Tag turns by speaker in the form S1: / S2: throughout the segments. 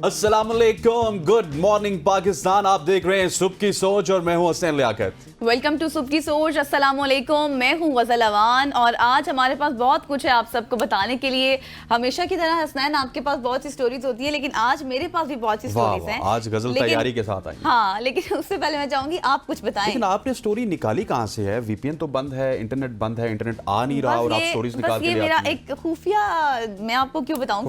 S1: अस्सलामुअलैकुम, good morning Pakistan. आप देख रहे हैं सुबह की सोच और मैं हूं हसनैन लियाकत।
S2: वेलकम टू सुबह की सोच। अस्सलामुअलैकुम, मैं हूं गज़ल अवान और आज हमारे पास बहुत कुछ है आप सबको बताने के लिए। हमेशा की तरह हसनैन आपके पास बहुत सी स्टोरीज होती है, लेकिन आज मेरे पास भी बहुत सी स्टोरीज हैं।
S1: आज गजल तैयारी के साथ आई।
S2: हाँ, लेकिन उससे पहले मैं चाहूंगी आप कुछ बताएं।
S1: लेकिन आपने स्टोरी निकाली कहाँ से है? वीपीएन तो बंद है, इंटरनेट बंद है, इंटरनेट आ नहीं रहा और आप स्टोरीज निकाल के ले
S2: मेरा
S1: आती हैं।
S2: एक खुफिया, मैं आपको क्यों बताऊं,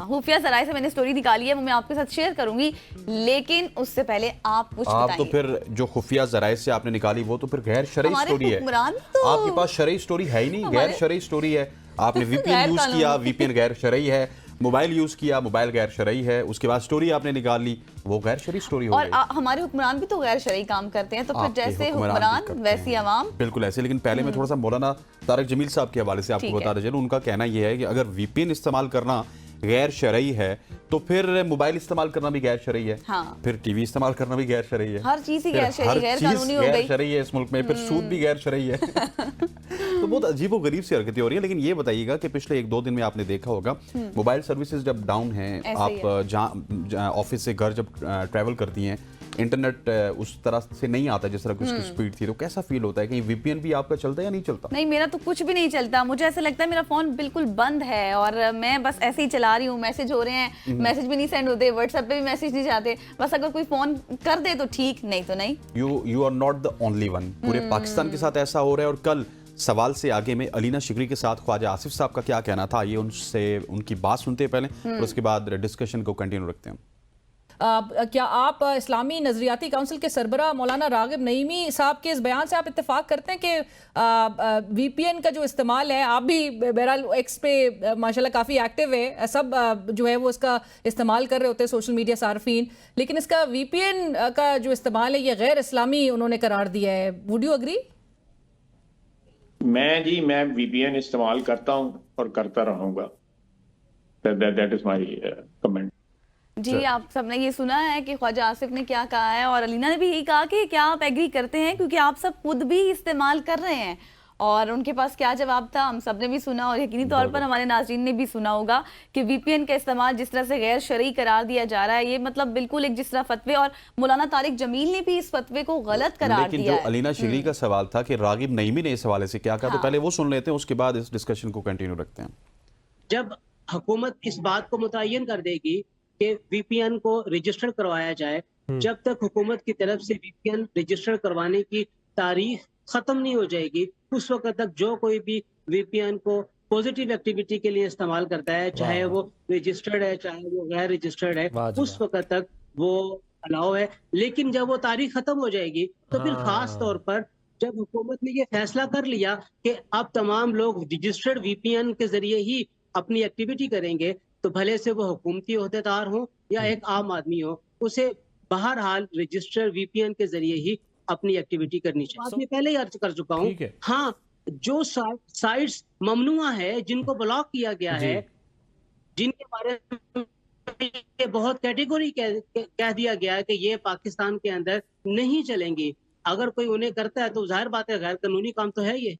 S2: खुफिया जराए से मैंने स्टोरी निकाली है, वो मैं आपके साथ शेयर करूंगी। लेकिन उससे पहले आप कुछ बताइए।
S1: तो फिर जो खुफिया जराए से आपने निकाली वो तो फिर गैर शरई स्टोरी है।
S2: तो
S1: आपके पास शरई स्टोरी है ही नहीं, गैर शरई स्टोरी है। आपने वीपीएन यूज किया, वीपीएन गैर शरई है। मोबाइल यूज किया, मोबाइल गैर शरई है। उसके बाद स्टोरी आपने निकाल ली, वो गैर शरई स्टोरी हो गई।
S2: और हमारे हुक्मरान भी तो गैर शरई काम करते हैं, तो फिर जैसे हुक्मरान वैसी आवाम।
S1: बिल्कुल ऐसे। लेकिन पहले मैं थोड़ा सा मौलाना तारिक जमील साहब के हवाले से आपको बता दीजिए। उनका कहना यह है कि अगर वीपीएन इस्तेमाल करना गैर शरई है तो फिर मोबाइल इस्तेमाल करना भी गैर शरई है।
S2: हाँ।
S1: फिर टीवी इस्तेमाल करना भी गैर शरई है।
S2: हर चीज ही गैर शरई, गैर कानूनी हो गई।
S1: गैर शरई है इस मुल्क में। फिर सूद भी गैर शरई है। तो बहुत अजीब व गरीब सी हरकतें हो रही है। लेकिन ये बताइएगा कि पिछले 1-2 दिन में आपने देखा होगा मोबाइल सर्विसेज जब डाउन है, आप जहाँ ऑफिस से घर जब ट्रैवल करती हैं, इंटरनेट उस तरह से नहीं आता जिस तरह की उसकी स्पीड थी, तो कैसा फील होता है? कहीं वीपीएन भी आपका चलता है या नहीं चलता?
S2: नहीं, मेरा तो कुछ भी नहीं चलता। मुझे ऐसा लगता है मेरा फोन बिल्कुल बंद है और मैं बस ऐसे ही चला रही हूँ। मैसेज हो रहे हैं, मैसेज भी नहीं सेंड होते, व्हाट्सएप पे भी मैसेज नहीं जाते। बस अगर कोई फोन कर दे तो ठीक, नहीं तो नहीं।
S1: You are not the only one. पूरे पाकिस्तान के साथ ऐसा हो रहा है। और कल सवाल से आगे में अलीना शिकरी के साथ ख्वाजा आसिफ साहब का क्या कहना था, ये उनसे उनकी बात सुनते हैं पहले और उसके बाद डिस्कशन को कंटिन्यू रखते हैं।
S3: क्या आप इस्लामी नजरियाती काउंसिल के सरबरा मौलाना रागिब नईमी साहब के इस बयान से आप इत्तेफाक करते हैं कि वीपीएन का जो इस्तेमाल है, आप भी बहरहाल एक्स पे माशाल्लाह काफ़ी एक्टिव है, सब जो है वो इसका इस्तेमाल कर रहे होते हैं सोशल मीडिया सार्फिन, लेकिन इसका वीपीएन का जो इस्तेमाल है ये गैर इस्लामी उन्होंने करार दिया है। Would you agree?
S4: मैं वीपीएन इस्तेमाल करता हूं और करता रहूंगा। That is my comment.
S2: जी, आप सबने ये सुना है कि ख्वाजा आसिफ ने क्या कहा है और अलीना ने भी यही कहा कि क्या आप एग्री करते हैं, क्योंकि आप सब खुद भी इस्तेमाल कर रहे हैं। और उनके पास क्या जवाब था हम सब ने भी सुना और यकीनी तौर पर हमारे नाज़रीन ने भी सुना होगा कि वीपीएन का इस्तेमाल जिस तरह से गैर शरई करार दिया जा रहा है, ये मतलब बिल्कुल एक जिस तरह फतवे, और मौलाना तारिक जमील ने भी इस फतवे को गलत करार दिया है।
S1: लेकिन जो अलीना शिकरी का सवाल था कि रागिब नईमी ने इस हवाले से क्या कहा, तो पहले वो सुन लेते हैं, उसके बाद इस डिस्कशन को कंटिन्यू रखते हैं।
S5: जब हुकूमत इस बात को मुतय्यन कर देगी कि वीपीएन को रजिस्टर करवाया जाए, जब तक हुकूमत की तरफ से वीपीएन रजिस्टर करवाने की तारीख खत्म नहीं हो जाएगी, उस वक्त तक जो कोई भी वीपीएन को पॉजिटिव एक्टिविटी के लिए इस्तेमाल करता है, चाहे वो रजिस्टर्ड है चाहे वो गैर रजिस्टर्ड है, उस वक्त तक वो अलाउ है। लेकिन जब वो तारीख खत्म हो जाएगी तो फिर खास तौर पर जब हुकूमत ने ये फैसला कर लिया कि अब तमाम लोग रजिस्टर्ड वीपीएन के जरिए ही अपनी एक्टिविटी करेंगे, तो भले से वो हुकूमती ओहदेदार हो या एक आम आदमी हो, उसे बहरहाल रजिस्टर्ड वीपीएन के जरिए ही अपनी एक्टिविटी करनी चाहिए। मैं पहले ही अर्ज कर चुका हूँ। हाँ, जो साइट्स ममनुआ है, जिनको ब्लॉक किया गया है, जिनके बारे में ये बहुत कैटेगरी कह दिया गया है कि ये पाकिस्तान के अंदर नहीं चलेंगी, अगर कोई उन्हें करता है तो जाहिर बात है गैर कानूनी काम तो है ये।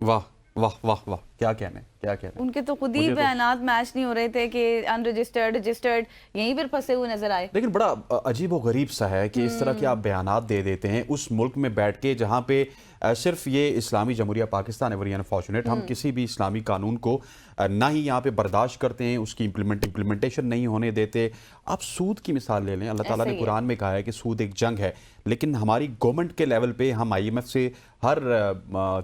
S1: वाह वाह वाह वाह, क्या कहने, क्या कहने।
S2: उनके तो खुद ही बयानात मैच नहीं हो रहे थे कि अनरजिस्टर्ड रजिस्टर्ड यहीं पर फंसे हुए नजर आए।
S1: लेकिन बड़ा अजीब व गरीब सा है कि इस तरह के आप बयानात दे देते हैं उस मुल्क में बैठ के जहां पे सिर्फ ये इस्लामी जमहूरिया पाकिस्तान है। वेरी अनफॉर्चुनेट, हम किसी भी इस्लामी कानून को ना ही यहाँ पे बर्दाश्त करते हैं, उसकी इम्प्लीमेंटेशन नहीं होने देते। आप सूद की मिसाल ले लें, अल्लाह ताला ने कुरान में कहा है कि सूद एक जंग है, लेकिन हमारी गवर्नमेंट के लेवल पे हम आईएमएफ से हर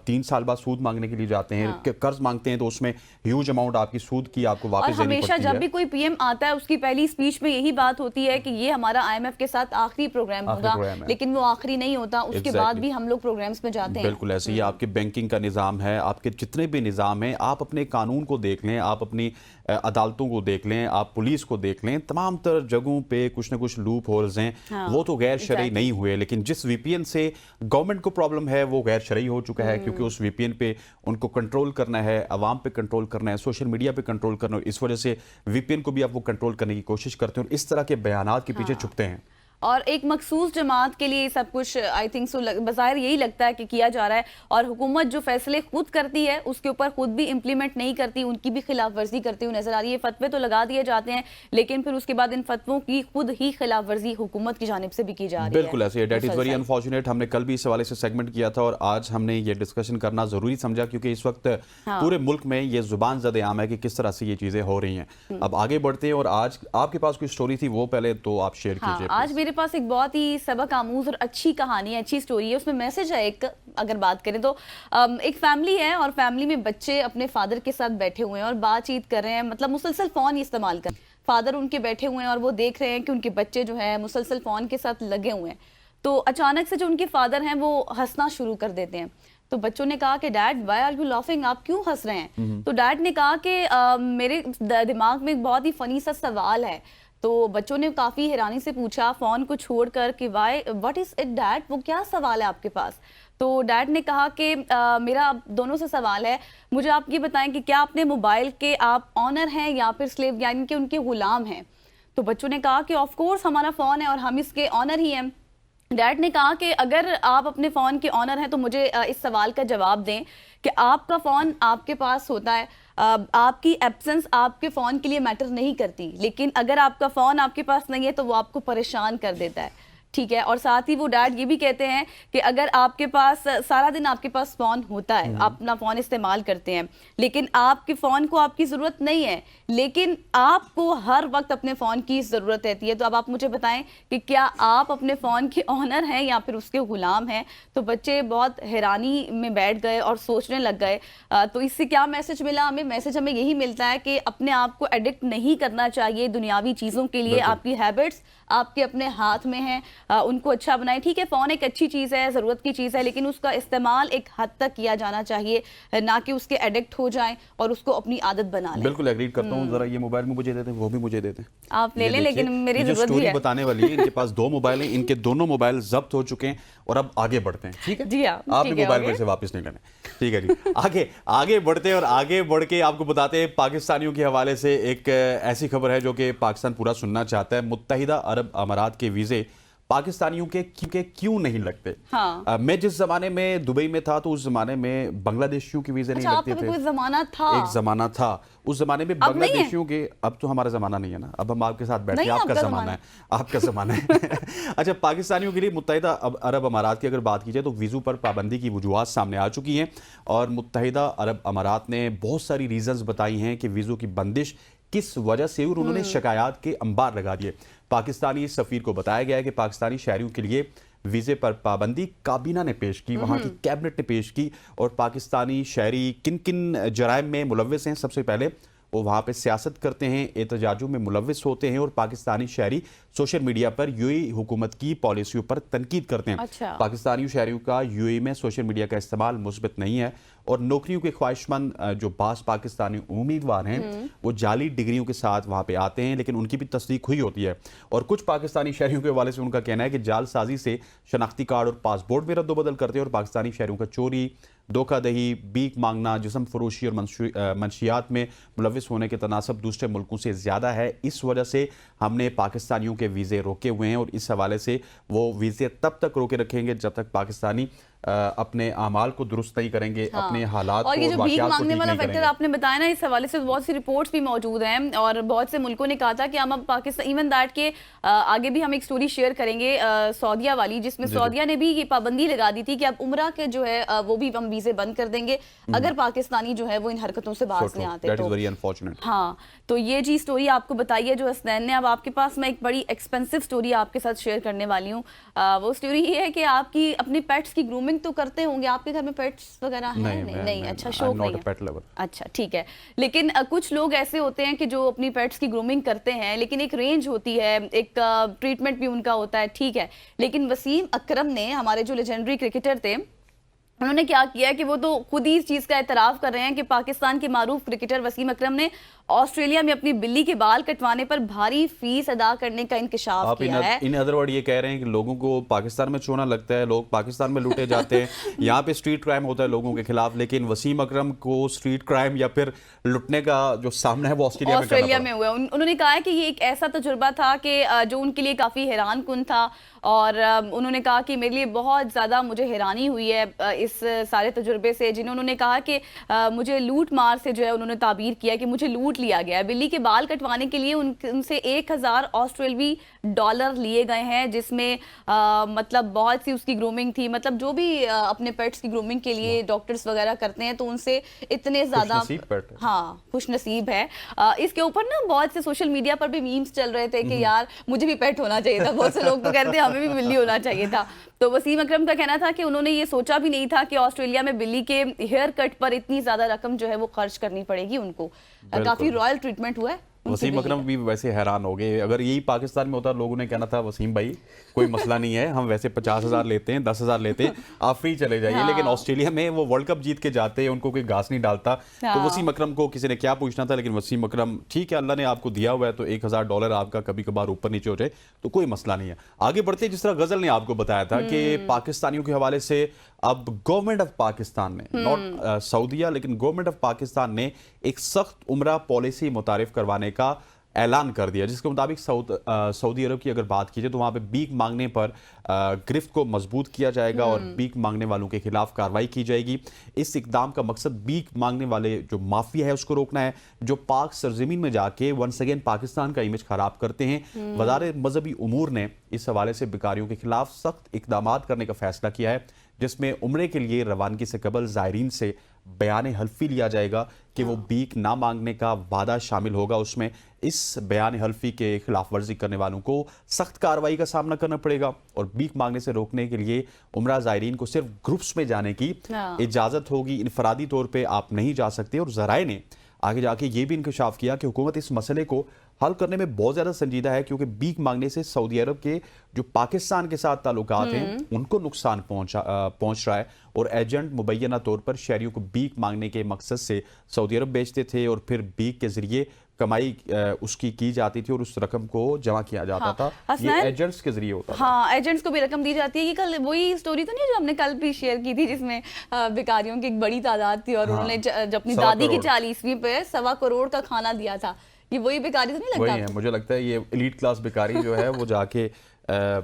S1: 3 साल बाद सूद मांगने के लिए जाते हैं, कर्ज मांगते हैं, तो उसमें ह्यूज अमाउंट आपकी सूद की आपको वापस देनी पड़ती है।
S2: हमेशा जब भी कोई पीएम आता है उसकी पहली स्पीच में यही बात होती है कि ये हमारा आईएमएफ के साथ आखिरी प्रोग्राम होगा, लेकिन वो आखिरी नहीं होता, उसके बाद भी हम लोग प्रोग्राम्स में जाते हैं।
S1: बिल्कुल ऐसे ही आपके बैंकिंग का निज़ाम है, आपके जितने भी निज़ाम हैं, आप अपने कानून को देख लें, आप अपनी अदालतों को देख लें, आप पुलिस को देख लें, तमाम तरह जगहों पे कुछ ना कुछ लूप होल्स हैं। वो तो गैर शरई नहीं हुए, लेकिन जिस वीपीएन से गवर्नमेंट को प्रॉब्लम है वो गैर शरई हो चुका है, क्योंकि उस वीपीएन पे उनको कंट्रोल करना है, अवाम पे कंट्रोल करना है, सोशल मीडिया पे कंट्रोल करना है। इस वजह से वीपीएन को भी आप वो कंट्रोल करने की कोशिश करते हैं और इस तरह के बयानात के पीछे छुपते हैं।
S2: और एक मखसूस जमात के लिए सब कुछ आई थिंक सो बज़ाहिर यही लगता है कि किया जा रहा है, और हुकूमत जो फैसले खुद करती है उसके ऊपर खुद भी इम्प्लीमेंट नहीं करती, उनकी भी खिलाफ वर्जी करती हुई नजर आ रही है। फतवे तो लगा दिए जाते हैं लेकिन फिर उसके बाद इन फतवों की खुद ही खिलाफ वर्जी हुकूमत की जानिब से भी की जा रही है।
S1: बिल्कुल ऐसे, डेट इज़ वेरी अनफॉर्चुनेट। हमने कल भी इस हवाले से सेगमेंट किया था और आज हमने ये डिस्कशन करना ज़रूरी समझा क्योंकि इस वक्त पूरे मुल्क में ये जुबान ज़द आम है कि किस तरह से ये चीज़ें हो रही हैं। अब आगे बढ़ते हैं और आज आपके पास कोई स्टोरी थी वो पहले तो आप शेयर कीजिए।
S2: आज मेरे पास एक बहुत ही सबक आमूज और अच्छी कहानी है, अच्छी स्टोरी है, उसमें मैसेज है एक। अगर बात करें तो एक फैमिली है और फैमिली में बच्चे अपने फादर के साथ बैठे हुए हैं और बातचीत कर रहे हैं, मतलब मुसलसल फ़ोन इस्तेमाल कर। फादर उनके बैठे हुए हैं और वो देख रहे हैं कि उनके बच्चे जो है मुसलसल फ़ोन के साथ लगे हुए हैं। तो अचानक से जो उनके फादर हैं वो हंसना शुरू कर देते हैं। तो बच्चों ने कहा कि dad why are you laughing, आप क्यों हंस रहे हैं? तो डैड ने कहा कि मेरे दिमाग में एक बहुत ही फनी सा सवाल है। तो बच्चों ने काफ़ी हैरानी से पूछा फ़ोन को छोड़कर कि why what is it dad, वो क्या सवाल है आपके पास? तो डैड ने कहा कि मेरा दोनों से सवाल है, मुझे आप ये बताएं कि क्या अपने मोबाइल के आप ऑनर हैं या फिर स्लेव, यानी कि उनके गुलाम हैं? तो बच्चों ने कहा कि ऑफ कोर्स हमारा फ़ोन है और हम इसके ऑनर ही हैं। डैड ने कहा कि अगर आप अपने फ़ोन के ऑनर हैं तो मुझे इस सवाल का जवाब दें कि आपका फ़ोन आपके पास होता है, आपकी एब्सेंस आपके फ़ोन के लिए मैटर नहीं करती, लेकिन अगर आपका फ़ोन आपके पास नहीं है तो वो आपको परेशान कर देता है, ठीक है। और साथ ही वो डैड ये भी कहते हैं कि अगर आपके पास सारा दिन आपके पास फ़ोन होता है, आप अपना फ़ोन इस्तेमाल करते हैं, लेकिन आपके फ़ोन को आपकी ज़रूरत नहीं है, लेकिन आपको हर वक्त अपने फ़ोन की ज़रूरत रहती है। तो अब आप मुझे बताएं कि क्या आप अपने फ़ोन के ऑनर हैं या फिर उसके ग़ुलाम हैं? तो बच्चे बहुत हैरानी में बैठ गए और सोचने लग गए। तो इससे क्या मैसेज मिला हमें? मैसेज हमें यही मिलता है कि अपने आप को एडिक्ट नहीं करना चाहिए दुनियावी चीज़ों के लिए। आपकी हैबिट्स आपके अपने हाथ में हैं, उनको अच्छा बनाएं। ठीक है, फ़ोन एक अच्छी चीज़ है, ज़रूरत की चीज़ है, लेकिन उसका इस्तेमाल एक हद तक किया जाना चाहिए, ना कि उसके एडिक्ट हो जाएं और उसको अपनी आदत बना लें।
S1: बिल्कुल एग्री करता हूँ। जरा ये मोबाइल में मुझे देते हैं, वो भी मुझे देते हैं,
S2: आप ले लें, लेकिन मेरी ज़रूरत भी है।
S1: बताने वाली है, इनके पास 2 मोबाइल हैं, इनके दोनों मोबाइल जब्त हो चुके हैं और अब आगे बढ़ते हैं। ठीक है
S2: जी हाँ,
S1: आपने मोबाइल मेरे से वापस नहीं लेने। ठीक है जी, आगे बढ़ते हैं और आगे बढ़ के आपको बताते हैं पाकिस्तानियों के हवाले से एक ऐसी खबर है जो कि पाकिस्तान पूरा सुनना चाहता है। मुत्तहिदा अरब अमारात के वीज़े पाकिस्तानियों के क्यों नहीं लगते?
S2: हाँ।
S1: मैं जिस जमाने में दुबई में था तो उस जमाने में बांग्लादेशियों के वीजे नहीं लगते थे।
S2: कोई जमाना था,
S1: एक जमाना था उस जमाने में बांग्लादेशियों के। अब तो हमारा जमाना नहीं है ना, अब हम आपके साथ बैठे हैं, आपका जमाना है, आपका जमाना है। अच्छा, पाकिस्तानियों के लिए मुत्तहिदा अरब अमारात की अगर बात की जाए तो वीज़ों पर पाबंदी की वजूहात सामने आ चुकी हैं और मुत्तहिदा अरब अमारात ने बहुत सारी रीजंस बताई हैं कि वीज़ों की बंदिश किस वजह से, और उन्होंने शिकायत के अंबार लगा दिए। पाकिस्तानी सफ़ीर को बताया गया है कि पाकिस्तानी शहरियों के लिए वीज़े पर पाबंदी काबीना ने पेश की, वहाँ की कैबिनेट ने पेश की। और पाकिस्तानी शहरी किन किन जराइम में मुलव्विस हैं? सबसे पहले वो वहाँ पे सियासत करते हैं, एहतजाजों में मुलव्विस होते हैं और पाकिस्तानी शहरी सोशल मीडिया पर यूएई हुकूमत की पॉलिसियों पर तनकीद करते हैं।
S2: अच्छा।
S1: पाकिस्तानी शहरियों का यूएई में सोशल मीडिया का इस्तेमाल मुस्बत नहीं है और नौकरियों के ख्वाहिशमंद जो बास पाकिस्तानी उम्मीदवार हैं वो जाली डिग्रियों के साथ वहाँ पे आते हैं, लेकिन उनकी भी तस्दीक हुई होती है। और कुछ पाकिस्तानी शहरियों के हवाले से उनका कहना है कि जालसाजी से शनाख्ती कार्ड और पासपोर्ट भी रद्दोबदल करते हैं और पाकिस्तानी शहरियों का चोरी, धोखाधही, भीख मांगना, जिस्म फरोशी और मंशियात में मुलव्विस होने के तनासब दूसरे मुल्कों से ज़्यादा है। इस वजह से हमने पाकिस्तानियों के वीज़े रोके हुए हैं और इस हवाले से वो वीज़े तब तक रोके रखेंगे जब तक पाकिस्तानी अपने आमाल को दुरुस्त नहीं करेंगे। हाँ। अपने हालात
S2: और ये जो भीख मांगने वाला फैक्टर आपने बताया ना, इस हवाले से बहुत सी रिपोर्ट्स भी मौजूद हैं और बहुत से मुल्कों ने कहा था कि हम अब पाकिस्तान, इवन दैट के आगे भी हम एक स्टोरी शेयर करेंगे सऊदीया वाली, जिसमें सऊदीया ने भी ये पाबंदी लगा दी थी कि अब उम्रा के जो है वो भी हम वीज़े बंद कर देंगे अगर पाकिस्तानी जो है वो इन हरकतों से बाज नहीं आते तो। हाँ, तो ये जी स्टोरी आपको बताई है जो हसनैन ने। अब आपके पास मैं एक बड़ी एक्सपेंसिव स्टोरी आपके साथ शेयर करने वाली हूँ। वो स्टोरी ये है कि आपकी अपने पेट्स की ग्रूमिंग तो करते होंगे, आपके घर में पेट्स वगैरह हैं? नहीं, अच्छा, शौक नहीं है। अच्छा, ठीक है। लेकिन कुछ लोग ऐसे होते हैं कि जो अपनी पेट्स की ग्रूमिंग करते हैं, लेकिन एक रेंज होती है, एक ट्रीटमेंट भी उनका होता है, ठीक है। लेकिन वसीम अकरम ने, हमारे जो लेजेंडरी क्रिकेटर थे, उन्होंने क्या किया कि वो तो खुद ही इस चीज़ का एतराफ़ कर रहे हैं कि पाकिस्तान के मारूफ क्रिकेटर वसीम अकरम ने ऑस्ट्रेलिया में अपनी बिल्ली के बाल कटवाने पर भारी फीस अदा करने का इंकशाफ
S1: आप
S2: किया है।
S1: इन अदर वर्ड ये कह रहे हैं कि लोगों को पाकिस्तान में चोना लगता है, लोग पाकिस्तान में लूटे जाते हैं, यहाँ पे स्ट्रीट क्राइम होता है लोगों के खिलाफ, लेकिन वसीम अकरम को स्ट्रीट क्राइम या फिर लुटने का जो सामना है वो ऑस्ट्रेलिया में
S2: हुआ। उन्होंने कहा है कि ये एक ऐसा तजुर्बा था कि जो उनके लिए काफी हैरान कुन था, और उन्होंने कहा कि मेरे लिए बहुत ज़्यादा मुझे हैरानी हुई है इस सारे तजुर्बे से, जिन्हें उन्होंने कहा कि मुझे लूट मार से जो है उन्होंने ताबीर किया कि मुझे लूट लिया गया है। बिल्ली के बाल कटवाने के लिए उनसे 1000 ऑस्ट्रेलवी डॉलर लिए गए हैं, जिसमें मतलब बहुत सी उसकी ग्रूमिंग थी, मतलब जो भी अपने पेट्स की ग्रूमिंग के लिए डॉक्टर्स वगैरह करते हैं तो उनसे इतने ज़्यादा खुश नसीब है। इसके ऊपर ना बहुत से सोशल मीडिया पर भी मीम्स चल रहे थे कि यार मुझे भी पेट होना चाहिए था, बहुत से लोग तो कहते हैं हमें भी बिल्ली होना चाहिए था। तो वसीम अकरम का कहना था कि उन्होंने ये सोचा भी नहीं था कि ऑस्ट्रेलिया में बिल्ली के हेयर कट पर इतनी ज्यादा रकम जो है वो खर्च करनी पड़ेगी उनको। काफी रॉयल ट्रीटमेंट हुआ है।
S1: वसीम अकरम भी वैसे हैरान हो गए। अगर यही पाकिस्तान में होता लोगों ने कहना था वसीम भाई कोई मसला नहीं है, हम वैसे 50,000 लेते हैं, 10,000 लेते हैं, आप फ्री चले जाइए।
S2: हाँ।
S1: लेकिन ऑस्ट्रेलिया में वो वर्ल्ड कप जीत के जाते हैं, उनको कोई घास नहीं डालता।
S2: हाँ।
S1: तो वसीम अकरम को किसी ने क्या पूछना था, लेकिन वसीम अकरम ठीक है, अल्लाह ने आपको दिया हुआ है तो $1000 आपका कभी कभार ऊपर नीचे हो जाए तो कोई मसला नहीं है। आगे बढ़ते जिस तरह गजल ने आपको बताया था कि पाकिस्तानियों के हवाले से अब गवर्नमेंट ऑफ पाकिस्तान ने, नॉट सऊदीया लेकिन गवर्नमेंट ऑफ पाकिस्तान ने एक सख्त उम्रा पॉलिसी मुतारिफ करवाने का ऐलान कर दिया, जिसके मुताबिक सऊदी अरब की अगर बात की जाए तो वहाँ पे भीख मांगने पर गिरफ्त को मजबूत किया जाएगा और भीख मांगने वालों के खिलाफ कार्रवाई की जाएगी। इस इकदाम का मकसद भीख मांगने वाले जो माफिया है उसको रोकना है, जो पाक सरजमीन में जाके वंस अगेन पाकिस्तान का इमेज खराब करते हैं। वज़ारत मजहबी उमूर ने इस हवाले से भिखारियों के खिलाफ सख्त इकदाम करने का फैसला किया है, जिसमें उम्रे के लिए रवानगी से कबल ज़ायरीन से बयान हल्फी लिया जाएगा कि वो भीख ना मांगने का वादा शामिल होगा। उसमें इस बयान हल्फी के खिलाफ वर्जी करने वालों को सख्त कार्रवाई का सामना करना पड़ेगा और भीख मांगने से रोकने के लिए उम्रा ज़ायरीन को सिर्फ ग्रुप्स में जाने की इजाज़त होगी, इनफरादी तौर पर आप नहीं जा सकते। और ज़राए ने आगे जाके ये भी इंकशाफ किया कि हुकूमत इस मसले को हल करने में बहुत ज़्यादा संजीदा है, क्योंकि भीख मांगने से सऊदी अरब के जो पाकिस्तान के साथ ताल्लुकात हैं उनको नुकसान पहुंच रहा है। और एजेंट मुबैना तौर पर शहरियों को भीख मांगने के मकसद से सऊदी अरब बेचते थे और फिर भीख के जरिए कमाई उसकी की जाती थी और उस रकम को जमा किया जाता था। ये एजेंट्स के जरिए होता था।
S2: हाँ, एजेंट्स को भी रकम दी जाती है। ये कल वही स्टोरी तो नहीं जो हमने कल भी शेयर की थी, जिसमें भिखारियों की एक बड़ी तादाद थी और उन्होंने जब अपनी दादी की 40वीं पे 1.25 करोड़ का खाना दिया था। ये वही भिखारी तो नहीं लगता?
S1: वही है, मुझे लगता है ये एलीट क्लास भिखारी जो है वो जाके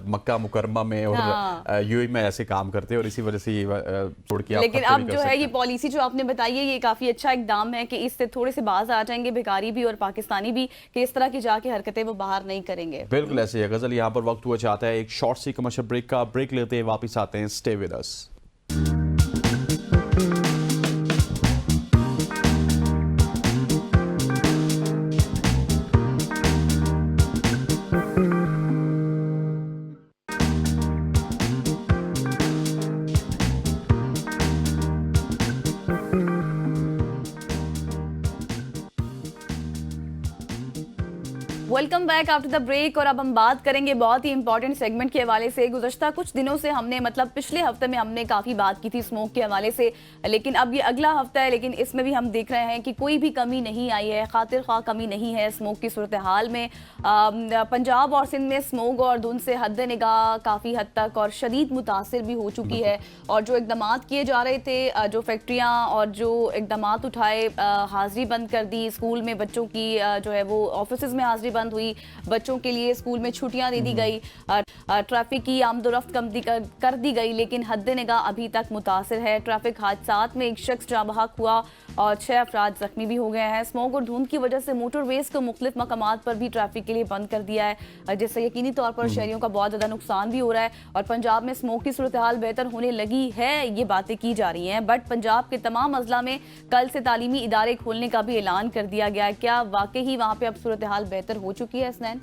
S1: मक्का मुकरमा में और यूएई में ऐसे काम करते हैं और इसी वजह से ये छोड़ के।
S2: लेकिन अब जो है ये पॉलिसी जो आपने बताई है ये काफी अच्छा इकदाम है कि इससे थोड़े से बाज आ जाएंगे भिखारी भी और पाकिस्तानी भी कि इस तरह की जाके हरकतें वो बाहर नहीं करेंगे।
S1: बिल्कुल ऐसे है गजल। यहाँ पर वक्त हुआ चाहता है एक शॉर्ट सी कमर्शियल ब्रेक का। ब्रेक लेते हैं, वापस आते हैं। Stay with us.
S2: Welcome back after the break. और अब हम बात करेंगे बहुत ही इंपॉर्टेंट सेगमेंट के हवाले से। गुज़श्ता कुछ दिनों से हमने मतलब पिछले हफ्ते में हमने काफ़ी बात की थी स्मोक के हवाले से, लेकिन अब ये अगला हफ्ता है, लेकिन इसमें भी हम देख रहे हैं कि कोई भी कमी नहीं आई है, खातिर ख्वाह कमी नहीं है स्मोक की सूरत हाल में। पंजाब और सिंध में स्मोक और धुंध से हद निगाह काफ़ी हद तक और शदीद मुतासिर भी हो चुकी है। और जो इकदाम किए जा रहे थे, जो फैक्ट्रियाँ और जो इकदाम उठाए, हाजिरी बंद कर दी, स्कूल में बच्चों की जो है वो ऑफिस में हाजिरी बंद हुई, बच्चों के लिए स्कूल में छुट्टियां दे दी गई, ट्रैफिक की आमदोरफ्त कम कर दी गई, लेकिन हद निगाह अभी तक मुतासिर है। ट्रैफिक हादसात में एक शख्स जाँ बहक हुआ और 6 अफराद जख्मी भी हो गए हैं। स्मोक और धुंध की वजह से मोटरवेज को मुख्तलिफ मकामात पर भी ट्रैफिक के लिए बंद कर दिया है, जिससे यकीनी तौर पर शहरियों का बहुत ज़्यादा नुकसान भी हो रहा है। और पंजाब में स्मोक की सूरत हाल बेहतर होने लगी है, ये बातें की जा रही हैं, बट पंजाब के तमाम अजला में कल से तालीमी इदारे खोलने का भी ऐलान कर दिया गया है। क्या वाकई ही वहाँ पे अब सूरत हाल बेहतर हो चुकी है हसनैन?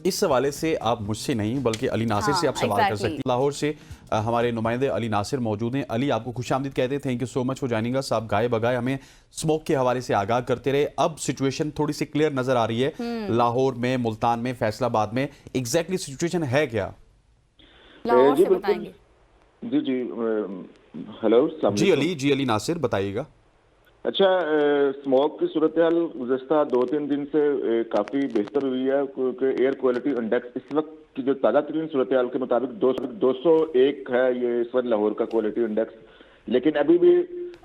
S1: इस हवाले से आप मुझसे नहीं बल्कि अली नासिर से आप सवाल कर सकते हैं। लाहौर से हमारे नुमाइंदे अली नासिर मौजूद हैं। अली, आपको खुशामदीद कहते हैं, thank you so much for joining अस। आप गाए बगाए हमें स्मोक के हवाले से आगाह करते रहे। अब सिचुएशन थोड़ी सी क्लियर नजर आ रही है लाहौर में, मुल्तान में, फैसलाबाद में। एग्जैक्टली सिचुएशन है क्या?
S2: लाहौर से बताएंगे।
S6: जी हेलो
S1: जी अली नासिर बताइएगा।
S6: अच्छा, स्मोक की सूरत हाल गुज़श्ता 2-3 दिन से काफ़ी बेहतर हुई है, क्योंकि एयर क्वालिटी इंडेक्स इस वक्त की जो ताज़ा तरीन सूरत हाल के मुताबिक 201 है ये इस वक्त लाहौर का क्वालिटी इंडेक्स, लेकिन अभी भी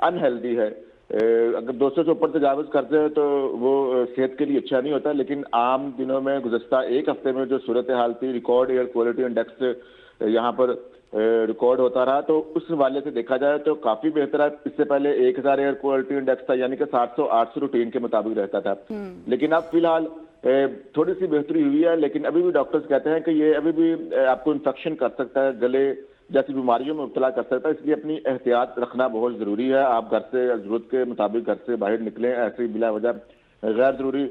S6: अनहेल्दी है। अगर 200 से ऊपर तजावज़ करते हैं तो वो सेहत के लिए अच्छा नहीं होता, लेकिन आम दिनों में गुज़श्ता एक हफ्ते में जो सूरत हाल थी, रिकॉर्ड एयर क्वालिटी इंडेक्स यहाँ पर रिकॉर्ड होता रहा, तो उस हवाले से देखा जाए तो काफी बेहतर है। इससे पहले 1000 एयर क्वालिटी इंडेक्स था, यानी कि 700-800 रूटीन के मुताबिक रहता था। लेकिन अब फिलहाल थोड़ी सी बेहतरी हुई है, लेकिन अभी भी डॉक्टर्स कहते हैं कि ये अभी भी आपको इन्फेक्शन कर सकता है, गले जैसी बीमारियों में मुब्तला कर सकता है, इसलिए अपनी एहतियात रखना बहुत जरूरी है। आप घर से जरूरत के मुताबिक घर से बाहर निकलें, ऐसे ही बिला वजह गैर जरूरी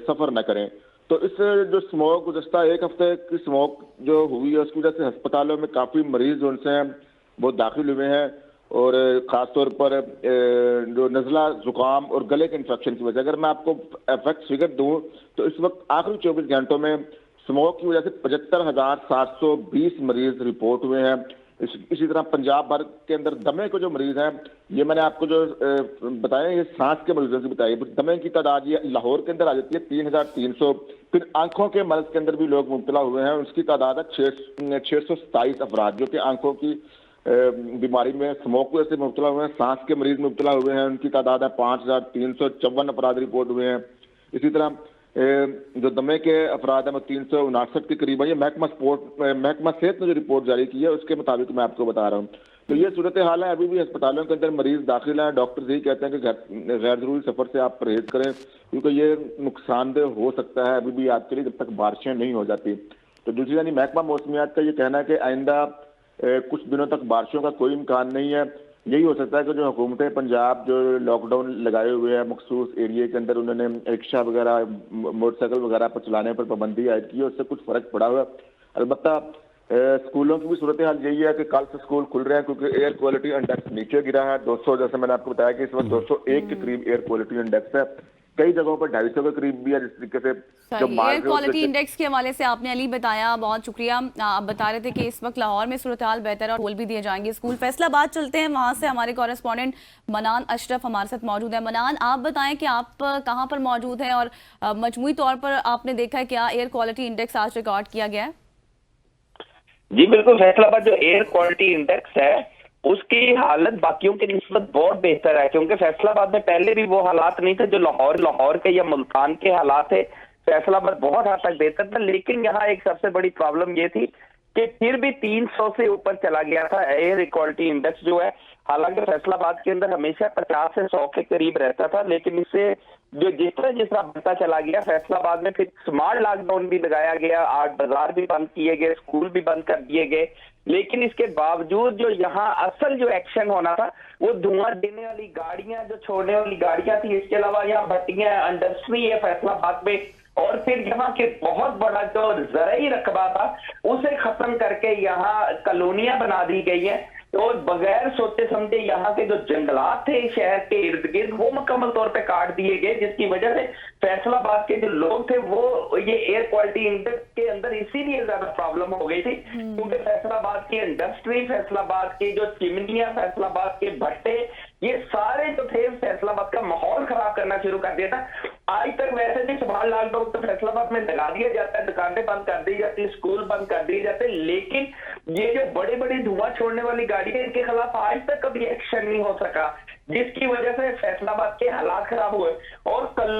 S6: सफर न करें। तो इस जो स्मोक गुज़श्ता एक हफ्ते की स्मोक जो हुई है उसकी वजह से अस्पतालों में काफ़ी मरीज उनसे हैं वो दाखिल हुए हैं, और ख़ासतौर पर जो नज़ला ज़ुकाम और गले के इन्फेक्शन की वजह। अगर मैं आपको फैक्ट फिगर दूं तो इस वक्त आखिरी 24 घंटों में स्मोक की वजह से 75,720 मरीज रिपोर्ट हुए हैं। इसी तरह पंजाब भर के अंदर दमे के जो मरीज हैं, ये मैंने आपको जो बताया ये सांस के मरीजों की बताई, दमे की तादाद ये लाहौर के अंदर आ जाती है 3,300। फिर आंखों के मर्ज के अंदर भी लोग मुब्तला हुए हैं, उसकी तादाद है 627 अफराद जो कि आंखों की बीमारी में स्मोक वजह से मुब्तला हुए हैं। सांस के मरीज मुब्तला हुए हैं, उनकी तादाद है 5,354 अफराद रिपोर्ट हुए हैं। इसी तरह जो दमे के अफराद हैं वो 359 के करीब है। ये महकमा सेहत ने जो रिपोर्ट जारी की है उसके मुताबिक मैं आपको बता रहा हूँ। तो ये सूरत हाल है। अभी भी अस्पतालों के अंदर मरीज दाखिल हैं। डॉक्टर यही कहते हैं कि गैर जरूरी सफर से आप परहेज करें, क्योंकि ये नुकसानदेह हो सकता है अभी भी आपके लिए जब तक बारिशें नहीं हो जाती। तो दूसरी यानी महकमा मौसमियात का ये कहना है कि आइंदा कुछ दिनों तक बारिशों का कोई इम्कान नहीं है। यही हो सकता है कि जो हुकूमत पंजाब जो लॉकडाउन लगाए हुए हैं मखसूस एरिया के अंदर, उन्होंने रिक्शा वगैरह मोटरसाइकिल वगैरह पर चलाने पर पाबंदी आयद की है, उससे कुछ फर्क पड़ा हुआ। अलबत्ता स्कूलों की भी सूरत हाल यही है कि कल से स्कूल खुल रहे हैं, क्योंकि एयर क्वालिटी इंडेक्स नीचे गिरा है 200, जैसे मैंने आपको बताया कि इस वक्त 201 के करीब एयर क्वालिटी इंडेक्स है। कई जगहों पर 250 के करीब भी है। जिस तरीके से जो
S2: एयर क्वालिटी इंडेक्स के हवाले से आपने अली बताया, बहुत शुक्रिया। आप बता रहे थे कि इस वक्त लाहौर में सूरत हाल बेहतर है और खोल भी दिए जाएंगे स्कूल। फैसलाबाद चलते हैं, वहां से हमारे कॉरेस्पॉन्डेंट मनान अशरफ हमारे साथ मौजूद है। मनान, आप बताएं कि आप कहाँ पर मौजूद हैं और मजमूई तौर पर आपने देखा है क्या एयर क्वालिटी इंडेक्स आज रिकॉर्ड किया गया है?
S7: जी बिल्कुल, फैसलाबाद जो एयर क्वालिटी इंडेक्स है उसकी हालत बाकियों के निस्बत बहुत बेहतर है, क्योंकि फैसलाबाद में पहले भी वो हालात नहीं थे जो लाहौर के या मुल्तान के हालात थे। फैसलाबाद बहुत हद तक बेहतर था, लेकिन यहाँ एक सबसे बड़ी प्रॉब्लम ये थी कि फिर भी 300 से ऊपर चला गया था एयर क्वालिटी इंडेक्स जो है। हालांकि फैसलाबाद के अंदर हमेशा 50 से 100 के करीब रहता था, लेकिन इससे जो जिस तरह बढ़ता चला गया, फैसलाबाद में फिर स्मार्ट लॉकडाउन भी लगाया गया, 8 बाजार भी बंद किए गए, स्कूल भी बंद कर दिए गए। लेकिन इसके बावजूद जो यहाँ असल जो एक्शन होना था वो धुआं देने वाली गाड़ियां, जो छोड़ने वाली गाड़ियां थी, इसके अलावा यहाँ भट्टियां, इंडस्ट्री है फैसलाबाद में, और फिर यहाँ के बहुत बड़ा जो ज़राई रकबा था उसे खत्म करके यहाँ कॉलोनियां बना दी गई है। तो बगैर सोचे समझे यहाँ के जो जंगलात थे शहर के इर्द गिर्द वो मुकम्मल तौर पे काट दिए गए, जिसकी वजह से फैसलाबाद के जो लोग थे वो ये एयर क्वालिटी इंडेक्स के अंदर इसीलिए ज्यादा प्रॉब्लम हो गई थी, क्योंकि फैसलाबाद की इंडस्ट्री, फैसलाबाद की जो चिमनियां, फैसलाबाद के भट्टे, ये सारे जो थे फैसलाबाद का माहौल खराब करना शुरू कर दिया था। आज तक वैसे भी स्मार्ट लॉकडाउन तो फैसलाबाद में लगा दिया जाता है, दुकानें बंद कर दी जाती है, स्कूल बंद कर दिए जाते हैं, लेकिन ये जो बड़े बड़े धुआं छोड़ने वाली गाड़ी है इनके खिलाफ आज तक कभी एक्शन नहीं हो सका, जिसकी वजह से फैसलाबाद के हालात खराब हुए। और कल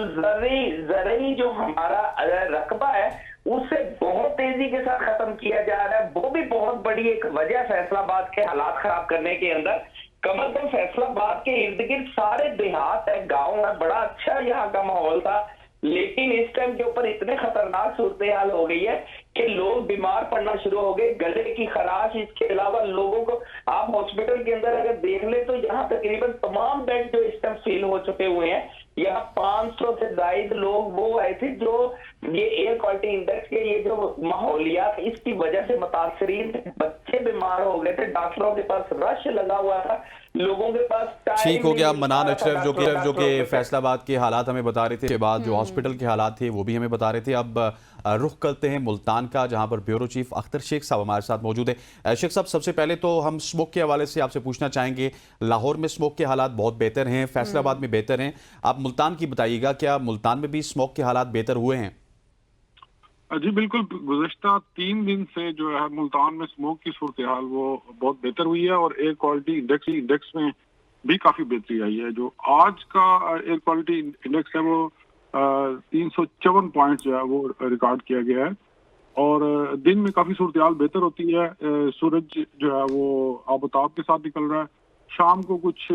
S7: जरिए जो हमारा रकबा है उसे बहुत तेजी के साथ खत्म किया जा रहा है, वो भी बहुत बड़ी एक वजह फैसलाबाद के हालात खराब करने के अंदर। कम अज कम फैसलाबाद के इर्द गिर्द सारे देहात है, गाँव है, बड़ा अच्छा यहाँ का माहौल था, लेकिन इस टाइम के ऊपर इतने खतरनाक सूरत हाल हो गई है कि लोग बीमार पड़ना शुरू हो गए, गले की खराश। इसके अलावा लोगों को आप हॉस्पिटल के अंदर अगर देख ले तो यहाँ तकरीबन तमाम बेड जो इस टाइम फिल हो चुके हुए हैं। यहाँ 500 से ज्यादा लोग वो आए थे जो ये एयर क्वालिटी इंडेक्स के ये जो माहौलियात इसकी वजह से मुतासरीन थे, बच्चे बीमार हो गए थे, डॉक्टरों के पास रश लगा हुआ था, लोगों के पास
S1: ठीक हो गया। मनान अशरफ जो कि फैसलाबाद के हालात हमें बता रहे थे, के बाद जो हॉस्पिटल के हालात थे वो भी हमें बता रहे थे। अब रुख करते हैं मुल्तान का, जहां पर ब्यूरो चीफ अख्तर शेख साहब हमारे साथ मौजूद है। शेख साहब, सबसे पहले तो हम स्मोक के हवाले से आपसे पूछना चाहेंगे। लाहौर में स्मोक के हालात बहुत बेहतर हैं, फैसलाबाद में बेहतर हैं, आप मुल्तान की बताइएगा, क्या मुल्तान में भी स्मोक के हालात बेहतर हुए हैं?
S8: जी बिल्कुल, गुज़श्ता 3 दिन से जो है मुल्तान में स्मोक की सूरत हाल वो बहुत बेहतर हुई है और एयर क्वालिटी इंडेक्स में भी काफी बेहतरी आई है। जो आज का एयर क्वालिटी इंडेक्स है वो 354 पॉइंट जो है वो रिकॉर्ड किया गया है और दिन में काफी सूरत हाल बेहतर होती है। सूरज जो है वो आबोताब के साथ निकल रहा है, शाम को कुछ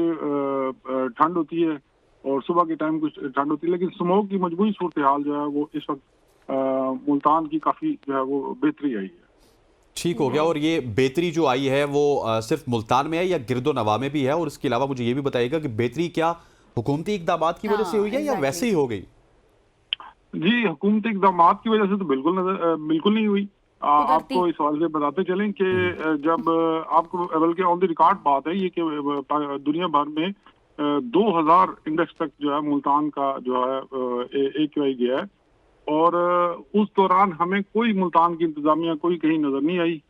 S8: ठंड होती है और सुबह के टाइम कुछ ठंड होती है, लेकिन स्मोक की मजबूरी सूरत हाल जो है वो इस वक्त मुल्तान की काफी जो है वो बेहतरी आई है।
S1: ठीक हो गया। और ये बेहतरी जो आई है वो सिर्फ मुल्तान में है या गिरदो नवा में भी है? और इसके अलावा मुझे ये भी बताइएगा कि बेहतरी क्या हुकूमती इक़दामात की वजह से हुई है या वैसे ही हो गई?
S8: जी, हुकूमती इक़दामात की वजह से तो बिल्कुल नहीं हुई। आपको इस हवाले से बताते चलें कि जब आपको बल्कि ऑन द रिकॉर्ड बात है ये कि दुनिया भर में 2000 इंडेक्स तक जो है मुल्तान का जो है AQI गया है और उस दौरान हमें कोई मुल्तान की इंतजामिया कोई कहीं नजर नहीं आई।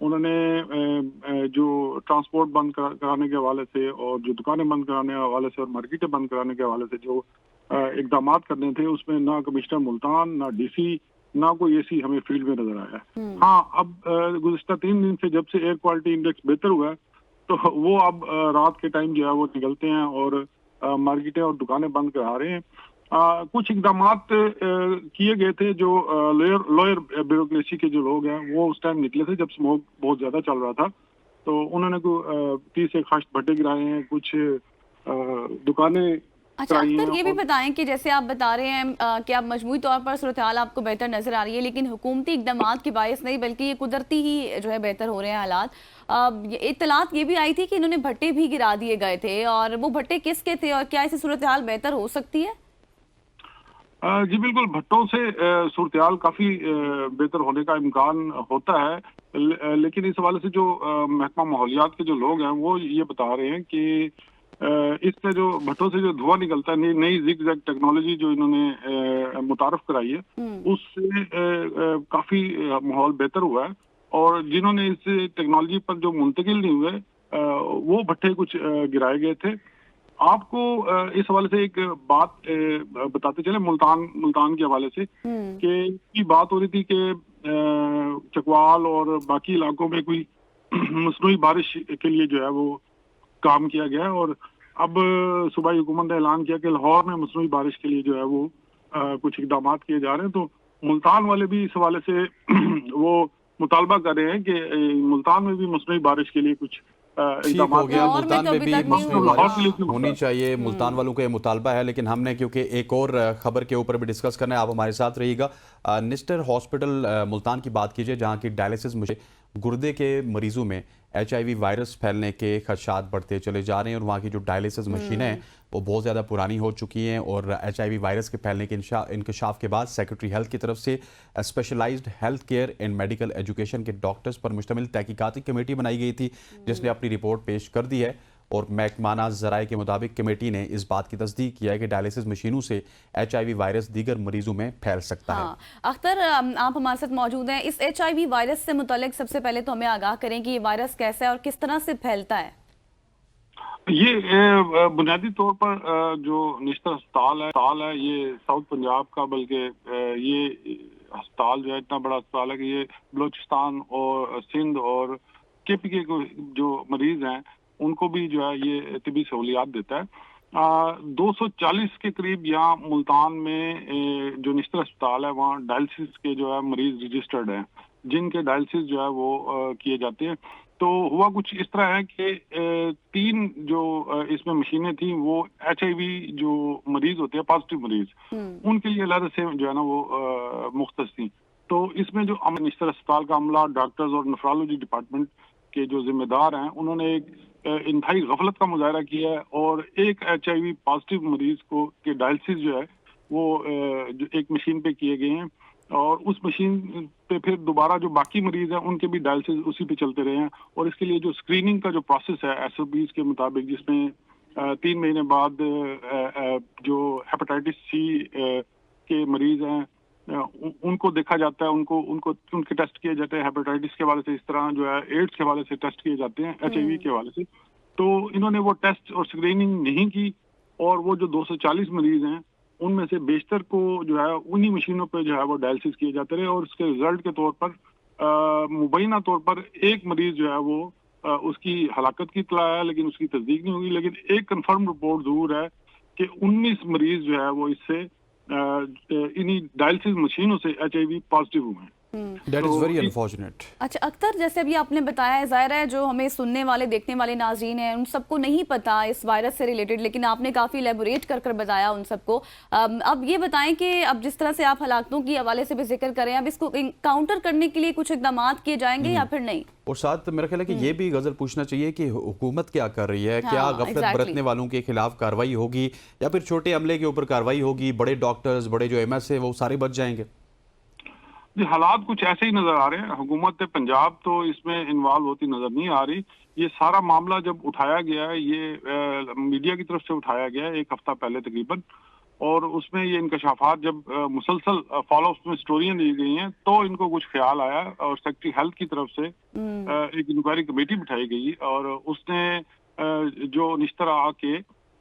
S8: उन्होंने जो ट्रांसपोर्ट बंद कराने के हवाले से और जो दुकानें बंद कराने के हवाले से और मार्केटें बंद कराने के हवाले से जो इकदाम करने थे उसमें ना कमिश्नर मुल्तान, ना DC, ना कोई ऐसी हमें फील्ड में नजर आया। हाँ, अब गुज़श्ता 3 दिन से जब से एयर क्वालिटी इंडेक्स बेहतर हुआ है तो वो अब रात के टाइम जो है वो निकलते हैं और मार्केटें और दुकानें बंद करा रहे हैं। कुछ इकदामात किए गए थे जो लोअर ब्यूरोक्रेसी के जो लोग हैं वो उस टाइम निकले थे जब स्मोक बहुत ज्यादा चल रहा था, तो उन्होंने 30 एक खास भट्टे गिराए हैं, कुछ दुकानें।
S2: अच्छा अख्तर, ये भी बताएं कि जैसे आप बता रहे हैं कि आप मजमूई तौर पर सूरत हाल आपको बेहतर नजर आ रही है, लेकिन हुकूमती इक़दामात के बायस नहीं बल्कि ये कुदरती ही जो है बेहतर हो रहे हैं हालात। इत्तलात ये भी आई थी कि इन्होंने भट्टे भी गिरा दिए गए थे, और वो भट्टे किसके थे और क्या इससे सूरत हाल बेहतर हो सकती है?
S8: जी बिल्कुल, भट्टों से सूरत हाल काफी बेहतर होने का इम्कान होता है, लेकिन इस हवाले से जो महकमा माहौलियात के जो लोग हैं वो ये बता रहे हैं कि इससे जो भट्टों से जो धुआं निकलता है, नई ज़िग-ज़ैग टेक्नोलॉजी जो इन्होंने मुतारफ कराई है उससे काफी माहौल बेहतर हुआ है और जिन्होंने इस टेक्नोलॉजी पर जो मुंतकिल नहीं हुए वो भट्टे कुछ गिराए गए थे। आपको इस हवाले से एक बात बताते चले मुल्तान के हवाले से कि बात हो रही थी कि चकवाल और बाकी इलाकों में कोई मसनूई बारिश के लिए जो है वो काम किया गया है और अब सूबाई हुकूमत ने ऐलान किया कि लाहौर में मसनूई बारिश के लिए जो है वो कुछ इकदाम किए जा रहे हैं। तो मुल्तान वाले भी इस हवाले से वो मुतालबा कर रहे हैं कि मुल्तान में भी मसनूई बारिश के लिए कुछ
S1: ठीक हो गया। मुल्तान में भी मसनूई बारिश होनी चाहिए, मुल्तान वालों का ये मुतालबा है। लेकिन हमने क्योंकि एक और खबर के ऊपर भी डिस्कस करना है, आप हमारे साथ रहिएगा। निस्टर हॉस्पिटल मुल्तान की बात कीजिए, जहाँ की डायलिसिस मुझे गुर्दे के मरीजों में HIV वायरस फैलने के खदशात बढ़ते चले जा रहे हैं और वहाँ की जो डायलिसिस मशीनें हैं वो बहुत ज़्यादा पुरानी हो चुकी हैं और HIV वायरस के फैलने के इंकशाफ के बाद सेक्रेटरी हेल्थ की तरफ से specialized health care and medical education के डॉक्टर्स पर मुश्तमिल तहकीकाती कमेटी बनाई गई थी जिसने अपनी रिपोर्ट पेश कर दी है और महकमाना ज़राए के मुताबिक कमेटी ने इस बात की तस्दीक किया है कि डायलिसिस मशीनों से HIV वायरस दीगर मरीजों में फैल सकता है।
S2: अख्तर, आप हमारे साथ मौजूद हैं। इस HIV वायरस से मुतालिक सबसे पहले तो हमें आगाह करें कि ये वायरस कैसा है और किस तरह से फैलता है।
S8: ये बुनियादी तौर पर जो निश्तर अस्पताल है ये साउथ पंजाब का, बल्कि ये अस्पताल जो है इतना बड़ा अस्पताल है कि ये बलोचिस्तान और सिंध और KPK जो मरीज हैं उनको भी जो है ये तिबी सहूलियात देता है। 240 के करीब यहाँ मुल्तान में जो निश्तर अस्पताल है वहाँ डायलिसिस के जो है मरीज रजिस्टर्ड हैं जिनके डायलिसिस जो है वो किए जाते हैं। तो हुआ कुछ इस तरह है कि 3 जो इसमें मशीनें थी वो HIV जो मरीज होते हैं, पॉजिटिव मरीज, उनके लिए अलग से जो है ना वो मुख्तस थी। तो इसमें जो निश्तर अस्पताल का अमला, डॉक्टर्स और नेफ्रोलॉजी डिपार्टमेंट के जो जिम्मेदार हैं उन्होंने एक इंतहाई गफलत का मुजाहरा किया है और एक HIV पॉजिटिव मरीज को के डायलिसिस जो है वो जो एक मशीन पे किए गए हैं और उस मशीन पे फिर दोबारा जो बाकी मरीज हैं उनके भी डायलिसिस उसी पे चलते रहे हैं। और इसके लिए जो स्क्रीनिंग का जो प्रोसेस है SOPs के मुताबिक, जिसमें 3 महीने बाद जो हेपेटाइटिस C के मरीज हैं उनको देखा जाता है, उनको उनको उनके टेस्ट किए जाते हैं हेपेटाइटिस के हवाले से, इस तरह जो है एड्स के हवाले से टेस्ट किए जाते हैं, HIV के हवाले से। तो इन्होंने वो टेस्ट और स्क्रीनिंग नहीं की और वो जो 240 मरीज हैं उनमें से बेशतर को जो है उन्हीं मशीनों पे जो है वो डायलिसिस किए जाते रहे और उसके रिजल्ट के तौर पर मुबैना तौर पर एक मरीज जो है वो उसकी हलाकत की इत्तला है, लेकिन उसकी तस्दीक नहीं होगी। लेकिन एक कंफर्म रिपोर्ट जरूर है कि 19 मरीज जो है वो इससे इन्हीं डायलिसिस मशीनों से HIV पॉजिटिव हुए हैं।
S1: That is very unfortunate.
S2: अच्छा अख्तर, जैसे अभी आपने बताया है, ज़ाहिर है जो हमें सुनने वाले देखने वाले नाज़रीन हैं उन सबको नहीं पता इस वायरस से रिलेटेड, लेकिन आपने काफ़ी एलेबोरेट कर कर बताया उन सबको। अब ये बताएं कि अब जिस तरह से आप हलाकतों के हवाले से भी जिक्र करें, अब इसको काउंटर करने के लिए कुछ इकदाम किए जाएंगे या फिर नहीं?
S1: और साथ मेरा ख्याल है कि ये भी गजल पूछना चाहिए कि हुकूमत क्या कर रही है, क्या गफलत बरतने वालों के खिलाफ कार्रवाई होगी या फिर छोटे अमले के ऊपर कार्रवाई होगी, बड़े डॉक्टर्स बड़े जो MS है वो सारे बच जाएंगे?
S8: जी, हालात कुछ ऐसे ही नजर आ रहे हैं। हुकूमत पंजाब तो इसमें इन्वॉल्व होती नजर नहीं आ रही। ये सारा मामला जब उठाया गया है, ये मीडिया की तरफ से उठाया गया है 1 हफ्ता पहले तकरीबन, और उसमें ये इंकशाफात जब मुसलसल फॉलोअप्स में स्टोरियां दी गई हैं तो इनको कुछ ख्याल आया और सेक्रेटरी हेल्थ की तरफ से एक इंक्वायरी कमेटी बिठाई गई और उसने जो निश्तरा आके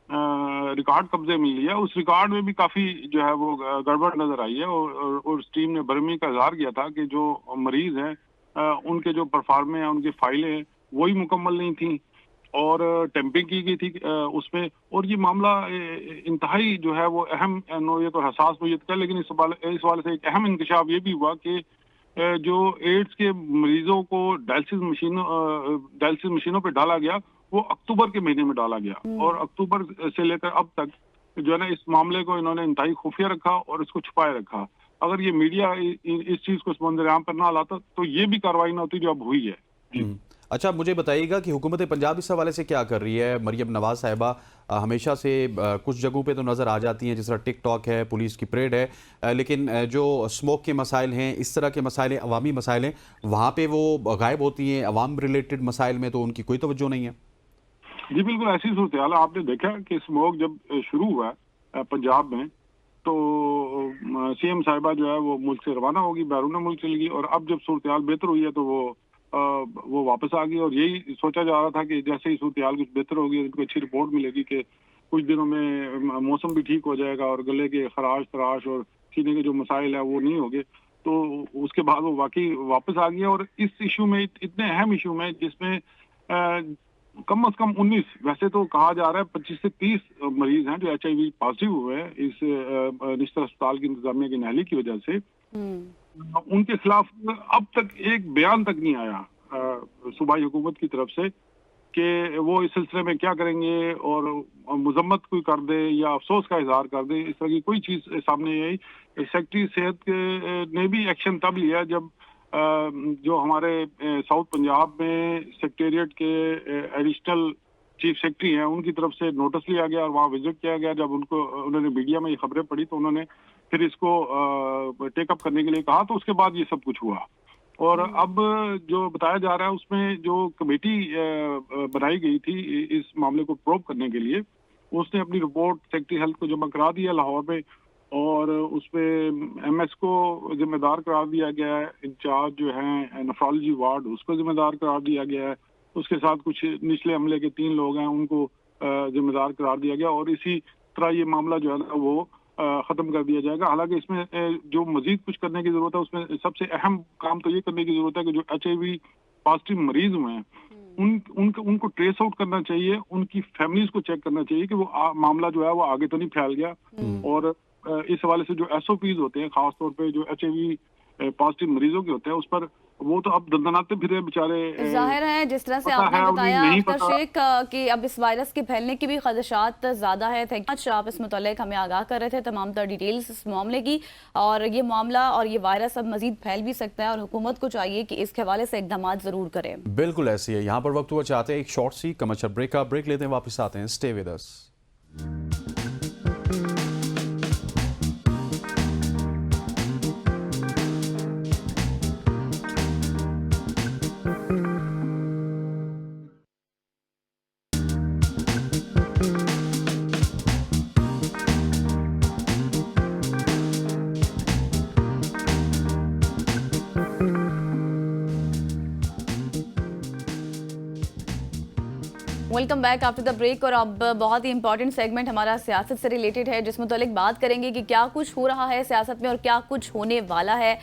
S8: रिकॉर्ड कब्जे में लिया, उस रिकॉर्ड में भी काफी जो है वो गड़बड़ नजर आई है और उस टीम ने बरहमी का इजहार किया था कि जो मरीज हैं उनके जो परफार्मे हैं, उनकी फाइलें हैं वही मुकम्मल नहीं थी और टेम्पिंग की गई थी उसमें। और ये मामला इंतहाई जो है वो अहम नौयत और हसास नौयत का, लेकिन इस वाले से एक अहम इंकशाफ ये भी हुआ कि जो एड्स के मरीजों को डायलिसिस मशीनों पे डाला गया वो अक्टूबर के महीने में डाला गया और अक्टूबर से लेकर अब तक जो है ना इस मामले को इन्होंने इंतहाई खुफिया रखा और इसको छुपाए रखा। अगर ये मीडिया इस चीज को समंदर आम पर ना लाता तो ये भी कार्रवाई ना होती जो अब हुई है।
S1: अच्छा, मुझे बताइएगा कि हुकूमत पंजाब इस हवाले से क्या कर रही है? मरियम नवाज साहिबा हमेशा से कुछ जगहों पे तो नज़र आ जाती हैं, जिस तरह टिकटॉक है, पुलिस की परेड है, लेकिन जो स्मोक के मसाइल हैं, इस तरह के मसाइल, अवामी मसाइल हैं, वहाँ पे वो गायब होती हैं। अवाम रिलेटेड मसाइल में तो उनकी कोई तवज्जो नहीं है।
S8: जी बिल्कुल, ऐसी सूरत हाल। आपने देखा कि स्मोक जब शुरू हुआ पंजाब में तो CM साहिबा जो है वो मुल्क से रवाना होगी, बैरून मुल्क चली गई और अब जब सूरत हाल बेहतर हुई है तो वो वापस आ गई और यही सोचा जा रहा था कि जैसे ही सूरत हाल कुछ बेहतर होगी, उनको अच्छी रिपोर्ट मिलेगी कि कुछ दिनों में मौसम भी ठीक हो जाएगा और गले के खराश तराश और सीने के जो मसाइल है वो नहीं होंगे, तो उसके बाद वो वाकई वापस आ गया। और इस इशू में, इतने अहम इशू में जिसमें कम से कम 19, वैसे तो कहा जा रहा है 25 से 30 मरीज हैं जो HIV पॉजिटिव हुए हैं इस निश्चित अस्पताल की इंतजामिया की नाहली की वजह से। उनके खिलाफ अब तक एक बयान तक नहीं आया सूबाई हुकूमत की तरफ से कि वो इस सिलसिले में क्या करेंगे और मजम्मत कोई कर दे या अफसोस का इजहार कर दे, इस तरह की कोई चीज सामने नहीं आई। सेक्रेटरी सेहत ने भी एक्शन तब लिया जब जो हमारे साउथ पंजाब में सेक्रेटेरिएट के एडिशनल चीफ सेक्रेटरी हैं उनकी तरफ से नोटिस लिया गया और वहाँ विजिट किया गया। जब उन्होंने मीडिया में ये खबरें पढ़ी तो उन्होंने फिर इसको टेकअप करने के लिए कहा, तो उसके बाद ये सब कुछ हुआ। और अब जो बताया जा रहा है उसमें जो कमेटी बनाई गई थी इस मामले को प्रोब करने के लिए, उसने अपनी रिपोर्ट सेक्रेटरी हेल्थ को जमा करा दिया लाहौर में और उसमें MS को जिम्मेदार करार दिया गया है, इंचार्ज जो है नेफ्रोलॉजी वार्ड उसको जिम्मेदार करार दिया गया है, उसके साथ कुछ निचले अमले के 3 लोग हैं उनको जिम्मेदार करार दिया गया और इसी तरह ये मामला जो है ना वो खत्म कर दिया जाएगा। हालांकि इसमें जो मजीद कुछ करने की जरूरत है उसमें सबसे अहम काम तो ये करने की जरूरत है कि जो HIV पॉजिटिव मरीज हुए हैं उनको ट्रेस आउट करना चाहिए, उनकी फैमिलीज को चेक करना चाहिए कि वो मामला जो है वो आगे तो नहीं फैल गया। और इस हवाले से जो SOPs होते हैं खासतौर पे जो HIV पॉजिटिव मरीजों के होते हैं उस पर वो तो अब दंदनाते फिरे बेचारे।
S2: जाहिर है जिस तरह से आपने बताया अख्तर शेख कि अब इस वायरस के फैलने की भी खदशात ज़्यादा है। थैंक यू, आप इस मुतालिक हमें आगाह कर रहे थे तमाम तर डिटेल्स इस मामले की। और ये मामला और ये वायरस अब मजीद फैल भी सकता है और हुकूमत को चाहिए कि इसके हवाले से इकदाम ज़रूर करें।
S1: बिल्कुल ऐसी है। यहाँ पर वक्त हुआ चाहते हैं एक शॉर्ट सी कमर्शियल ब्रेक का, ब्रेक लेते हैं, वापस आते हैं। Stay with us.
S2: Welcome back after the break. और अब बहुत ही इंपॉर्टेंट सेगमेंट हमारा सियासत से रिलेटेड है, जिस मुतालिक बात करेंगे कि क्या कुछ हो रहा है सियासत में और क्या कुछ होने वाला है।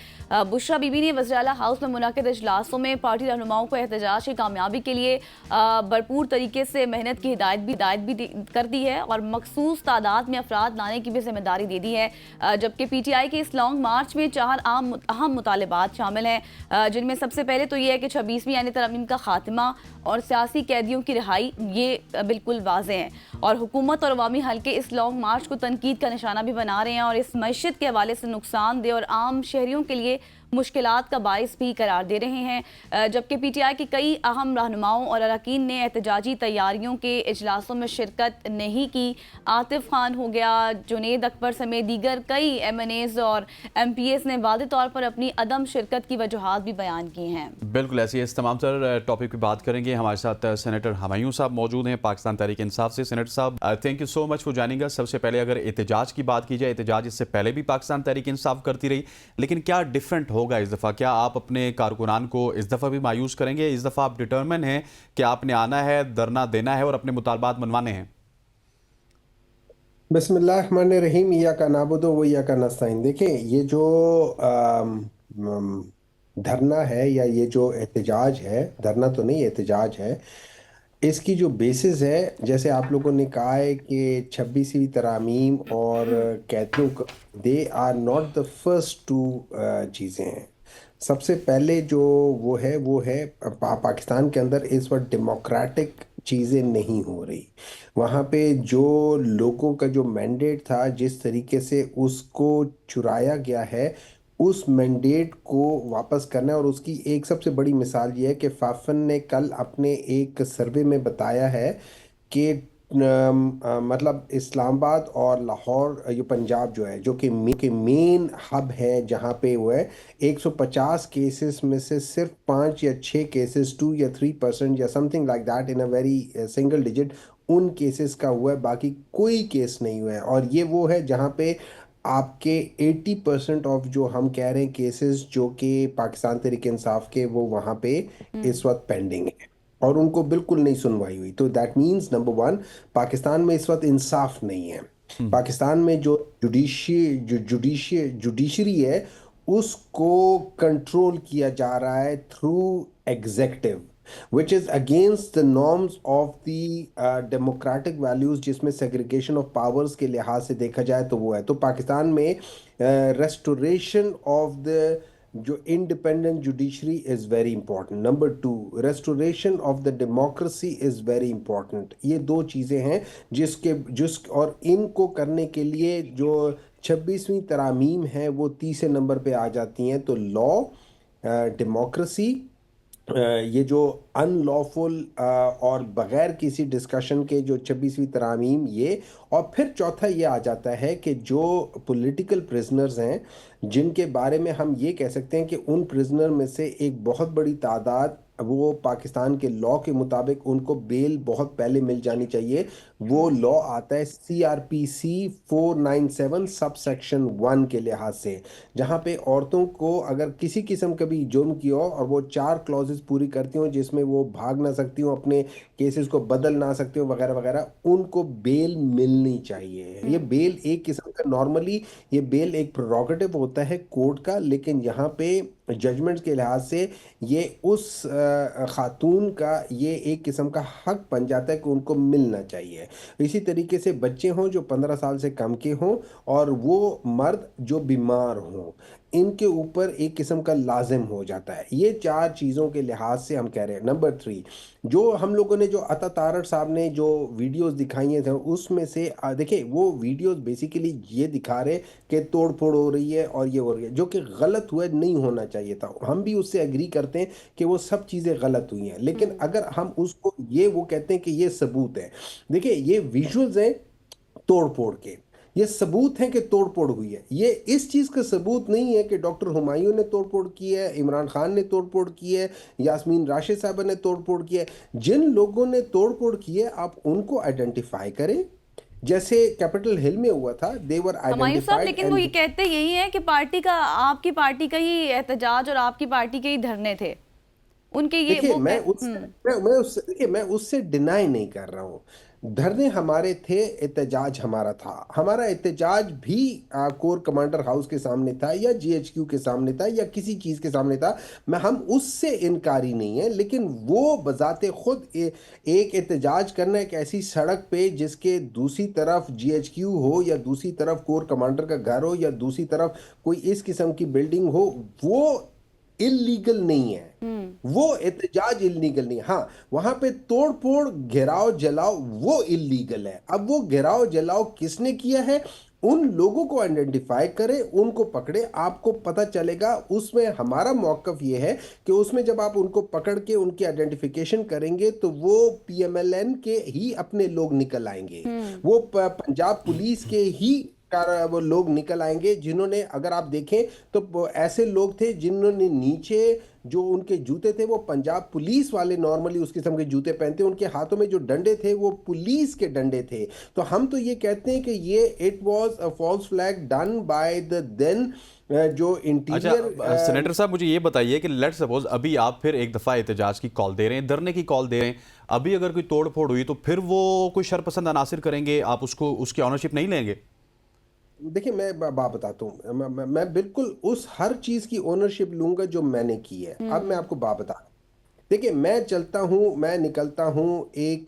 S2: बुशरा बीबी ने वज़ीर आला हाउस में मुनाकिद इजलासों में पार्टी रहनुमाओं को एहतजाज की कामयाबी के लिए भरपूर तरीके से मेहनत की हिदायत भी कर दी है और मखसूस तादाद में अफराद लाने की भी जिम्मेदारी दे दी है। जबकि PTI के इस लॉन्ग मार्च में 4 अहम मुतालबात शामिल हैं, जिनमें सबसे पहले तो ये है कि 26वीं यानी तरमीम का खात्मा और सियासी कैदियों की रिहाई, ये बिल्कुल वाज़े हैं। और हुकूमत और अवामी हल्के इस लॉन्ग मार्च को तनकीद का निशाना भी बना रहे हैं और इस मईशत के हवाले से नुकसानदेह और आम शहरियों के लिए मुश्किलात का बाइस भी करार दे रहे हैं। जबकि PTI के कई अहम रहनुमाओं और अरकान ने एहतजाजी तैयारियों के इजलासों में शिरकत नहीं की। आतिफ खान हो गया, जुनेद अकबर समेत दीगर कई MNAs और MPAs ने वादे तौर पर अपनी अदम शिरकत की वजूहात भी बयान की हैं।
S1: बिल्कुल ऐसी इस तमाम तर टॉपिक पे बात करेंगे। हमारे साथ सेनेटर हुमायूं साहब मौजूद हैं पाकिस्तान तहरीक इंसाफ से। सेनेटर साहब, thank you so much for joining अस। सबसे पहले अगर एहतजाज की बात की जाए, एहतजाज इससे पहले भी पाकिस्तान तहरीक इंसाफ करती रही, लेकिन क्या डिफरेंट होगा इस दफ़ा? क्या आप अपने कारकुनान को इस दफ़ा भी मायूस करेंगे? इस दफ़ा आप डिटर्मिन हैं कि आपने आना है, धरना देना है और अपने मुतालबात मनवाने हैं?
S9: बिस्मिल्लाहिर्रहमानिर्रहीम, इय्याका नअबुदु व इय्याका नस्तईन। देखिए, ये जो धरना है या ये जो एहतजाज है, धरना तो नहीं एहतजाज है, इसकी जो बेसिस है, जैसे आप लोगों ने कहा है कि 26वीं तरामीम और कैदियों का, they are not the first two चीज़ें हैं। सबसे पहले जो वो है पाकिस्तान के अंदर इस वक्त डेमोक्रेटिक चीज़ें नहीं हो रही। वहाँ पे जो लोगों का जो मैंडेट था, जिस तरीके से उसको चुराया गया है, उस मैंडेट को वापस करना है। और उसकी एक सबसे बड़ी मिसाल ये है कि फाफन ने कल अपने एक सर्वे में बताया है कि मतलब इस्लामाबाद और लाहौर, ये पंजाब जो है, जो कि मेन हब है, जहाँ पे वो है 150 केसेस में से सिर्फ 5 या 6 केसेस, 2 या 3% या something like that in a very single digit, उन केसेस का हुआ है, बाकी कोई केस नहीं हुआ है। और ये वो है जहाँ पे आपके 80% ऑफ जो हम कह रहे हैं केसेस जो कि पाकिस्तान तहरीक इंसाफ के, वो वहाँ पे इस वक्त पेंडिंग है और उनको बिल्कुल नहीं सुनवाई हुई। तो दैट मीन्स नंबर 1, पाकिस्तान में इस वक्त इंसाफ नहीं है। पाकिस्तान में जो जुडिशरी है, उसको कंट्रोल किया जा रहा है through executive, which is against the norms of the democratic values, जिसमें segregation of powers के लिहाज से देखा जाए तो वो है। तो पाकिस्तान में restoration of the जो independent judiciary is very important. Number 2, restoration of the democracy is very important. ये दो चीज़ें हैं और इनको करने के लिए जो 26वीं तरामीम है वो तीसरे नंबर पे आ जाती हैं। तो लॉ, डेमोक्रेसी, ये जो अनलॉफुल और बग़ैर किसी डिस्कशन के जो 26वीं तरामीम, ये, और फिर चौथा ये आ जाता है कि जो पॉलिटिकल प्रिजनर्स हैं, जिनके बारे में हम ये कह सकते हैं कि उन प्रिजनर में से एक बहुत बड़ी तादाद, वो पाकिस्तान के लॉ के मुताबिक उनको बेल बहुत पहले मिल जानी चाहिए। वो लॉ आता है CRPC 497 सब सेक्शन 1 के लिहाज से, जहाँ पे औरतों को अगर किसी किस्म का भी जुर्म किया हो और वो 4 क्लॉजेस पूरी करती हों, जिसमें वो भाग ना सकती हो, अपने केसेस को बदल ना सकती हो, वगैरह वगैरह, उनको बेल मिलनी चाहिए। ये बेल एक किस्म का, नॉर्मली ये बेल एक प्रेरोगेटिव होता है कोर्ट का, लेकिन यहाँ पे जजमेंट्स के लिहाज से ये उस खातून का ये एक किस्म का हक बन जाता है कि उनको मिलना चाहिए। इसी तरीके से बच्चे हों जो 15 साल से कम के हों, और वो मर्द जो बीमार हों, इनके ऊपर एक किस्म का लाजिम हो जाता है। ये 4 चीज़ों के लिहाज से हम कह रहे हैं। नंबर 3, जो हम लोगों ने जो अता तारड़ साहब ने जो वीडियोस दिखाई हैं, उसमें से देखिए, वो वीडियोस बेसिकली ये दिखा रहे कि तोड़ फोड़ हो रही है और ये हो रही है, जो कि गलत हुआ, नहीं होना चाहिए था। हम भी उससे एग्री करते हैं कि वो सब चीज़ें गलत हुई हैं, लेकिन अगर हम उसको वो कहते हैं कि ये सबूत है, देखिए ये विजुअल्स हैं तोड़ फोड़ के, ये सबूत है कि तोड़फोड़ हुई है। ये इस चीज़ का सबूत नहीं है कि डॉक्टर हुमायूं ने तोड़फोड़ की है, इमरान खान ने तोड़फोड़ की है, यास्मीन राशिद साहब ने तोड़फोड़ की है। जिन लोगों ने तोड़फोड़ की है, आप उनको आइडेंटिफाई करें, जैसे कैपिटल हिल में हुआ था, देवर आइडेंटिफाइड।
S2: लेकिन वो ये कहते यही है कि पार्टी का, आपकी पार्टी का ही एहतजाज और आपकी पार्टी के ही धरने थे। उनके ये
S9: देखिए
S2: वो
S9: मैं
S2: कह-
S9: उससे देखिए मैं उससे डिनाई नहीं कर रहा हूँ। धरने हमारे थे, एहतजाज हमारा था। हमारा एहतजाज भी कोर कमांडर हाउस के सामने था या जीएचक्यू के सामने था या किसी चीज के सामने था। हम उससे इनकारी नहीं है, लेकिन वो बजाते खुद एक एहतजाज करना एक ऐसी सड़क पे जिसके दूसरी तरफ जीएचक्यू हो या दूसरी तरफ कोर कमांडर का घर हो या दूसरी तरफ कोई इस किस्म की बिल्डिंग हो, वो इलीगल नहीं है। वो एहतजाज इलीगल नहीं है। हाँ, वहां पे तोड़ फोड़ घेराव जलाओ वो इलीगल है। अब वो घेराव जलाओ किसने किया है, उन लोगों को आइडेंटिफाई करें, उनको पकड़े, आपको पता चलेगा। उसमें हमारा मौकफ ये है कि उसमें जब आप उनको पकड़ के उनकी आइडेंटिफिकेशन करेंगे तो वो पीएमएलएन के ही अपने लोग निकल आएंगे। वो पंजाब पुलिस के ही वो लोग निकल आएंगे जिन्होंने, अगर आप देखें तो ऐसे लोग थे जिन्होंने नीचे जो उनके जूते थे वो पंजाब पुलिस वाले नॉर्मली उस किस्म के जूते पहनते, उनके हाथों में जो डंडे थे वो पुलिस के डंडे थे। तो हम तो ये कहते हैं कि ये it was a false flag done by the then जो इंटीरियर।
S1: सेनेटर साहब मुझे ये बताइए कि लेट सपोज अभी आप फिर एक दफ़ा एहतजाज की कॉल दे रहे हैं, धरने की कॉल दे रहे हैं, अभी अगर कोई तोड़ फोड़ हुई तो फिर वो कोई शरपसंद अनासिर करेंगे, आप उसको उसकी ऑनरशिप नहीं लेंगे?
S9: देखिए मैं बात बताता हूँ, मैं बिल्कुल उस हर चीज की ओनरशिप लूंगा जो मैंने की है। अब मैं आपको बात बता, देखिए मैं चलता हूँ, मैं निकलता हूँ एक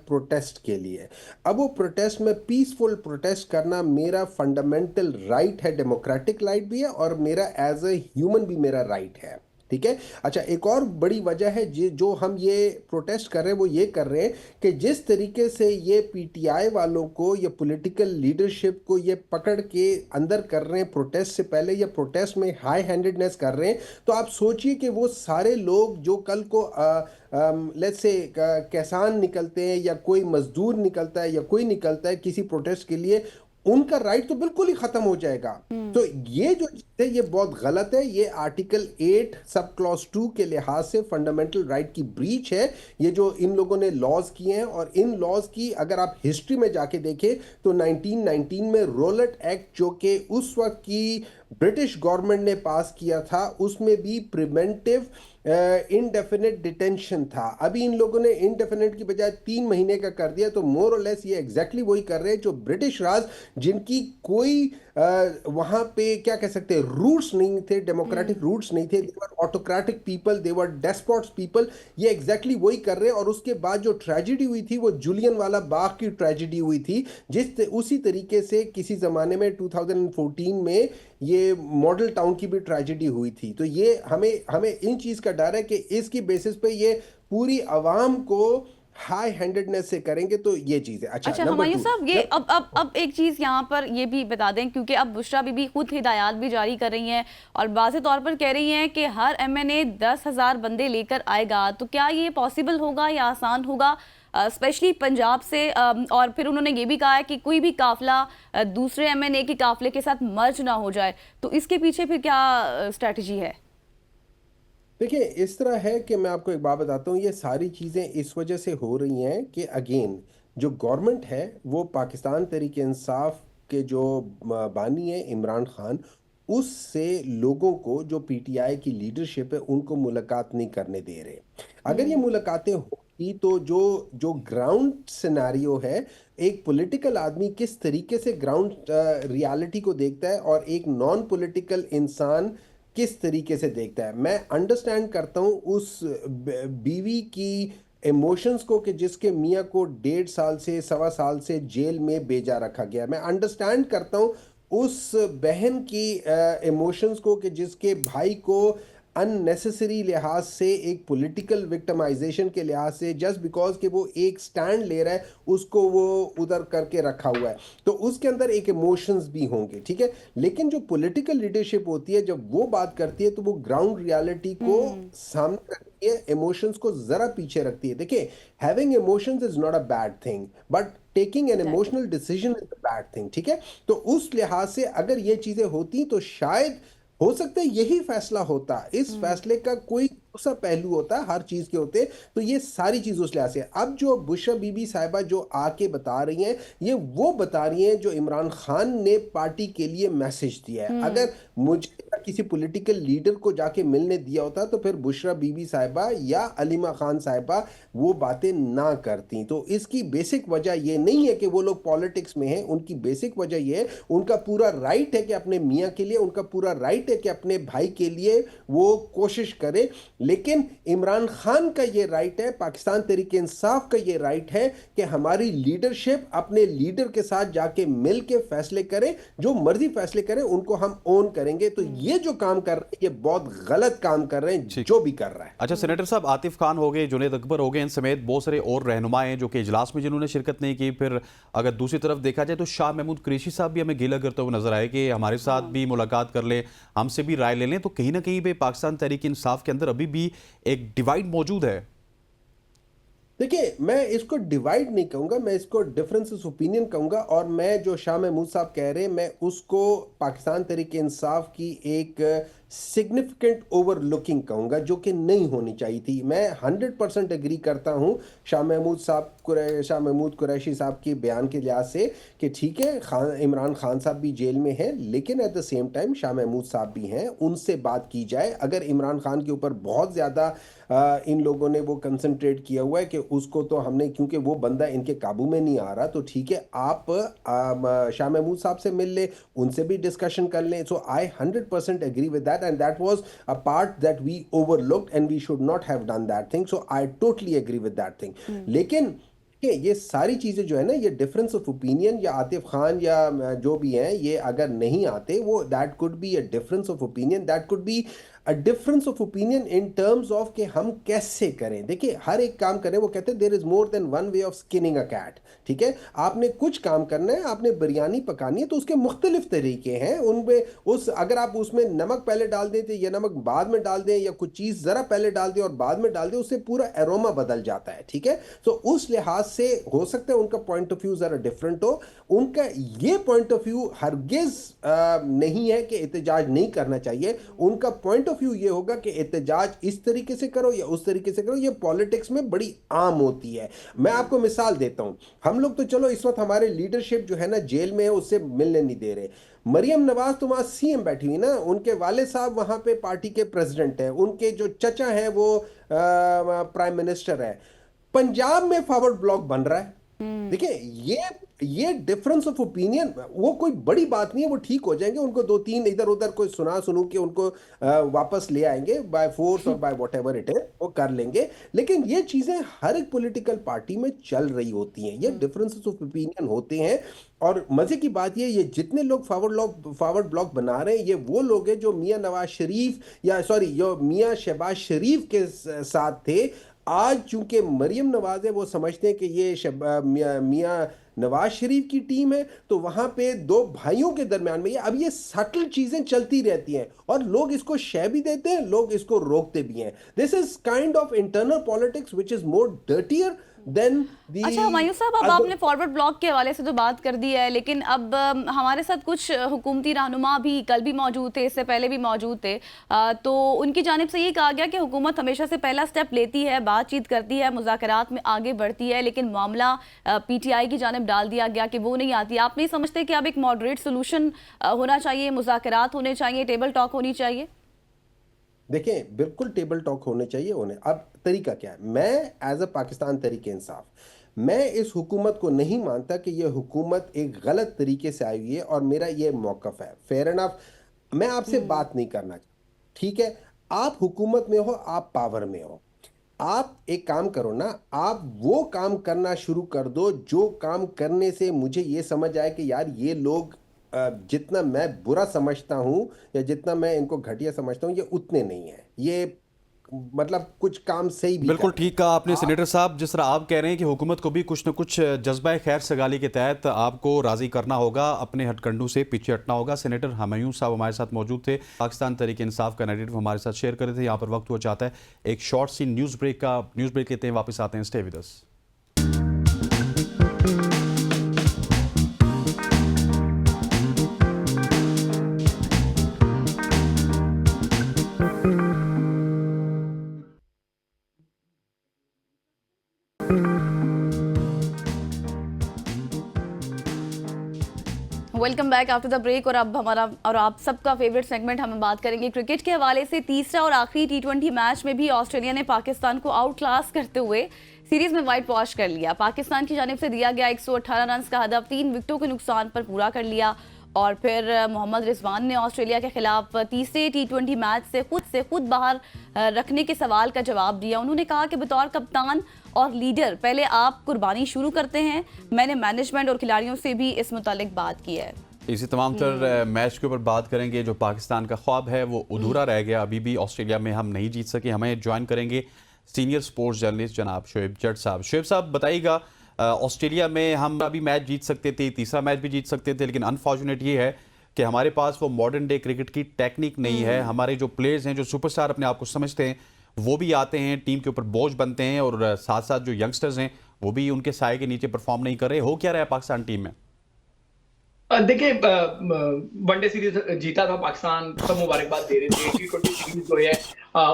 S9: प्रोटेस्ट के लिए। अब वो प्रोटेस्ट में पीसफुल प्रोटेस्ट करना मेरा फंडामेंटल राइट है, डेमोक्रेटिक राइट भी है और मेरा एज ए ह्यूमन भी मेरा राइट है। ठीक है। अच्छा, एक और बड़ी वजह है जो हम ये प्रोटेस्ट कर रहे हैं, वो ये कर रहे हैं कि जिस तरीके से ये पीटीआई वालों को या पॉलिटिकल लीडरशिप को ये पकड़ के अंदर कर रहे हैं प्रोटेस्ट से पहले, या प्रोटेस्ट में हाई हैंडेडनेस कर रहे हैं, तो आप सोचिए कि वो सारे लोग जो कल को लेट्स से किसान निकलते हैं या कोई मजदूर निकलता है या कोई निकलता है किसी प्रोटेस्ट के लिए, उनका राइट तो बिल्कुल ही खत्म हो जाएगा। तो ये जो चीज है ये बहुत गलत है। ये आर्टिकल 8 सब क्लॉज 2 के लिहाज से फंडामेंटल राइट की ब्रीच है, ये जो इन लोगों ने लॉज किए हैं। और इन लॉज की अगर आप हिस्ट्री में जाके देखें तो 1919 में रोलेट एक्ट जो कि उस वक्त की ब्रिटिश गवर्नमेंट ने पास किया था, उसमें भी प्रिवेंटिव इनडेफिनेट डिटेंशन था। अभी इन लोगों ने इनडेफिनेट की बजाय 3 महीने का कर दिया। तो मोर और लेस ये एग्जैक्टली वही कर रहे हैं जो ब्रिटिश राज, जिनकी कोई वहां पे क्या कह सकते हैं रूट्स नहीं थे, डेमोक्रेटिक रूट्स नहीं थे, दे वर ऑटोक्रेटिक पीपल, दे वर डेस्पोट्स पीपल, ये एग्जैक्टली वही कर रहे हैं। और उसके बाद जो ट्रेजिडी हुई थी वो जुलियन वाला बाग की ट्रेजिडी हुई थी, उसी तरीके से किसी जमाने में 2014 में ये मॉडल टाउन की भी ट्रेजिडी हुई थी। तो ये हमें इन चीज का डर है कि इसकी बेसिस पे ये पूरी आवाम को हाई हैंडेडनेस से करेंगे तो ये चीज है। अच्छा
S2: हुमायूं साहब, ये अब एक चीज यहाँ पर ये भी बता दें, क्योंकि अब बुशरा बीबी खुद हिदायत भी जारी कर रही हैं और वाज़े तौर पर कह रही हैं कि हर एमएनए 10,000 बंदे लेकर आएगा। तो क्या ये पॉसिबल होगा या आसान होगा, स्पेशली पंजाब से? और फिर उन्होंने ये भी कहा है कि कोई भी काफिला दूसरे एमएनए के काफिले के साथ मर्ज ना हो जाए। तो इसके पीछे फिर क्या स्ट्रैटेजी है?
S9: देखिए इस तरह है कि मैं आपको एक बात बताता हूँ, ये सारी चीज़ें इस वजह से हो रही हैं कि अगेन जो गवर्नमेंट है वो पाकिस्तान तहरीक इंसाफ के जो बानी है इमरान खान, उससे लोगों को जो पीटीआई की लीडरशिप है उनको मुलाकात नहीं करने दे रहे। अगर ये मुलाकातें होती तो जो ग्राउंड सिनेरियो है, एक पॉलिटिकल आदमी किस तरीके से ग्राउंड रियलिटी को देखता है और एक नॉन पॉलिटिकल इंसान किस तरीके से देखता है, मैं अंडरस्टैंड करता हूँ उस बीवी की इमोशंस को कि जिसके मियाँ को 1.5 साल से 1.25 साल से जेल में भेजा रखा गया। मैं अंडरस्टैंड करता हूँ उस बहन की इमोशंस को कि जिसके भाई को अननेसेसरी लिहाज से, एक पॉलिटिकल विक्टिमाइजेशन के लिहाज से, जस्ट बिकॉज कि वो एक स्टैंड ले रहा है उसको वो उधर करके रखा हुआ है, तो उसके अंदर एक इमोशंस भी होंगे। ठीक है, लेकिन जो पॉलिटिकल लीडरशिप होती है जब वो बात करती है तो वो ग्राउंड रियलिटी को सामने रखती है, इमोशंस को जरा पीछे रखती है। देखिए, having emotions is not a bad thing, but taking an emotional decision is a bad thing. ठीक है, तो उस लिहाज से अगर ये चीजें होती तो शायद हो सकता है यही फैसला होता, इस फैसले का कोई दूसरा पहलू होता, हर चीज के होते, तो ये सारी चीज उस लिहाज से। अब जो बुशरा बीबी साहिबा जो आके बता रही हैं, ये वो बता रही हैं जो इमरान खान ने पार्टी के लिए मैसेज दिया है। अगर मुझे किसी पॉलिटिकल लीडर को जाके मिलने दिया होता तो फिर बुशरा बीबी साहिबा या अलीमा खान साहिबा वो बातें ना करती। तो इसकी बेसिक वजह ये नहीं है कि वो लोग पॉलिटिक्स में हैं, उनकी बेसिक वजह ये है, उनका पूरा राइट है कि अपने मियाँ के लिए, उनका पूरा राइट है कि अपने भाई के लिए वो कोशिश करे, लेकिन इमरान खान का ये राइट है, पाकिस्तान तहरीक इंसाफ का ये राइट है कि हमारी लीडरशिप अपने लीडर के साथ जाके मिल के फैसले करे, जो मर्जी फैसले करें उनको हम ओन करेंगे। तो ये जो काम कर रहे हैं ये बहुत गलत काम कर रहे हैं जो भी कर रहा है।
S1: अच्छा सेनेटर साहब, आतिफ खान हो गए, जुनेद अकबर हो गए, इन समेत बहुत सारे और रहनुमा हैं जो कि इजलास में जिन्होंने शिरकत नहीं की। फिर अगर दूसरी तरफ देखा जाए तो शाह महमूद कुरैशी साहब भी हमें गिला करते हुए नजर आए कि हमारे साथ भी मुलाकात कर लें, हमसे भी राय ले लें। तो कहीं ना कहीं पे पाकिस्तान तहरीक इंसाफ के अंदर अभी भी एक डिवाइड मौजूद है।
S9: देखिए, मैं इसको डिवाइड नहीं कहूँगा, मैं इसको डिफरेंसेस ओपिनियन कहूँगा। और मैं जो शाह महमूद साहब कह रहे हैं, मैं उसको पाकिस्तान तहरीक इंसाफ की एक सिग्निफिकेंट ओवरलुकिंग कहूँगा, जो कि नहीं होनी चाहिए थी। मैं 100% एग्री करता हूँ शाह महमूद कुरैशी साहब के बयान के लिहाज से कि ठीक है, इमरान खान साहब भी जेल में हैं, लेकिन at the same time Shah Mahmood साहब भी हैं, उनसे बात की जाए। अगर इमरान खान के ऊपर बहुत ज़्यादा इन लोगों ने वो कंसंट्रेट किया हुआ है कि उसको तो हमने, क्योंकि वो बंदा इनके काबू में नहीं आ रहा, तो ठीक है, आप शाह महमूद साहब से मिल ले, उनसे भी डिस्कशन कर लें। So I 100% agree with that, and that was a part that we overlooked and we should not have done that thing. So I totally agree with that thing. लेकिन ये सारी चीज़ें जो है ना, ये डिफरेंस ऑफ ओपिनियन या आतिफ खान या जो भी हैं, ये अगर नहीं आते, वो that could be a difference of opinion, that could be a difference of opinion in terms of कि हम कैसे करें। देखिए, हर एक काम करें, वो कहते हैं there is more than one way of skinning a cat. ठीक है, आपने कुछ काम करना है, आपने बिरयानी पकानी है, तो उसके मुख्तलिफ तरीके हैं। उनमें अगर आप उसमें नमक पहले डाल देते या नमक बाद में डाल दें, या कुछ चीज़ ज़रा पहले डाल दें और बाद में डाल दें, उससे पूरा एरोमा बदल जाता है। ठीक है, तो उस लिहाज से हो सकता है उनका पॉइंट ऑफ व्यू ज़रा डिफरेंट हो। उनका ये पॉइंट ऑफ व्यू हरगिज़ नहीं है कि एहतजाज नहीं करना चाहिए। उनका पॉइंट ऑफ व्यू ये होगा कि एहतजाज इस तरीके से करो या उस तरीके से करो, ये पॉलिटिक्स में बड़ी आम होती है। मैं आपको मिसाल देता हूँ, हम लोग तो चलो इस वक्त हमारे लीडरशिप जो है ना जेल में है, उससे मिलने नहीं दे रहे। मरियम नवाज तो वहाँ सीएम बैठी हुई ना, उनके वाले साहब वहाँ पे पार्टी के प्रेसिडेंट हैं, उनके जो चचा हैं वो प्राइम मिनिस्टर है। पंजाब में फॉरवर्ड ब्लॉक बन रहा है। देखिए, ये डिफरेंस ऑफ ओपिनियन वो कोई बड़ी बात नहीं है, वो ठीक हो जाएंगे। उनको 2-3 इधर उधर कोई सुनू के उनको वापस ले आएंगे बाय फोर्स और बाय व्हाटएवर इट है, वो कर लेंगे। लेकिन ये चीजें हर एक पॉलिटिकल पार्टी में चल रही होती हैं, ये डिफरेंसेस ऑफ ओपिनियन होते हैं। और मजे की बात ये जितने लोग फॉरवर्ड ब्लॉक बना रहे हैं, ये वो लोग हैं जो मियां नवाज शरीफ जो मियां शहबाज शरीफ के साथ थे। आज चूंकि मरियम नवाज है, वो समझते हैं कि ये मियां नवाज शरीफ की टीम है, तो वहां पे दो भाइयों के दरमियान में अब ये सटल चीजें चलती रहती हैं, और लोग इसको शय भी देते हैं, लोग इसको रोकते भी हैं। This is kind of internal politics which is more dirtier than the.
S2: अच्छा हुमायूं साहब, अब आपने फॉरवर्ड ब्लॉक के हवाले से तो बात कर दी है, लेकिन अब हमारे साथ कुछ हुकूमती रहनुमा भी कल भी मौजूद थे, इससे पहले भी मौजूद थे, तो उनकी जानिब से ये कहा गया कि हुकूमत हमेशा से पहला स्टेप लेती है, बातचीत करती है, मुज़ाकरात में आगे बढ़ती है, लेकिन मामला पीटीआई की जानिब डाल दिया गया कि वो नहीं आती। आप नहीं समझते कि अब एक मॉडरेट सोल्यूशन होना चाहिए, मुज़ाकरात होने चाहिए, टेबल टॉक होनी चाहिए?
S9: देखें, बिल्कुल टेबल टॉक होने चाहिए उन्हें। अब तरीका क्या है, मैं एज अ पाकिस्तान तहरीक इंसाफ, मैं इस हुकूमत को नहीं मानता कि ये हुकूमत एक गलत तरीके से आई हुई है, और मेरा ये मौक़िफ़ है। फेयर एनफ, मैं आपसे बात नहीं करना, ठीक है, आप हुकूमत में हो, आप पावर में हो, आप एक काम करो ना, आप वो काम करना शुरू कर दो जो काम करने से मुझे ये समझ आए कि यार ये लोग जितना मैं बुरा समझता हूँ या जितना मैं इनको घटिया समझता हूँ, ये उतने नहीं है, ये मतलब कुछ काम सही भी
S1: बिल्कुल
S9: कर रहे
S1: ठीक कहा आपने सेनेटर साहब। जिस तरह आप कह रहे हैं कि हुकूमत को भी कुछ न कुछ जज्बा खैर सगाली के तहत आपको राजी करना होगा, अपने हथकंडों से पीछे हटना होगा। सेनेटर हुमायूं साहब हमारे साथ मौजूद थे, पाकिस्तान तहरीक इंसाफ का नैरेटिव हमारे साथ शेयर कर रहे थे। यहाँ पर वक्त हुआ चाहता है एक शॉर्ट सी न्यूज़ ब्रेक लेते हैं, वापस आते हैं। Stay with us.
S2: Welcome back after the break. और अब हमारा और आप सबका फेवरेट सेगमेंट हम बात करेंगे क्रिकेट के हवाले से। तीसरा और आखिरी T20 मैच में भी ऑस्ट्रेलिया ने पाकिस्तान को आउट क्लास करते हुए सीरीज में वाइट वॉश कर लिया। पाकिस्तान की जानिब से दिया गया 118 रन का हदफ 3 विकेटों के नुकसान पर पूरा कर लिया। और फिर मोहम्मद रिजवान ने ऑस्ट्रेलिया के खिलाफ तीसरे T20 मैच से खुद बाहर रखने के सवाल का जवाब दिया। उन्होंने कहा कि बतौर कप्तान और लीडर पहले आप कुर्बानी शुरू करते हैं। मैंने मैनेजमेंट और खिलाड़ियों से भी इस मुतालिक बात की है।
S1: इसी तमाम तर मैच के ऊपर बात करेंगे। जो पाकिस्तान का ख्वाब है वो अधूरा रह गया, अभी भी ऑस्ट्रेलिया में हम नहीं जीत सके। हमें ज्वाइन करेंगे सीनियर स्पोर्ट्स जर्नलिस्ट जनाब शोएब जट साहब। शोएब साहब बताइएगा, ऑस्ट्रेलिया में हम अभी मैच जीत सकते थे, तीसरा मैच भी जीत सकते थे, लेकिन अनफॉर्चुनेट ये है कि हमारे पास वो मॉडर्न डे क्रिकेट की टेक्निक नहीं है। हमारे जो प्लेयर्स हैं, जो सुपरस्टार अपने आप को समझते हैं, वो भी आते हैं, टीम के ऊपर बोझ बनते हैं, और साथ साथ जो यंगस्टर्स हैं वो भी उनके साए के नीचे परफॉर्म नहीं कर रहे। हो क्या रहा है पाकिस्तान टीम में?
S10: देखिए, वनडे सीरीज जीता था पाकिस्तान, सब मुबारकबाद दे रहे थे। T20 सीरीज जो है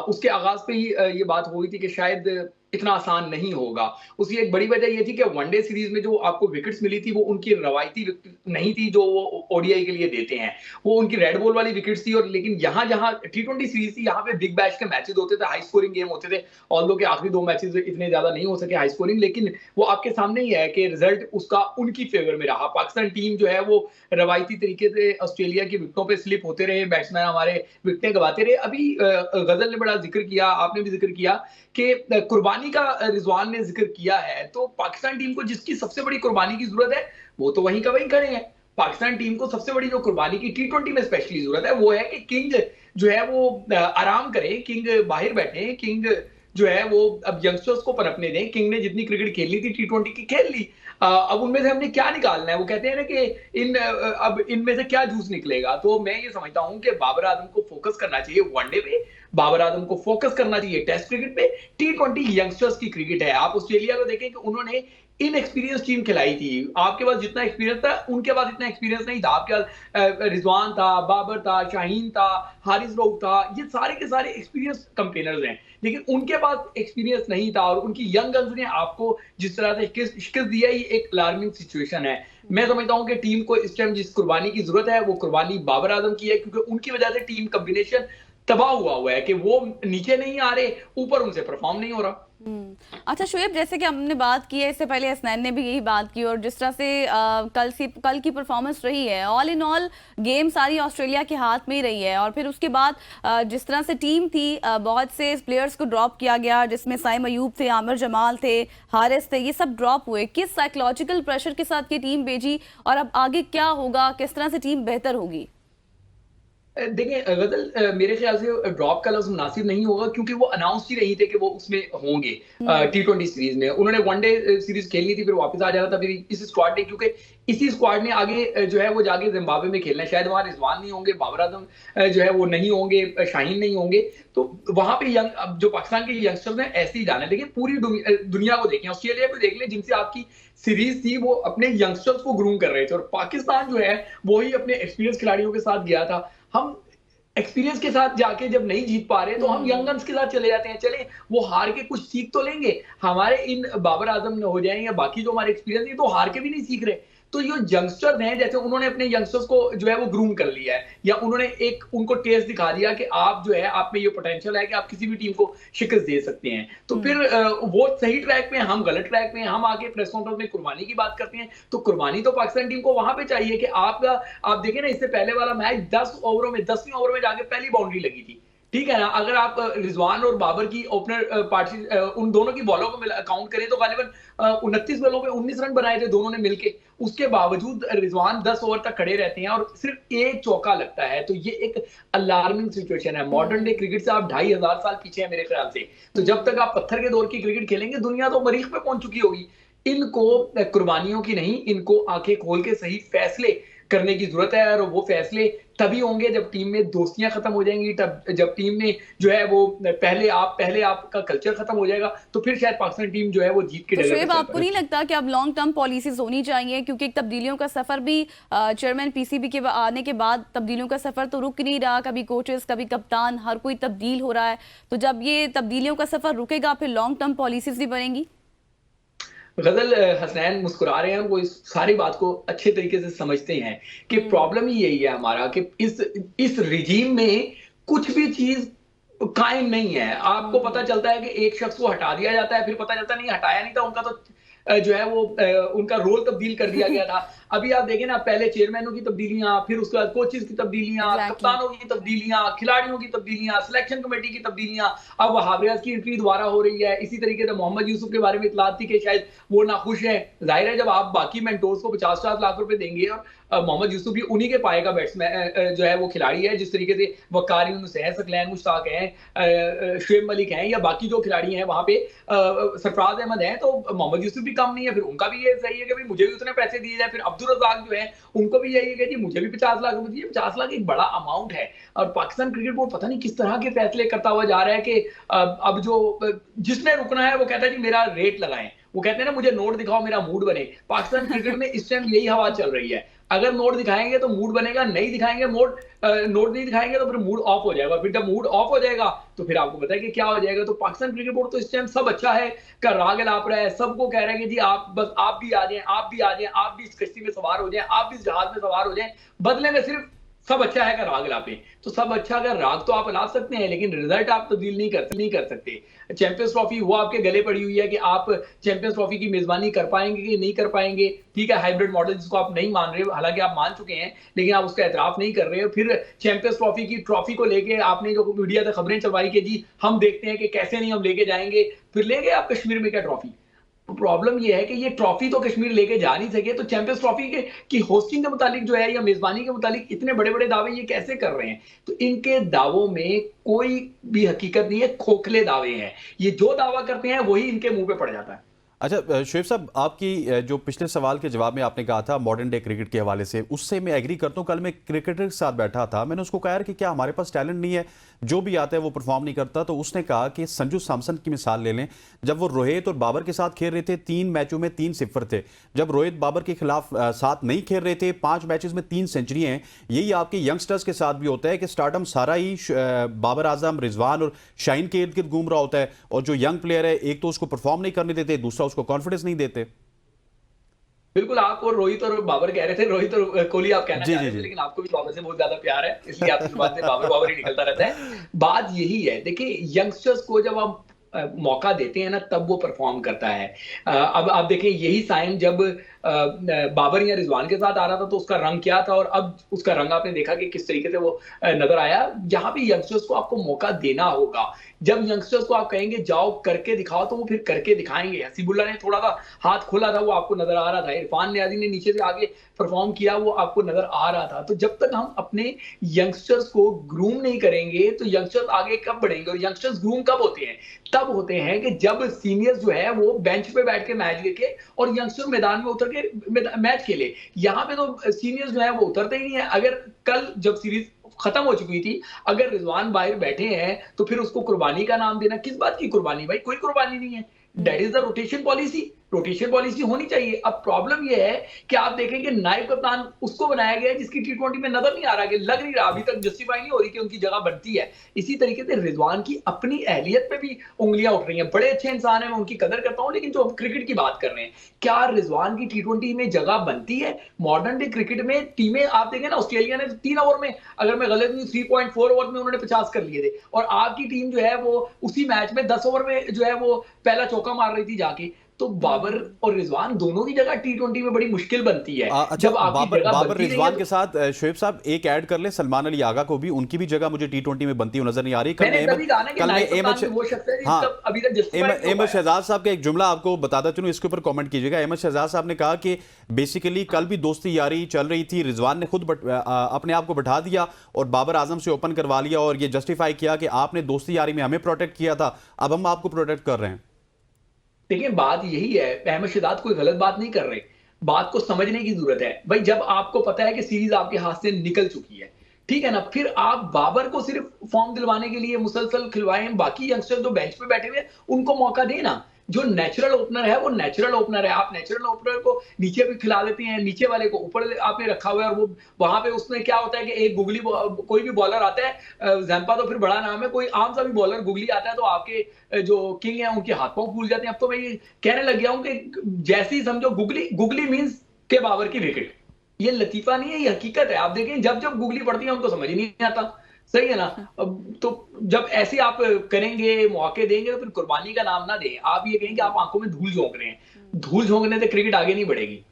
S10: उसके आगाज पे ही ये बात हो गई थी कि शायद इतना आसान नहीं होगा। उसकी एक बड़ी वजह ये थी कि वनडे सीरीज में जो आपको विकेट्स मिली थी वो उनकी रवायती नहीं थी जो वो ओडीआई के लिए देते हैं, वो उनकी रेड बॉल वाली विकेट्स थी। और लेकिन यहाँ जहाँ T20 सीरीज थी, यहाँ पे बिग बैश के मैचेस होते थे, हाई स्कोरिंग गेम होते थे। ऑल्दो के आखिरी 2 मैचेस इतने ज्यादा नहीं हो सके हाई स्कोरिंग, लेकिन वो आपके सामने ही है कि रिजल्ट उसका उनकी फेवर में रहा। पाकिस्तान टीम जो है वो रवायती तरीके से ऑस्ट्रेलिया की विकेटों पे स्लिप होते रहे, बैट्समैन हमारे विकेटें गवाते रहे। अभी गजल ने बड़ा जिक्र किया, आपने भी जिक्र किया कि कुर्बानी का रिजवान ने जिक्र किया है। तो पाकिस्तान टीम को जिसकी सबसे बड़ी कुर्बानी की जरूरत है वो तो वहीं का वहीं खड़े हैं। पाकिस्तान टीम को सबसे बड़ी जो कुर्बानी की T20 में स्पेशली जरूरत है वो है कि किंग जो है वो आराम करे, किंग बाहर बैठे, किंग जो है वो अब यंगस्टर्स को पनपने दें। किंग ने जितनी क्रिकेट खेली थी T20 की खेल ली, अब उनमें से हमने क्या निकालना है। वो कहते हैं ना कि अब इनमें से क्या जूस निकलेगा। तो मैं ये समझता हूं कि बाबर आजम को फोकस करना चाहिए वनडे पे, बाबर आजम को फोकस करना चाहिए टेस्ट क्रिकेट पे। T20 यंगस्टर्स की क्रिकेट है। आप ऑस्ट्रेलिया को देखें कि उन्होंने इनएक्सपीरियंस टीम खिलाई थी। आपके पास जितना एक्सपीरियंस था उनके पास इतना एक्सपीरियंस नहीं था। आपके पास रिजवान था, बाबर था, शाहीन था, हारिस रऊफ था, ये सारे के सारे एक्सपीरियंस कंपेनर्स हैं, लेकिन उनके पास एक्सपीरियंस नहीं था। और उनकी यंग गन्स ने आपको जिस तरह से शिकस्त दिया, ये एक अलार्मिंग सिचुएशन है। मैं समझता हूं कि टीम को इस टाइम जिस कुर्बानी की जरूरत है वो कुर्बानी बाबर आजम की है, क्योंकि उनकी वजह से टीम कॉम्बिनेशन तबाह हुआ है कि वो नीचे नहीं आ रहे, ऊपर उनसे परफॉर्म नहीं हो रहा।
S2: अच्छा शोएब, जैसे कि हमने बात की है, इससे पहले हसनैन ने भी यही बात की, और जिस तरह से कल की परफॉर्मेंस रही है, ऑल इन ऑल गेम सारी ऑस्ट्रेलिया के हाथ में ही रही है। और फिर उसके बाद जिस तरह से टीम थी, बहुत से प्लेयर्स को ड्रॉप किया गया, जिसमें साइम अयूब थे, आमिर जमाल थे, हारिस थे, ये सब ड्रॉप हुए। किस साइकोलॉजिकल प्रेशर के साथ ये टीम भेजी, और अब आगे क्या होगा, किस तरह से टीम बेहतर होगी?
S10: देखिए गजल, मेरे ख्याल से ड्रॉप का लफ्ज मुनासिब नहीं होगा, क्योंकि वो अनाउंस ही नहीं थे कि वो उसमें होंगे। T20 सीरीज में उन्होंने वनडे सीरीज खेलनी थी, फिर वापस आ जाना था फिर इस स्क्वाड ने, क्योंकि इसी स्क्वाड ने आगे जो है वो जाके जिम्बाब्वे में खेलना है। शायद वहां रिजवान नहीं होंगे, बाबर आजम जो है वो नहीं होंगे, शाहीन नहीं होंगे, तो वहां पे जो पाकिस्तान के यंगस्टर्स हैं ऐसे ही जाना है। लेकिन पूरी दुनिया को देखें, ऑस्ट्रेलिया को देख लें, जिनसे आपकी सीरीज थी, वो अपने यंगस्टर्स को ग्रूम कर रहे थे। और पाकिस्तान जो है वो ही अपने एक्सपीरियंस खिलाड़ियों के साथ गया था। हम एक्सपीरियंस के साथ जाके जब नहीं जीत पा रहे तो हम यंग गन्स के साथ चले जाते हैं। चले वो हार के कुछ सीख तो लेंगे, हमारे इन बाबर आजम हो जाए या बाकी जो हमारे एक्सपीरियंस है, तो हार के भी नहीं सीख रहे। तो ये यंगस्टर्स हैं, जैसे उन्होंने अपने यंगस्टर्स को जो है वो ग्रूम कर लिया है, या उन्होंने एक उनको टेस्ट दिखा दिया कि आप जो है आप में ये पोटेंशियल है कि आप किसी भी टीम को शिकस्त दे सकते हैं। तो फिर वो सही ट्रैक पे, हम गलत ट्रैक पे, हम आके प्रेस कॉन्फ्रेंस में कुर्बानी की बात करते हैं। तो कुर्बानी तो पाकिस्तान टीम को वहां पे चाहिए कि आप देखें ना, इससे पहले वाला मैच 10 ओवरों में 10वीं ओवर में जाके पहली बाउंड्री लगी थी, ठीक है ना। अगर आप रिजवान और बाबर की ओपनर पार्टी उन दोनों की बॉलों को काउंट करें तो गालिबन 29 बॉलों पे 19 रन बनाए थे दोनों ने मिलके। उसके बावजूद रिजवान 10 ओवर तक खड़े रहते हैं और सिर्फ एक चौका लगता है। तो ये एक अलार्मिंग सिचुएशन है। मॉडर्न डे क्रिकेट से आप 2500 साल पीछे हैं मेरे ख्याल से। तो जब तक आप पत्थर के दौर की क्रिकेट खेलेंगे, दुनिया तो मरीख पे पहुंच चुकी होगी। इनको कुर्बानियों की नहीं, इनको आंखें खोल के सही फैसले करने की जरूरत है। और वो फैसले तभी होंगे जब टीम में दोस्तियां खत्म हो जाएंगी, तब जब टीम में जो है वो पहले आपका कल्चर खत्म हो जाएगा, तो फिर शायद पाकिस्तान टीम जो है वो जीत के।
S2: तो शोएब, आपको नहीं लगता कि अब लॉन्ग टर्म पॉलिसीज होनी चाहिए, क्योंकि एक तब्दीलियों का सफर भी चेयरमैन पीसीबी के आने के बाद तब्दीलियों का सफर तो रुक नहीं रहा, कभी कोचेस कभी कप्तान, हर कोई तब्दील हो रहा है। तो जब ये तब्दीलियों का सफर रुकेगा, फिर लॉन्ग टर्म पॉलिसीज भी बनेंगी।
S10: गजल हसनैन मुस्कुरा रहे हैं और वो इस सारी बात को अच्छे तरीके से समझते हैं कि प्रॉब्लम ही यही है हमारा कि इस रिजीम में कुछ भी चीज कायम नहीं है। आपको पता चलता है कि एक शख्स को हटा दिया जाता है, फिर पता चलता नहीं हटाया नहीं था, उनका तो जो है वो उनका रोल तब्दील कर दिया गया था। अभी आप देखें ना, पहले चेयरमैनों की तब्दीलियां, फिर उसके बाद कोचेस की तब्दीलियां, कप्तानों की तब्दीलियां, खिलाड़ियों की तब्दीलियां, सिलेक्शन कमेटी की तब्दीलियां, अब वहाब रियाज की एंट्री दोबारा हो रही है। इसी तरीके से मोहम्मद यूसुफ के बारे में इतलात थी कि शायद वो नाखुश है। जाहिर है जब आप बाकी मेंटोर्स को 50-50 लाख रुपए देंगे और मोहम्मद यूसुफ भी उन्हीं के पाएगा बैट्समैन जो है वो खिलाड़ी है, जिस तरीके से वकार यूनुस है, सकलैन मुश्ताक हैं, शुएब मलिक हैं या बाकी जो खिलाड़ी हैं वहां पे सरफराज अहमद हैं, तो मोहम्मद यूसुफ भी कम नहीं है। फिर उनका भी ये सही है कि भाई मुझे भी उतने पैसे दिए जाए। फिर अब्दुल रज़ाक जो है उनको भी यही है कि जी मुझे भी 50 लाख रुपए दिए। 50 लाख एक बड़ा अमाउंट है और पाकिस्तान क्रिकेट बोर्ड पता नहीं किस तरह के फैसले करता हुआ जा रहा है कि अब जो जिसने रुकना है वो कहता है जी मेरा रेट लगाएं। वो कहते हैं ना मुझे नोट दिखाओ मेरा मूड बने। पाकिस्तान क्रिकेट में इस टाइम यही हवा चल रही है। अगर नोट दिखाएंगे तो मूड बनेगा, नहीं दिखाएंगे नोट नहीं दिखाएंगे तो फिर मूड ऑफ हो जाएगा। फिर जब मूड ऑफ हो जाएगा तो फिर आपको पता है कि क्या हो जाएगा। तो पाकिस्तान क्रिकेट बोर्ड तो इस टाइम सब अच्छा है का राग लाप रहा है, सबको कह रहे हैं कि जी आप बस आप भी आ जाएं, आप भी आ जाएं, आप भी इस कश्ती में सवार हो जाएं, आप भी इस जहाज में सवार हो जाएं। बदले में सिर्फ सब अच्छा है का राग लापे। तो सब अच्छा का राग तो आप ला सकते हैं लेकिन रिजल्ट आप तब्दील नहीं कर सकते। चैंपियंस ट्रॉफी वो आपके गले पड़ी हुई है कि आप चैंपियंस ट्रॉफी की मेजबानी कर पाएंगे कि नहीं कर पाएंगे। ठीक है, हाइब्रिड मॉडल जिसको आप नहीं मान रहे, हालांकि आप मान चुके हैं लेकिन आप उसका एतराफ नहीं कर रहे हो। फिर चैंपियंस ट्रॉफी की ट्रॉफी को लेके आपने जो मीडिया से खबरें चलवाई कि जी हम देखते हैं कि कैसे नहीं हम लेके जाएंगे, फिर ले गए आप कश्मीर में क्या ट्रॉफी। प्रॉब्लम ये है कि ये ट्रॉफी तो कश्मीर लेके जा नहीं सके, तो चैंपियंस ट्रॉफी की होस्टिंग के मुतालिक जो है या मेजबानी के मुतालिक इतने बड़े बड़े दावे ये कैसे कर रहे हैं। तो इनके दावों में कोई भी हकीकत नहीं है, खोखले दावे हैं। ये जो दावा करते हैं वही इनके मुंह पे पड़ जाता है।
S1: अच्छा शुएब साहब, आपकी जो पिछले सवाल के जवाब में आपने कहा था मॉडर्न डे क्रिकेट के हवाले से, उससे मैं एग्री करता हूँ। कल मैं क्रिकेटर के साथ बैठा था, मैंने उसको कहा यार कि क्या हमारे पास टैलेंट नहीं है, जो भी आता है वो परफॉर्म नहीं करता। तो उसने कहा कि संजू सैमसन की मिसाल ले लें, जब वो रोहित और बाबर के साथ खेल रहे थे 3 मैचों में 3 सिफर थे। जब रोहित बाबर के खिलाफ साथ नहीं खेल रहे थे 5 मैचेस में 3 सेंचुरी हैं। यही आपके यंगस्टर्स के साथ भी होता है कि स्टार्टम सारा ही बाबर आजम, रिजवान और शाहीन के इर्द गिर्द घूम रहा होता है और जो यंग प्लेयर है एक तो उसको परफॉर्म नहीं करने देते, दूसरा उसको कॉन्फिडेंस नहीं देते।
S10: बिल्कुल, आप और रोहित और बाबर कह रहे थे, रोहित और कोहली आप कहना चाह रहे थे, लेकिन आपको भी बाबर से बहुत ज्यादा प्यार है इसलिए आपकी जुबान से बाबर ही निकलता रहता है। बात यही है, देखिए यंगस्टर्स को जब आप मौका देते हैं ना तब वो परफॉर्म करता है। अब आप देखें यही साइन जब बाबर या रिजवान के साथ आ रहा था तो उसका रंग क्या था और अब उसका रंग आपने देखा कि किस तरीके से वो नजर आया। यहाँ पे यंगस्टर्स को आपको मौका देना होगा। जब यंगस्टर्स को आप कहेंगे जाओ करके दिखाओ तो वो फिर करके दिखाएंगे। हसीबुल्ला ने थोड़ा सा हाथ खोला था, वो आपको नजर आ रहा था। इरफान नियाजी ने नीचे से आगे परफॉर्म किया, वो आपको नजर आ रहा था। तो जब तक हम अपने यंगस्टर्स को ग्रूम नहीं करेंगे तो यंगस्टर्स आगे कब बढ़ेंगे। और यंगस्टर्स ग्रूम कब होते हैं, तब होते हैं कि जब सीनियर्स जो है वो बेंच पे बैठ के मैच देखे और यंगस्टर मैदान में उतर के मैच खेले। यहाँ पे तो सीनियर्स जो है वो उतरते ही नहीं है। अगर कल जब सीरीज खत्म हो चुकी थी, अगर रिजवान बाहर बैठे हैं तो फिर उसको कुर्बानी का नाम देना, किस बात की कुर्बानी भाई, कोई कुर्बानी नहीं है। That is the rotation policy होनी चाहिए। अब प्रॉब्लम यह है कि आप देखें कि नायब कप्तान उसको बनाया गया है जिसकी T20 में नजर नहीं आ रहा, कि लग नहीं रहा, अभी तक जस्टिफाई नहीं हो रही कि उनकी जगह बनती है। इसी तरीके से रिजवान की अपनी अहलियत पे भी उंगलियां उठ रही हैं। बड़े अच्छे इंसान है, मैं उनकी कदर करता हूं, लेकिन जो हम क्रिकेट की बात कर रहे हैं, क्या रिजवान की T20 में जगह बनती है। मॉडर्न डे क्रिकेट में टीमें आप देखें ना, ऑस्ट्रेलिया ने 3 ओवर में, अगर मैं गलत नहीं, 3.4 ओवर में उन्होंने 50 कर लिए थे और आपकी टीम जो है वो उसी मैच में 10 ओवर में जो है वो पहला चौका मार रही थी जाके। तो बाबर और रिजवान दोनों की जगह T20 में बड़ी मुश्किल बनती है।
S1: अच्छा,
S10: जब
S1: बाबर रिजवान के साथ शुएब साहब एक ऐड कर ले, सलमान अली आगा को भी, उनकी भी जगह मुझे T20 में बनती हुई नजर नहीं आ रही। कल अहमद शहजाद साहब का एक जुमला आपको बताता चलूं, इसके ऊपर कमेंट कीजिएगा। अहमद शहजाद साहब ने कहा कि बेसिकली कल भी दोस्ती यारी चल रही थी, रिजवान ने खुद अपने आप को बैठा दिया और बाबर आजम से ओपन करवा लिया और ये जस्टिफाई किया कि आपने दोस्ती यारी में हमें प्रोटेक्ट किया था, अब हम आपको प्रोटेक्ट कर रहे हैं।
S10: देखिए बात यही है, अहमद शहजाद कोई गलत बात नहीं कर रहे, बात को समझने की जरूरत है भाई। जब आपको पता है कि सीरीज आपके हाथ से निकल चुकी है, ठीक है ना, फिर आप बाबर को सिर्फ फॉर्म दिलवाने के लिए मुसलसल खिलवाएं, बाकी यंगस्टर जो बेंच पे बैठे हुए उनको मौका देना। जो नेचुरल ओपनर है वो नेचुरल ओपनर है। आप नेचुरल ओपनर को नीचे भी खिला देते हैं, नीचे वाले को ऊपर आपने रखा हुआ है, और वो वहां पे उसमें क्या होता है कि एक गुगली कोई भी बॉलर आता है, जैम्पा तो फिर बड़ा नाम है, कोई आम सा भी बॉलर गुगली आता है तो आपके जो किंग है उनके हाथ पांव फूल जाते हैं। अब तो मैं ये कहने लग गया हूं कि जैसे ही समझो गुगली मींस के बाबर की विकेट, ये लतीफा नहीं है, ये हकीकत है। आप देखें जब जब गुगली पड़ती है हमको समझ ही नहीं आता, सही है ना। अब तो जब ऐसे आप करेंगे, मौके देंगे, तो फिर कुर्बानी का नाम ना दें। आप ये कहेंगे आप आंखों में धूल झोंक रहे हैं, धूल झोंकने से क्रिकेट आगे नहीं बढ़ेगी।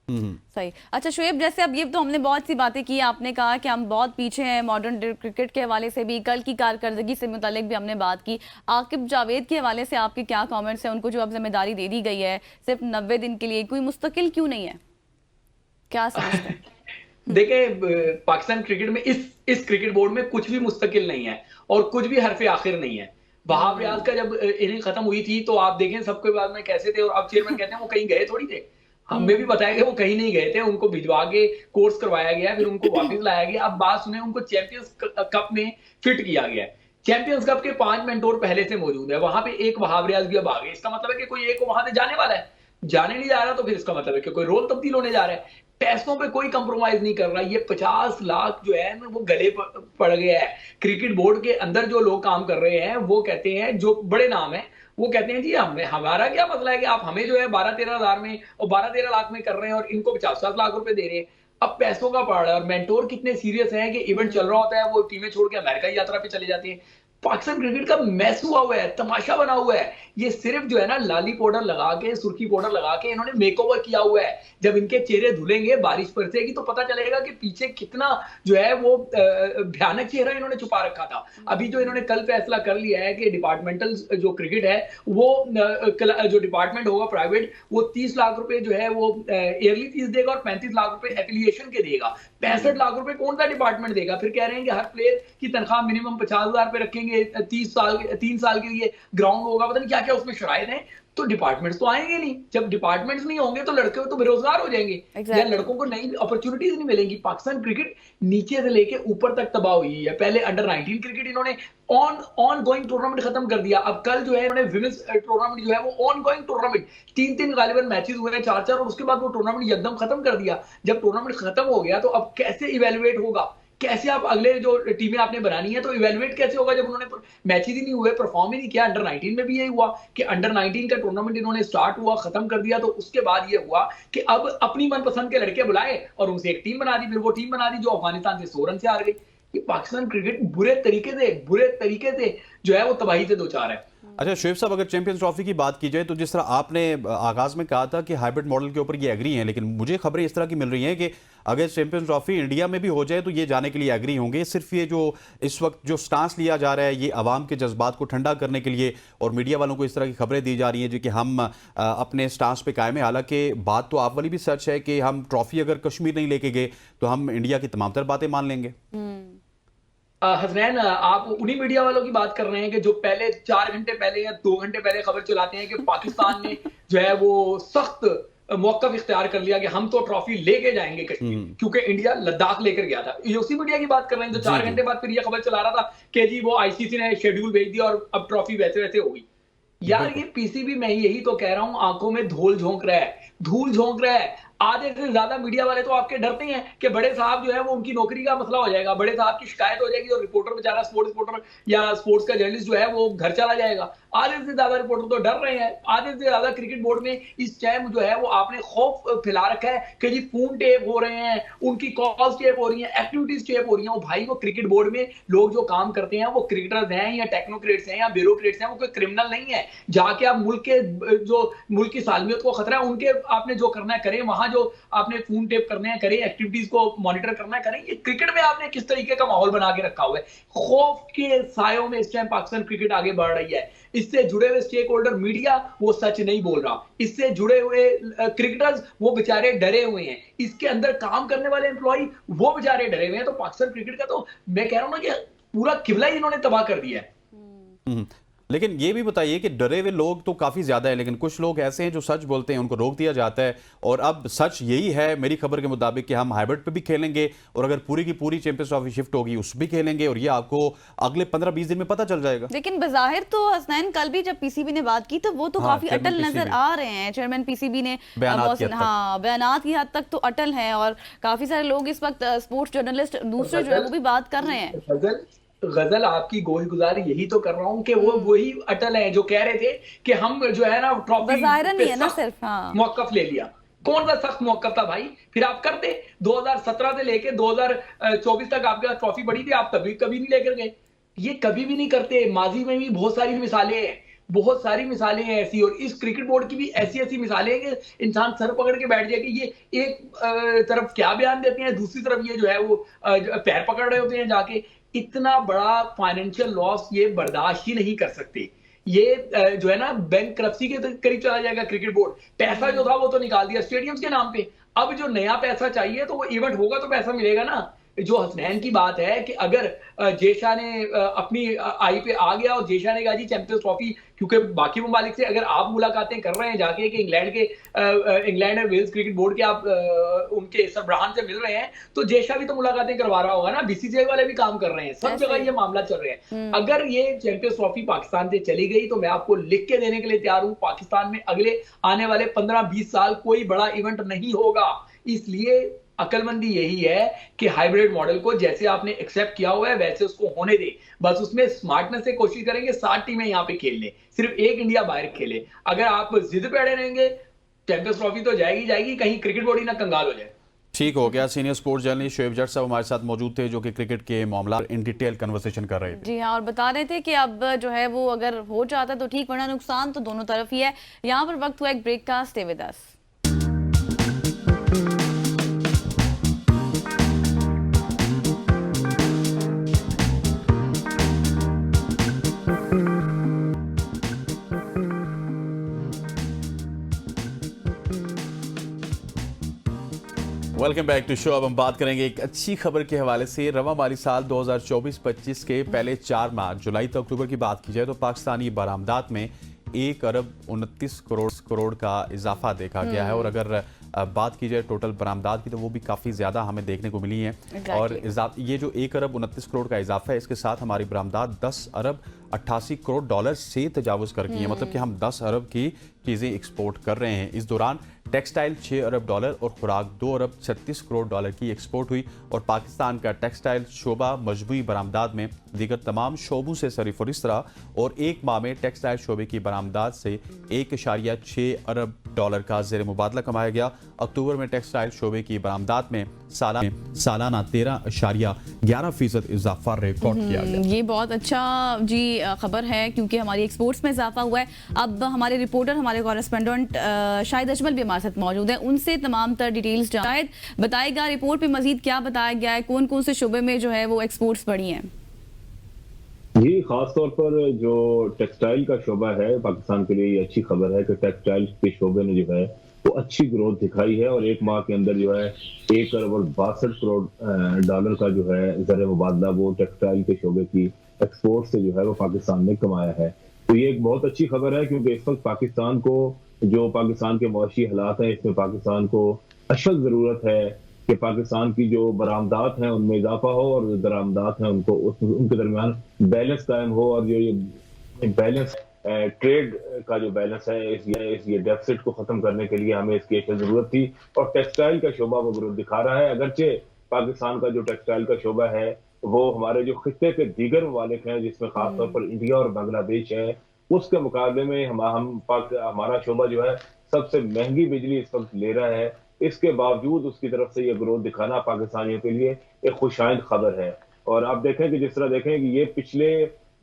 S2: सही। अच्छा शुएब, जैसे अब ये तो हमने बहुत सी बातें की, आपने कहा कि हम बहुत पीछे हैं मॉडर्न क्रिकेट के हवाले से भी, कल की कारकर्दगी से मुतालिक भी हमने बात की। आकिब जावेद के हवाले से आपके क्या कमेंट्स हैं? उनको जो अब जिम्मेदारी दे दी गई है सिर्फ 90 दिन के लिए, कोई मुस्तकिल क्यों नहीं है, क्या समझते हैं?
S10: देखिए पाकिस्तान क्रिकेट में इस क्रिकेट बोर्ड में कुछ भी मुस्तकिल नहीं है और कुछ भी हरफ आखिर नहीं है। वहाब रियाज का जब इनिंग खत्म हुई थी तो आप देखें सबके बाद में कैसे थे, और अब चेयरमैन कहते हैं वो कहीं गए थोड़ी थे। हमें भी बताया गया वो कहीं नहीं गए थे, उनको भिजवा के कोर्स करवाया गया, फिर उनको वापस लाया गया। अब बात सुने, उनको चैंपियंस कप में फिट किया गया है। चैंपियंस कप के 5 मेंटोर पहले से मौजूद है, वहां पे एक वहाब रियाज भी अब आ गए। इसका मतलब है कि कोई एक वहां से जाने वाला है, जाने नहीं जा रहा तो फिर इसका मतलब है कि कोई रोल तब्दील होने जा रहा है। पैसों पे कोई कंप्रोमाइज नहीं कर रहा। ये 50 लाख जो है ना वो गले पड़ गया है। क्रिकेट बोर्ड के अंदर जो लोग काम कर रहे हैं वो कहते हैं, जो बड़े नाम है वो कहते हैं जी हमारा क्या मसला है कि आप हमें जो है 12-13 हजार में और 12-13 लाख में कर रहे हैं और इनको 50 लाख रुपए दे रहे हैं। अब पैसों का पड़ रहा है। और मेंटोर कितने सीरियस हैं कि इवेंट चल रहा होता है वो टीमें छोड़ के अमेरिका की यात्रा पे चले जाते हैं। पाकिस्तान क्रिकेट का मैस हुआ है, तमाशा बना हुआ है। ये सिर्फ जो है ना लाली पाउडर लगा के, सुर्खी पाउडर लगा के इन्होंने मेकओवर किया हुआ है। जब इनके चेहरे धुलेंगे, बारिश बरसेगी तो पता चलेगा कि पीछे कितना जो है वो भयानक चेहरा इन्होंने छुपा रखा था। अभी जो इन्होंने कल फैसला कर लिया है कि डिपार्टमेंटल जो क्रिकेट है वो जो डिपार्टमेंट होगा प्राइवेट, वो 30 लाख रुपए जो है वो ईयरली फीस देगा और 35 लाख रुपए एफिलिएशन के देगा। 65 लाख रुपए कौन सा डिपार्टमेंट देगा? फिर कह रहे हैं कि हर प्लेयर की तनख्वाह मिनिमम 50,000 रुपए रखेंगे, 3 साल के लिए ग्राउंड होगा, पता नहीं क्या क्या उसमें शराइत हैं। तो डिपार्टमेंट्स तो आएंगे नहीं। जब डिपार्टमेंट्स नहीं होंगे तो लड़के तो बेरोजगार हो जाएंगे, या लड़कों को नई अपॉर्चुनिटीज नहीं मिलेंगी। पाकिस्तान क्रिकेट नीचे से लेके ऊपर तक तबाह हुई है। पहले अंडर 19 क्रिकेट इन्होंने ऑन गोइंग टूर्नामेंट खत्म कर दिया। अब कल जो है इन्होंने विमेंस टूर्नामेंट जो है वो ऑन गोइंग टूर्नामेंट, 3-3 गालिबन मैचेस हुए हैं, 4-4, और उसके बाद वो टूर्नामेंट एकदम खत्म कर दिया। जब टूर्नामेंट खत्म हो गया तो अब कैसे इवेलुएट होगा, कैसे आप अगले जो टीमें आपने बनानी है तो इवेलुएट कैसे होगा जब उन्होंने मैचेस ही नहीं हुए, परफॉर्म ही नहीं किया। अंडर 19 में भी यही हुआ कि अंडर 19 का टूर्नामेंट इन्होंने स्टार्ट हुआ, खत्म कर दिया, तो उसके बाद ये हुआ कि अब अपनी मनपसंद के लड़के बुलाए और उनसे एक टीम बना दी। फिर वो टीम बना दी जो अफगानिस्तान से 100 रन से हार गई। ये पाकिस्तान क्रिकेट बुरे तरीके से जो है वो तबाही से दो चार है।
S1: अच्छा शुएब साहब, अगर चैंपियंस ट्रॉफी की बात की जाए तो जिस तरह आपने आगाज में कहा था कि हाइब्रिड मॉडल के ऊपर ये एग्री हैं, लेकिन मुझे खबरें इस तरह की मिल रही हैं कि अगर चैंपियंस ट्रॉफी इंडिया में भी हो जाए तो ये जाने के लिए एग्री होंगे। सिर्फ ये जो इस वक्त जो स्टांस लिया जा रहा है ये अवाम के जज्बात को ठंडा करने के लिए, और मीडिया वालों को इस तरह की खबरें दी जा रही हैं जो कि हम अपने स्टांस पे कायम है। हालांकि बात तो आप वाली भी सच है कि हम ट्रॉफी अगर कश्मीर नहीं लेके गए तो हम इंडिया की तमाम तर बातें मान लेंगे।
S10: हसनैन, आप उन्हीं मीडिया वालों की बात कर रहे हैं कि जो पहले 4 घंटे पहले या 2 घंटे पहले खबर चलाते हैं कि पाकिस्तान ने जो है वो सख्त मौका इख्तियार कर लिया कि हम तो ट्रॉफी लेके जाएंगे कश्मीर, क्योंकि इंडिया लद्दाख लेकर गया था। ये उसी मीडिया की बात कर रहे हैं जो 4 घंटे बाद फिर ये खबर चला रहा था कि जी वो आईसीसी ने शेड्यूल भेज दिया और अब ट्रॉफी वैसे वैसे हो गई। यार ये पीसीबी, मैं यही तो कह रहा हूं, आंखों में धूल झोंक रहा है, धूल झोंक रहा है। आधे से ज्यादा मीडिया वाले तो आपके डरते हैं कि बड़े साहब जो है वो उनकी नौकरी का मसला हो जाएगा, बड़े साहब की शिकायत हो जाएगी और रिपोर्टर बेचारा, स्पोर्ट्स रिपोर्टर या स्पोर्ट्स का जर्नलिस्ट जो है वो घर चला जाएगा। आधे से ज्यादा रिपोर्टर तो डर रहे हैं। आधे से ज्यादा क्रिकेट बोर्ड में इस टाइम जो है वो आपने खौफ फैला रखा है कि जी फोन टेप हो रहे हैं, उनकी कॉल्स टेप हो रही हैं, एक्टिविटीज टेप हो रही हैं। वो भाई, वो क्रिकेट बोर्ड में लोग जो काम करते हैं वो क्रिकेटर्स हैं या टेक्नोक्रेट्स हैं या ब्यूरोक्रेट्स हैं, वो कोई क्रिमिनल नहीं है। जाके आप मुल्क की सालमियत को खतरा है उनके, आपने जो करना है करें। वहां जो आपने फोन टेप करने हैं करें, एक्टिविटीज को मॉनिटर करना है करें। ये क्रिकेट में आपने किस तरीके का माहौल बना के रखा हुआ है। खौफ के सायों में इस टाइम पाकिस्तान क्रिकेट आगे बढ़ रही है। इससे जुड़े हुए स्टेक होल्डर मीडिया वो सच नहीं बोल रहा, इससे जुड़े हुए क्रिकेटर्स वो बेचारे डरे हुए हैं, इसके अंदर काम करने वाले एम्प्लॉय वो बेचारे डरे हुए हैं। तो पाकिस्तान क्रिकेट का तो मैं कह रहा हूं ना कि पूरा किबला ही इन्होंने तबाह कर दिया है।
S1: लेकिन ये भी बताइए कि डरे हुए लोग तो काफ़ी ज़्यादा हैं, लेकिन कुछ लोग ऐसे हैं जो सच बोलते हैं, उनको रोक दिया जाता है। और अब सच यही है मेरी खबर के मुताबिक कि हम हाइब्रिड पे भी खेलेंगे, और अगर पूरी की पूरी चैंपियंस ट्रॉफी शिफ्ट होगी उस भी खेलेंगे, और ये आपको अगले 15-20 दिन में पता चल जाएगा।
S2: लेकिन बज़ाहिर तो हसनैन कल भी जब पीसीबी ने बात की तो वो तो काफी अटल नजर आ रहे हैं। चेयरमैन पीसीबी ने बयानात की हद तक तो अटल हैं, और काफी सारे लोग इस वक्त स्पोर्ट्स जर्नलिस्ट दूसरे जो है वो भी बात कर रहे हैं।
S10: गजल आपकी गोई गुजारी यही तो कर रहा हूँ कि वो वही अटल है जो कह रहे थे कि हम जो है ना ट्रॉफी
S2: नहीं है ना सिर्फ
S10: मौकफ ले लिया। कौन सा सख्त मौकफ था भाई? फिर आप करते 2017 से लेके 2024 तक आपके पास ट्रॉफी पड़ी थी, आप कभी नहीं लेकर गए। ये कभी भी नहीं करते। माजी में भी बहुत सारी मिसालें हैं, बहुत सारी मिसालें हैं ऐसी, और इस क्रिकेट बोर्ड की भी ऐसी ऐसी मिसालें हैं कि इंसान सर पकड़ के बैठ जाए कि ये एक तरफ क्या बयान देते हैं, दूसरी तरफ ये जो है वो पैर पकड़ रहे होते हैं जाके। इतना बड़ा फाइनेंशियल लॉस ये बर्दाश्त ही नहीं कर सकते। ये जो है ना बैंकरप्सी के करीब चला जाएगा क्रिकेट बोर्ड। पैसा जो था वो तो निकाल दिया स्टेडियम्स के नाम पे, अब जो नया पैसा चाहिए तो वो इवेंट होगा तो पैसा मिलेगा ना। जो हसनैन की बात है कि अगर जेशा ने अपनी आई पे आ गया और जेशा ने कहा जी चैंपियंस ट्रॉफी, क्योंकि बाकी ममालिक से अगर आप मुलाकातें कर रहे हैं जाके कि इंग्लैंड और वेल्स क्रिकेट बोर्ड के आप उनके सरबराहान से मिल रहे हैं, तो जेशा भी तो मुलाकातें करवा रहा होगा ना। बीसीसीआई वाले भी काम कर रहे हैं, सब जगह ये मामला चल रहे हैं। अगर ये चैंपियंस ट्रॉफी पाकिस्तान से चली गई तो मैं आपको लिख के देने के लिए तैयार हूं, पाकिस्तान में अगले आने वाले 15-20 साल कोई बड़ा इवेंट नहीं होगा। इसलिए अकलमंदी यही है कि हाइब्रिड मॉडल को जैसे आपने एक्सेप्ट किया हुआ है वैसे उसको होने दे। बस उसमें स्मार्टनेस से कोशिश करेंगे 7 टीमें यहाँ पे खेल लें, सिर्फ एक इंडिया बाहर खेले। अगर आप जिद पे अड़े रहेंगे चैंपियंस ट्रॉफी तो जाएगी, कहीं क्रिकेट बोर्ड ही ना कंगाल हो जाए।
S1: ठीक हो गया। सीनियर स्पोर्ट्स जर्नलिस्ट शोएब जट साहब हमारे साथ मौजूद थे, जो कि क्रिकेट के मामला इन डिटेल कन्वर्सेशन कर रहे थे।
S2: जी हाँ, और बता रहे थे कि अब जो है वो अगर हो जाता तो ठीक, वरना नुकसान तो दोनों तरफ ही है। यहाँ पर वक्त हुआ एक ब्रेक का, stay with us.
S1: Welcome back to show. अब हम बात करेंगे एक अच्छी खबर के हवाले से। रवां माली साल 2024-25 के पहले 4 माह जुलाई से अक्टूबर की बात की जाए तो पाकिस्तानी बरामदात में 1 अरब 29 करोड़ का इजाफा देखा गया है। और अगर बात की जाए टोटल बरामदात की तो वो भी काफ़ी ज़्यादा हमें देखने को मिली है। और ये जो 1 अरब 29 करोड़ का इजाफा है, इसके साथ हमारी बरामदात 10 अरब 88 करोड़ डॉलर से तजावुज़ कर गई है। मतलब कि हम 10 अरब की चीज़ें एक्सपोर्ट कर रहे हैं। इस दौरान टेक्सटाइल 6 अरब डॉलर और खुराक 2 अरब 36 करोड़ डॉलर की एक्सपोर्ट हुई। और पाकिस्तान का टेक्सटाइल शोबा मजमूई बरामदात में दीगर तमाम शोबों से सरफरिस्त और एक माह में टेक्सटाइल शोबे की बरामदात से 1.6 अरब डॉलर का ज़ेर मुबादला कमाया गया। अक्टूबर में टेक्सटाइल शोबे की बरामदात में सालाना 13.11% इजाफा रिकॉर्ड किया गया।
S2: ये बहुत अच्छा जी खबर है, क्योंकि हमारी एक्सपोर्ट्स में इजाफा हुआ है। अब हमारे रिपोर्टर, हमारे कॉरेस्पोंडेंट शाहिद अजमल भी हमारे साथ मौजूद है, उनसे तमाम तर डिटेल्स शायद बताएगा रिपोर्ट पे मजीद क्या बताया गया है, कौन कौन से शोबे में जो है वो एक्सपोर्ट्स बढ़ी हैं।
S11: जी, खासतौर पर जो टेक्सटाइल का शोबा है पाकिस्तान के लिए ये अच्छी खबर है कि टेक्सटाइल के शोबे ने जो है वो अच्छी ग्रोथ दिखाई है। और एक माह के अंदर जो है 1 अरब और 62 करोड़ डॉलर का जो है ज़र मुबादला वो टेक्सटाइल के शोबे की एक्सपोर्ट से जो है वो पाकिस्तान ने कमाया है। तो ये एक बहुत अच्छी खबर है, क्योंकि इस वक्त पाकिस्तान को जो पाकिस्तान के मुआशी हालात हैं, इसमें पाकिस्तान को अशद ज़रूरत है कि पाकिस्तान की जो बरामदात हैं उनमें इजाफा हो और जो दरामदात हैं उनको उनके दरमियान बैलेंस कायम हो। और जो ये बैलेंस ट्रेड का जो बैलेंस है ये डेफिसिट को खत्म करने के लिए हमें इसकी एक जरूरत थी। और टेक्सटाइल का शोबा वो ग्रोथ दिखा रहा है। अगरचे पाकिस्तान का जो टेक्सटाइल का शोबा है वो हमारे जो खित्ते के दीगर ममालिक हैं, जिसमें खासतौर पर इंडिया और बांग्लादेश है, उसके मुकाबले में हमारा शोबा जो है सबसे महंगी बिजली इस वक्त ले रहा है। इसके बावजूद उसकी तरफ से ये ग्रोथ दिखाना पाकिस्तानियों के लिए एक खुशाइंद खबर है। और आप देखें कि जिस तरह देखें कि ये पिछले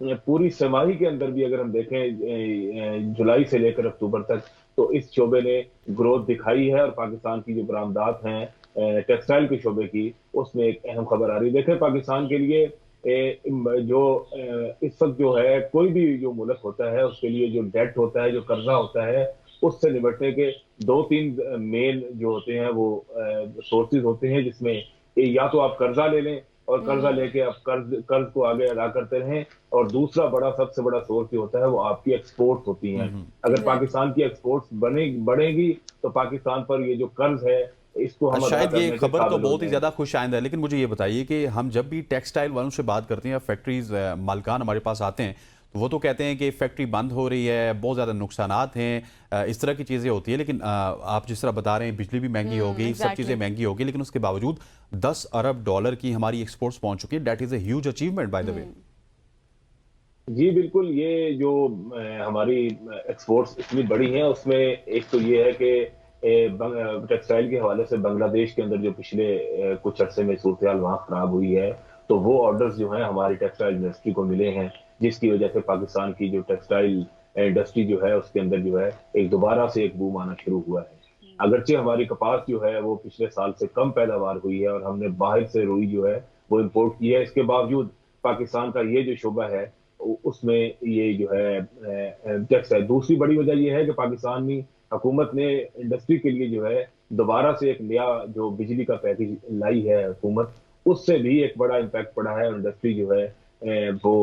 S11: पूरी छमाही के अंदर भी अगर हम देखें जुलाई से लेकर अक्टूबर तक, तो इस शोबे ने ग्रोथ दिखाई है। और पाकिस्तान की जो बरामदात हैं टेक्सटाइल के शोबे की, उसमें एक अहम खबर आ रही है। देखें पाकिस्तान के लिए जो इस वक्त जो है कोई भी जो मुल्क होता है उसके लिए जो डेट होता है, जो कर्जा होता है, उससे निपटने के 2-3 मेन जो होते हैं वो सोर्सेज होते हैं, जिसमें या तो आप कर्जा ले लें और कर्जा लेके आप कर्ज को आगे अदा करते रहें। और दूसरा सबसे बड़ा सोर्स जो होता है वो आपकी एक्सपोर्ट्स होती हैं। अगर पाकिस्तान की एक्सपोर्ट्स बढ़ेगी तो पाकिस्तान पर ये जो कर्ज है इसको हम
S1: शायद ये खबर तो बहुत ही ज्यादा खुश आइंद है, लेकिन मुझे ये बताइए कि हम जब भी टेक्सटाइल वालों से बात करते हैं या फैक्ट्रीज मालिकान हमारे पास आते हैं तो वो तो कहते हैं कि फैक्ट्री बंद हो रही है, बहुत ज़्यादा नुकसानात हैं, इस तरह की चीज़ें होती है। लेकिन आप जिस तरह बता रहे हैं बिजली भी महंगी होगी, सब चीज़ें महंगी होगी, लेकिन उसके बावजूद $10 अरब की हमारी एक्सपोर्ट्स पहुंच चुकी है। That is a huge achievement by the way.
S11: जी बिल्कुल, ये जो हमारी एक्सपोर्ट्स इतनी बड़ी हैं उसमें एक तो ये है कि टेक्सटाइल के हवाले से बांग्लादेश के अंदर जो पिछले कुछ अरसे में सूरत हाल वहाँ खराब हुई है, तो वो ऑर्डर्स जो हैं हमारी टेक्सटाइल इंडस्ट्री को मिले हैं, जिसकी वजह से पाकिस्तान की जो टेक्सटाइल इंडस्ट्री जो है उसके अंदर जो है एक दोबारा से एक बूम आना शुरू हुआ है। अगरचे हमारी कपास जो है वो पिछले साल से कम पैदावार हुई है और हमने बाहर से रुई जो है वो इम्पोर्ट की है, इसके बावजूद पाकिस्तान का ये जो शोबा है उसमें ये जो है टेक्सटाइल। दूसरी बड़ी वजह ये है कि पाकिस्तानी हुकूमत ने इंडस्ट्री के लिए जो है दोबारा से एक नया जो बिजली का पैकेज लाई है हुकूमत, उससे भी एक बड़ा इम्पैक्ट पड़ा है और इंडस्ट्री जो है वो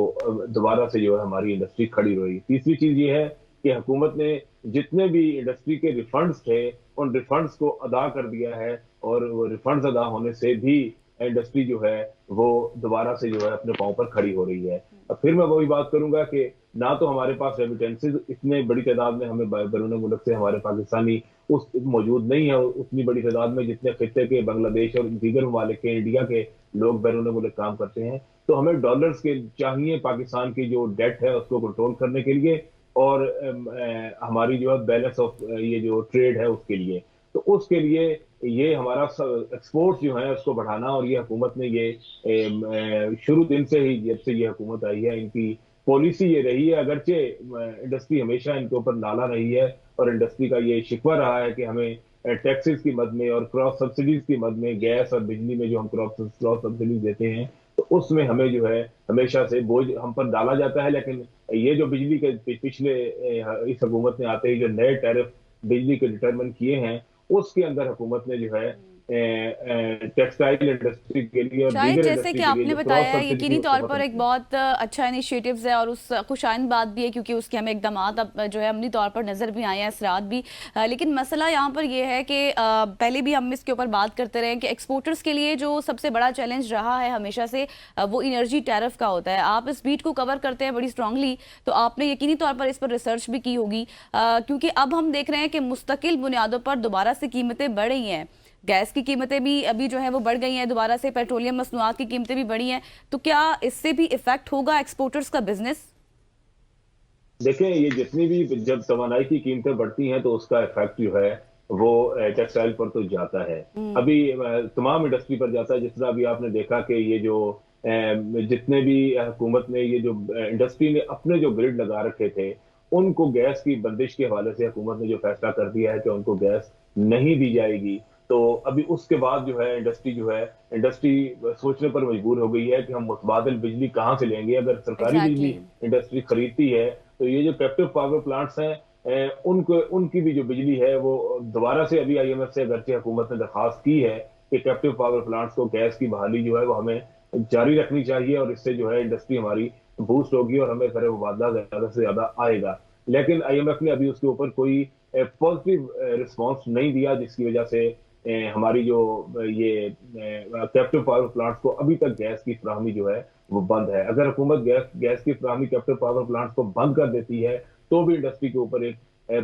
S11: दोबारा से जो है हमारी इंडस्ट्री खड़ी रही। तीसरी चीज ये है कि हुकूमत ने जितने भी इंडस्ट्री के रिफंड्स थे उन रिफंड्स को अदा कर दिया है और वो रिफंड्स अदा होने से भी इंडस्ट्री जो है वो दोबारा से जो है अपने पांव पर खड़ी हो रही है। अब फिर मैं वही बात करूंगा कि ना तो हमारे पास रेमिटेंसेज इतने बड़ी तादाद में हमें बैरून मुल्क से हमारे पाकिस्तानी उस मौजूद नहीं है उतनी बड़ी तादाद में जितने खित्ते के बांग्लादेश और दीगर ममालिक के इंडिया के लोग बैरून मुल्क काम करते हैं, तो हमें डॉलर्स के चाहिए पाकिस्तान की जो डेट है उसको कंट्रोल करने के लिए और हमारी जो है बैलेंस ऑफ ये जो ट्रेड है उसके लिए। तो उसके लिए ये हमारा एक्सपोर्ट्स जो है उसको बढ़ाना, और ये हुकूमत ने ये शुरू दिन से ही जब से ये हुकूमत आई है इनकी पॉलिसी ये रही है। अगरचे इंडस्ट्री हमेशा इनके ऊपर नाला रही है और इंडस्ट्री का ये शिकवा रहा है कि हमें टैक्सेस की मद में और क्रॉस सब्सिडीज की मद में गैस और बिजली में जो हम क्रॉस सब्सिडीज देते हैं तो उसमें हमें जो है हमेशा से बोझ हम पर डाला जाता है। लेकिन ये जो बिजली के पिछले इस हुकूमत ने आते ही जो नए टैरिफ बिजली के डिटरमिन किए हैं उसके अंदर हुकूमत ने जो है टेक्सटाइल इंडस्ट्री के लिए और
S2: शायद
S11: दीगर
S2: जैसे
S11: इंडस्ट्री
S2: कि
S11: के
S2: आपने
S11: लिए जो
S2: बताया
S11: क्रॉस सब्सिडी
S2: यकीनी
S11: है,
S2: तौर
S11: उसको
S2: पर एक बहुत अच्छा इनिशिएटिव्स है और उस खुशाइन बात भी है क्योंकि उसके हमें इकदामात अब जो है अमली तौर पर नज़र भी आए हैं, असरात भी। लेकिन मसला यहाँ पर यह है कि पहले भी हम इसके ऊपर बात करते रहे कि एक्सपोर्टर्स के लिए जो सबसे बड़ा चैलेंज रहा है हमेशा से वो एनर्जी टैरिफ का होता है। आप इस बीट को कवर करते हैं बड़ी स्ट्रांगली, तो आपने यकीनी तौर पर इस पर रिसर्च भी की होगी क्योंकि अब हम देख रहे हैं कि मुस्तकिल बुनियादों पर दोबारा से कीमतें बढ़ रही हैं। गैस की कीमतें भी अभी जो है वो बढ़ गई हैं, दोबारा से पेट्रोलियम मसनूआत की कीमतें भी बढ़ी हैं, तो क्या इससे भी इफेक्ट होगा एक्सपोर्टर्स का बिजनेस?
S11: देखें, ये जितनी भी जब तवानाई की कीमतें बढ़ती हैं तो उसका इफेक्ट जो है वो टेक्सटाइल पर तो जाता है, अभी तमाम इंडस्ट्री पर जाता है। जिस तरह अभी आपने देखा कि ये जो जितने भी हुकूमत ने ये जो इंडस्ट्री ने अपने जो ग्रिड लगा रखे थे उनको गैस की बंदिश के हवाले से हुकूमत ने जो फैसला कर दिया है कि उनको गैस नहीं दी जाएगी, तो अभी उसके बाद जो है इंडस्ट्री सोचने पर मजबूर हो गई है कि हम मुतबादिल बिजली कहाँ से लेंगे। अगर सरकारी बिजली इंडस्ट्री खरीदती है तो ये जो कैप्टिव पावर प्लांट्स हैं उनकी भी जो बिजली है वो दोबारा से अभी IMF से अगरचे हुकूमत ने दरखास्त की है कि कैप्टिव पावर प्लांट्स को गैस की बहाली जो है वो हमें जारी रखनी चाहिए और इससे जो है इंडस्ट्री हमारी बूस्ट होगी और हमें खरे मुबादला ज्यादा से ज्यादा आएगा। लेकिन IMF ने अभी उसके ऊपर कोई पॉजिटिव रिस्पॉन्स नहीं दिया, जिसकी वजह से हमारी जो ये कैप्टिव पावर प्लांट्स को अभी तक गैस की फराहमी जो है वो बंद है। अगर हुकूमत गैस की फराहमी कैप्टिव पावर प्लांट्स को बंद कर देती है तो भी इंडस्ट्री के ऊपर एक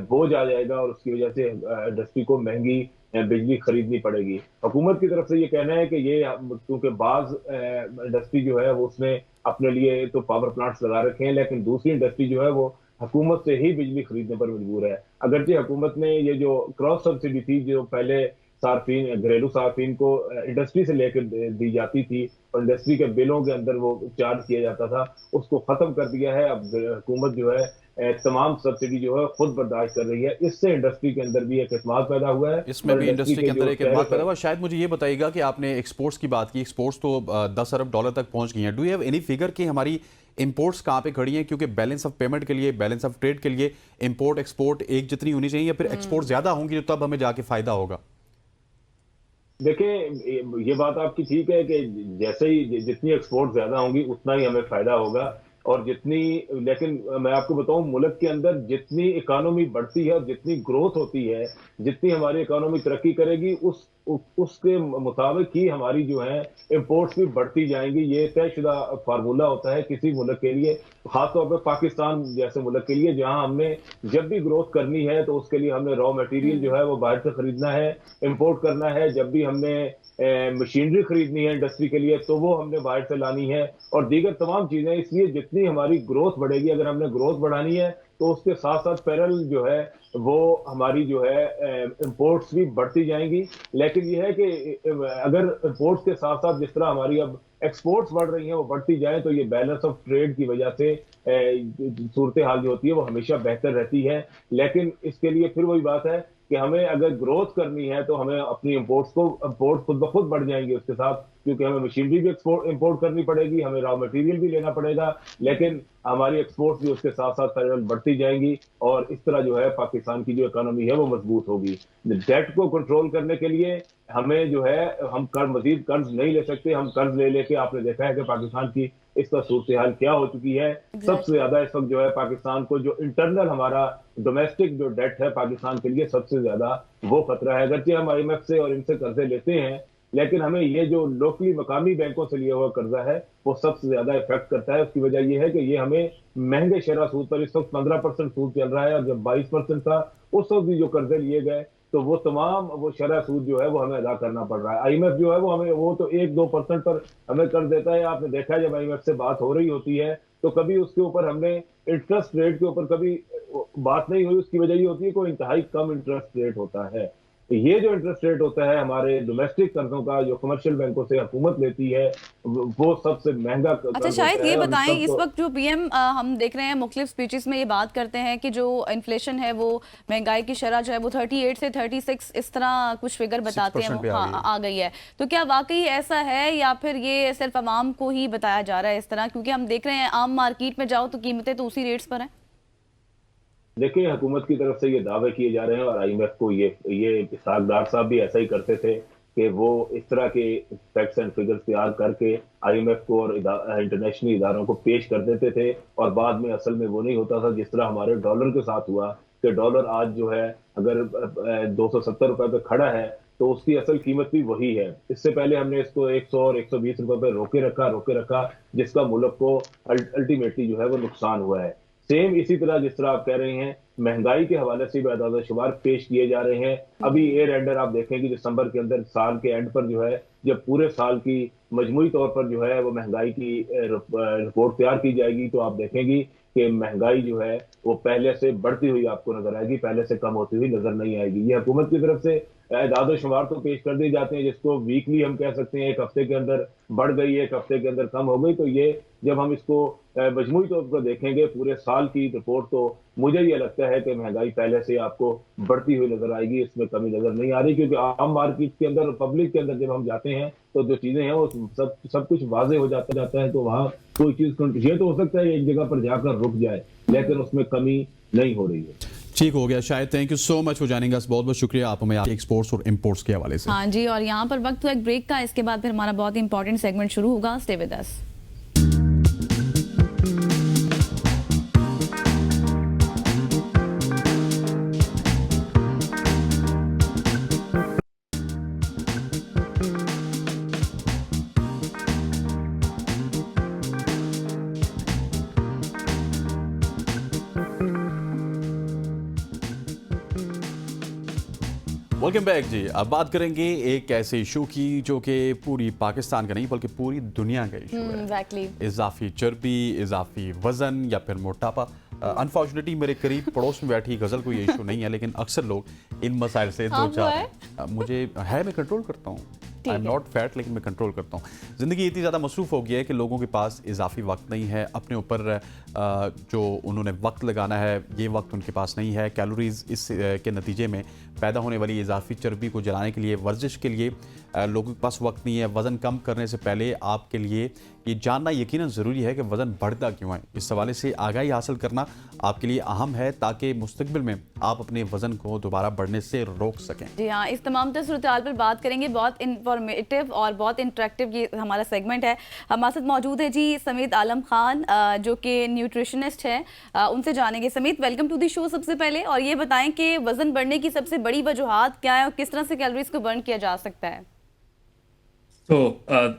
S11: बोझ आ जाएगा और उसकी वजह से इंडस्ट्री को महंगी बिजली खरीदनी पड़ेगी। हुकूमत की तरफ से ये कहना है कि ये क्योंकि बाज इंडस्ट्री जो है वो उसने अपने लिए तो पावर प्लांट्स लगा रखे हैं, लेकिन दूसरी इंडस्ट्री जो है वो हुकूमत से ही बिजली खरीदने पर मजबूर है। अगरचे हुकूमत ने ये जो क्रॉस सब्सिडी थी जो पहले सार्फिन घरेलू सार्फिन को इंडस्ट्री से लेकर दी जाती थी और इंडस्ट्री के बिलों के अंदर वो चार्ज किया जाता था, उसको खत्म कर दिया है। अब हुकूमत जो है तमाम सब्सिडी जो है खुद बर्दाश्त कर रही है। इससे इंडस्ट्री के अंदर भी एक एतमाद पैदा हुआ है,
S1: इसमें भी इंडस्ट्री के अंदर एक एतमाद पैदा हुआ। शायद मुझे ये बताइएगा कि आपने एक्सपोर्ट्स की बात की, एक्सपोर्ट्स तो $10 अरब तक पहुंच गई हैं। Do you have any figure कि हमारी इंपोर्ट्स कहाँ पे खड़ी हैं? क्योंकि बैलेंस ऑफ पेमेंट के लिए, बैलेंस ऑफ ट्रेड के लिए इंपोर्ट एक्सपोर्ट एक जितनी होनी चाहिए या फिर एक्सपोर्ट ज्यादा होंगी तो तब हमें जाके फायदा होगा?
S11: देखिए, ये बात आपकी ठीक है कि जैसे ही जितनी एक्सपोर्ट ज्यादा होंगी उतना ही हमें फायदा होगा, और लेकिन मैं आपको बताऊं, मुल्क के अंदर जितनी इकोनॉमी बढ़ती है और जितनी ग्रोथ होती है, जितनी हमारी इकोनॉमी तरक्की करेगी, उसके मुताबिक ही हमारी जो है इंपोर्ट्स भी बढ़ती जाएंगी। ये तयशुदा फार्मूला होता है किसी मुल्क के लिए, खासतौर पर पाकिस्तान जैसे मुल्क के लिए, जहां हमने जब भी ग्रोथ करनी है तो उसके लिए हमने रॉ मटेरियल जो है वो बाहर से खरीदना है, इंपोर्ट करना है। जब भी हमने मशीनरी खरीदनी है इंडस्ट्री के लिए तो वो हमने बाहर से लानी है, और दीगर तमाम चीजें। इसलिए जितनी हमारी ग्रोथ बढ़ेगी, अगर हमने ग्रोथ बढ़ानी है तो उसके साथ साथ पैरेलल जो है वो हमारी जो है इंपोर्ट्स भी बढ़ती जाएंगी। लेकिन ये है कि अगर इंपोर्ट्स के साथ साथ जिस तरह हमारी अब एक्सपोर्ट्स बढ़ रही हैं वो बढ़ती जाए, तो ये बैलेंस ऑफ ट्रेड की वजह से सूरत हाल जो होती है वो हमेशा बेहतर रहती है। लेकिन इसके लिए फिर वही बात है कि हमें अगर ग्रोथ करनी है तो हमें अपनी इंपोर्ट खुद ब खुद बढ़ जाएंगे उसके साथ, क्योंकि हमें मशीनरी भी इंपोर्ट करनी पड़ेगी, हमें रॉ मटेरियल भी लेना पड़ेगा, लेकिन हमारी एक्सपोर्ट्स भी उसके साथ साथ पैरेलल बढ़ती जाएंगी, और इस तरह जो है पाकिस्तान की जो इकोनॉमी है वो मजबूत होगी। डेट को कंट्रोल करने के लिए हमें जो है हम मजीद कर्ज नहीं ले सकते। हम कर्ज ले लेके, आपने देखा है कि पाकिस्तान की इस पर सूरत हाल क्या हो चुकी है। सबसे ज्यादा इस वक्त जो है पाकिस्तान को जो इंटरनल हमारा डोमेस्टिक जो डेट है पाकिस्तान के लिए सबसे ज्यादा वो खतरा है। अगरचे हम IMF से और इनसे कर्जे लेते हैं, लेकिन हमें ये जो लोकली मकामी बैंकों से लिया हुआ कर्जा है वो सबसे ज्यादा इफेक्ट करता है। उसकी वजह ये है कि ये हमें महंगे शरह सूद पर, इस वक्त 15% सूद चल रहा है, और जब 22% था उस वक्त भी जो कर्जे लिए गए तो वो तमाम वो शरह सूद जो है वो हमें अदा करना पड़ रहा है। IMF जो है वो हमें वो तो 1-2% पर हमें कर्ज देता है। आपने देखा है जब IMF से बात हो रही होती है तो कभी उसके ऊपर हमने इंटरेस्ट रेट के ऊपर कभी बात नहीं हुई। उसकी वजह ये होती है कि इंतहाई कम इंटरेस्ट रेट होता है। ये जो इंटरेस्ट रेट होता है हमारे डोमेस्टिक कर्जों का जो कमर्शियल बैंकों से हुकूमत लेती है वो सबसे महंगा।
S2: अच्छा, शायद ये बताएं, इस वक्त जो PM हम देख रहे हैं मुख्तलिफ स्पीचेस में ये बात करते हैं कि जो इन्फ्लेशन है वो महंगाई की शरह जो है वो 38 से 36 इस तरह कुछ फिगर बताते हैं वो आ गई है। तो क्या वाकई ऐसा है या फिर ये सिर्फ आवाम को ही बताया जा रहा है इस तरह? क्योंकि हम देख रहे हैं आम मार्केट में जाओ तो कीमतें तो उसी रेट्स पर हैं।
S11: देखिए, हुकूमत की तरफ से ये दावे किए जा रहे हैं, और IMF को ये इसहाक डार साहब भी ऐसा ही करते थे कि वो इस तरह के फैक्ट्स एंड फिगर्स तैयार करके IMF को और इंटरनेशनल इदारों को पेश कर देते थे, और बाद में असल में वो नहीं होता था। जिस तरह हमारे डॉलर के साथ हुआ कि डॉलर आज जो है अगर 270 रुपए पे खड़ा है तो उसकी असल कीमत भी वही है। इससे पहले हमने इसको 100 और 120 रुपए पे रोके रखा जिसका मुल्क को अल्टीमेटली जो है वो नुकसान हुआ है। सेम इसी तरह जिस तरह आप कह रहे हैं महंगाई के हवाले से भी अदाद शुमार पेश किए जा रहे हैं। अभी ईयर एंडर आप देखेंगे दिसंबर के अंदर, साल के एंड पर जो है जब पूरे साल की मजमूई तौर पर जो है वो महंगाई की रिपोर्ट तैयार की जाएगी तो आप देखेंगी कि महंगाई जो है वो पहले से बढ़ती हुई आपको नजर आएगी, पहले से कम होती हुई नजर नहीं आएगी। ये हुकूमत की तरफ से अदाद शुमार तो पेश कर दिए जाते हैं जिसको वीकली हम कह सकते हैं, एक हफ्ते के अंदर बढ़ गई, एक हफ्ते के अंदर कम हो गई। तो ये जब हम इसको मजमूई तौर पर देखेंगे पूरे साल की रिपोर्ट तो मुझे ये लगता है कि महंगाई पहले से आपको बढ़ती हुई नजर आएगी, इसमें कमी नजर नहीं आ रही। क्योंकि आम मार्केट के अंदर, पब्लिक के अंदर जब हम जाते हैं तो जो चीजें हैं वो सब कुछ वाजे हो जाता है। तो वहाँ कोई चीज ये तो हो सकता है एक जगह पर जाकर रुक जाए, लेकिन उसमें कमी नहीं हो रही है।
S1: ठीक हो गया शायद। Thank you so much for joining अस। बहुत बहुत शुक्रिया आप हमें एक्सपोर्ट्स और इंपोर्ट्स के हवाले से।
S2: हाँ जी, और यहाँ पर वक्त तो एक ब्रेक का, इसके बाद फिर हमारा बहुत इंपॉर्टेंट सेगमेंट शुरू होगा। Stay with us.
S1: Welcome back जी। अब बात करेंगे एक ऐसे इशू की जो कि पूरी पाकिस्तान का नहीं बल्कि पूरी दुनिया का इशू है।
S2: Exactly.
S1: इजाफी चर्बी, इजाफी वजन या फिर मोटापा। अनफॉर्चुनेटली मेरे करीब पड़ोस में बैठी गजल को ये इशू नहीं है, लेकिन अक्सर लोग इन मसाइल से दो चार मुझे है, मैं कंट्रोल करता हूँ। आई एम नॉट फैट, लेकिन मैं कंट्रोल करता हूँ। ज़िंदगी इतनी ज़्यादा मसरूफ़ हो गई है कि लोगों के पास इजाफी वक्त नहीं है, अपने ऊपर जो उन्होंने वक्त लगाना है ये वक्त उनके पास नहीं है। कैलोरीज इस के नतीजे में पैदा होने वाली इजाफी चर्बी को जलाने के लिए, वर्जिश के लिए लोगों के पास वक्त नहीं है। वज़न कम करने से पहले आपके लिए ये जानना यकीनन ज़रूरी है कि वज़न बढ़ता क्यों है। इस हवाले से आगाही हासिल करना आपके लिए अहम है ताकि मुस्तकबिल में आप अपने वज़न को दोबारा बढ़ने से रोक सकें।
S2: जी हाँ, इस तमाम सूरत-ए-हाल पर बात करेंगे। बहुत इंफॉर्मेटिव और बहुत इंटरेक्टिव ये हमारा सेगमेंट है। हमारे साथ मौजूद है जी समीत आलम खान, जो कि न्यूट्रिशनिस्ट हैं। उनसे जानेंगे। Samit, welcome to the show. सबसे पहले और ये बताएं कि वज़न बढ़ने की सबसे बड़ी वजूहात क्या है और किस तरह से कैलोरीज को बर्न किया जा सकता है?
S12: तो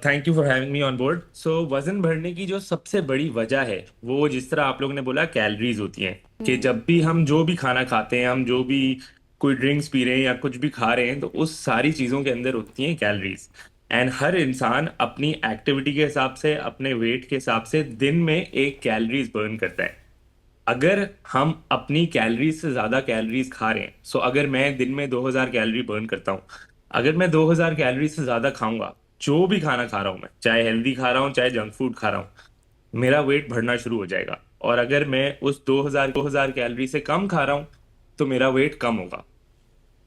S12: thank you for having me on board. So वजन बढ़ने की जो सबसे बड़ी वजह है वो, जिस तरह आप लोगों ने बोला, कैलोरीज होती हैं। कि जब भी हम जो भी खाना खाते हैं, हम जो भी कोई ड्रिंक्स पी रहे हैं या कुछ भी खा रहे हैं, तो उस सारी चीज़ों के अंदर होती हैं कैलोरीज। एंड हर इंसान अपनी एक्टिविटी के हिसाब से, अपने वेट के हिसाब से दिन में एक कैलोरीज बर्न करता है। अगर हम अपनी कैलोरीज से ज़्यादा कैलोरीज खा रहे हैं, सो अगर मैं दिन में 2000 कैलोरी बर्न करता हूँ, अगर मैं 2000 कैलोरी से ज़्यादा खाऊंगा, जो भी खाना खा रहा हूँ मैं, चाहे हेल्दी खा रहा हूँ चाहे जंक फूड खा रहा हूँ, मेरा वेट बढ़ना शुरू हो जाएगा। और अगर मैं उस 2000 कैलोरी से कम खा रहा हूँ तो मेरा वेट कम होगा।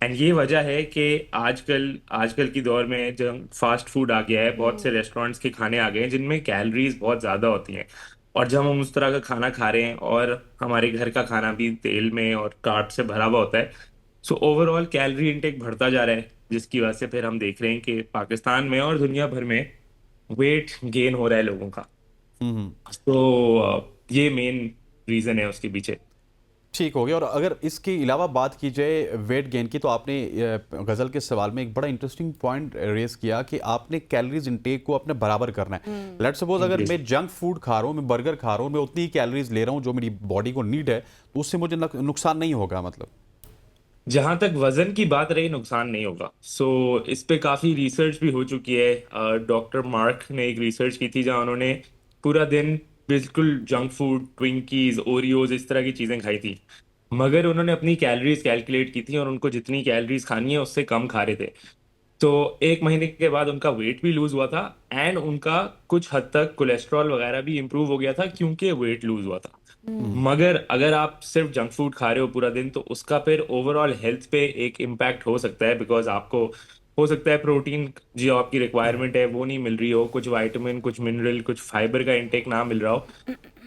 S12: एंड ये वजह है कि आजकल की दौर में जब फास्ट फूड आ गया है, बहुत से रेस्टोरेंट्स के खाने आ गए हैं जिनमें कैलोरीज बहुत ज़्यादा होती हैं। और जब हम उस तरह का खाना खा रहे हैं और हमारे घर का खाना भी तेल में और कार्ब से भरा हुआ होता है, सो ओवरऑल कैलोरी इनटेक बढ़ता जा रहा है, जिसकी वजह से फिर हम देख रहे हैं कि पाकिस्तान में और दुनिया भर में वेट गेन हो रहा है लोगों का। तो ये मेन रीज़न है उसके पीछे।
S1: ठीक हो गया। और अगर इसके अलावा बात की जाए वेट गेन की, तो आपने गज़ल के सवाल में एक बड़ा इंटरेस्टिंग पॉइंट रेज किया कि आपने कैलोरीज इंटेक को अपने बराबर करना है। लेट्स सपोज अगर मैं जंक फूड खा रहा हूँ, मैं बर्गर खा रहा हूँ, मैं उतनी ही कैलोरीज ले रहा हूँ जो मेरी बॉडी को नीड है, तो उससे मुझे नुकसान नहीं होगा। मतलब
S12: जहां तक वजन की बात रही, नुकसान नहीं होगा। सो इस पे काफी रिसर्च भी हो चुकी है। डॉक्टर मार्क ने एक रिसर्च की थी जहां उन्होंने पूरा दिन बिल्कुल जंक फूड, ट्विंकीज, ओरियोज, इस तरह की चीजें खाई थी, मगर उन्होंने अपनी कैलोरीज कैलकुलेट की थी और उनको जितनी कैलोरीज खानी है उससे कम खा रहे थे। तो 1 महीने के बाद उनका वेट भी लूज हुआ था एंड उनका कुछ हद तक कोलेस्ट्रॉल वगैरह भी इंप्रूव हो गया था, क्योंकि वेट लूज हुआ था। मगर अगर आप सिर्फ जंक फूड खा रहे हो पूरा दिन, तो उसका फिर ओवरऑल हेल्थ पे एक इम्पैक्ट हो सकता है, बिकॉज आपको हो सकता है प्रोटीन जो आपकी रिक्वायरमेंट है वो नहीं मिल रही हो, कुछ विटामिन, कुछ मिनरल, कुछ फाइबर का इंटेक ना मिल रहा हो,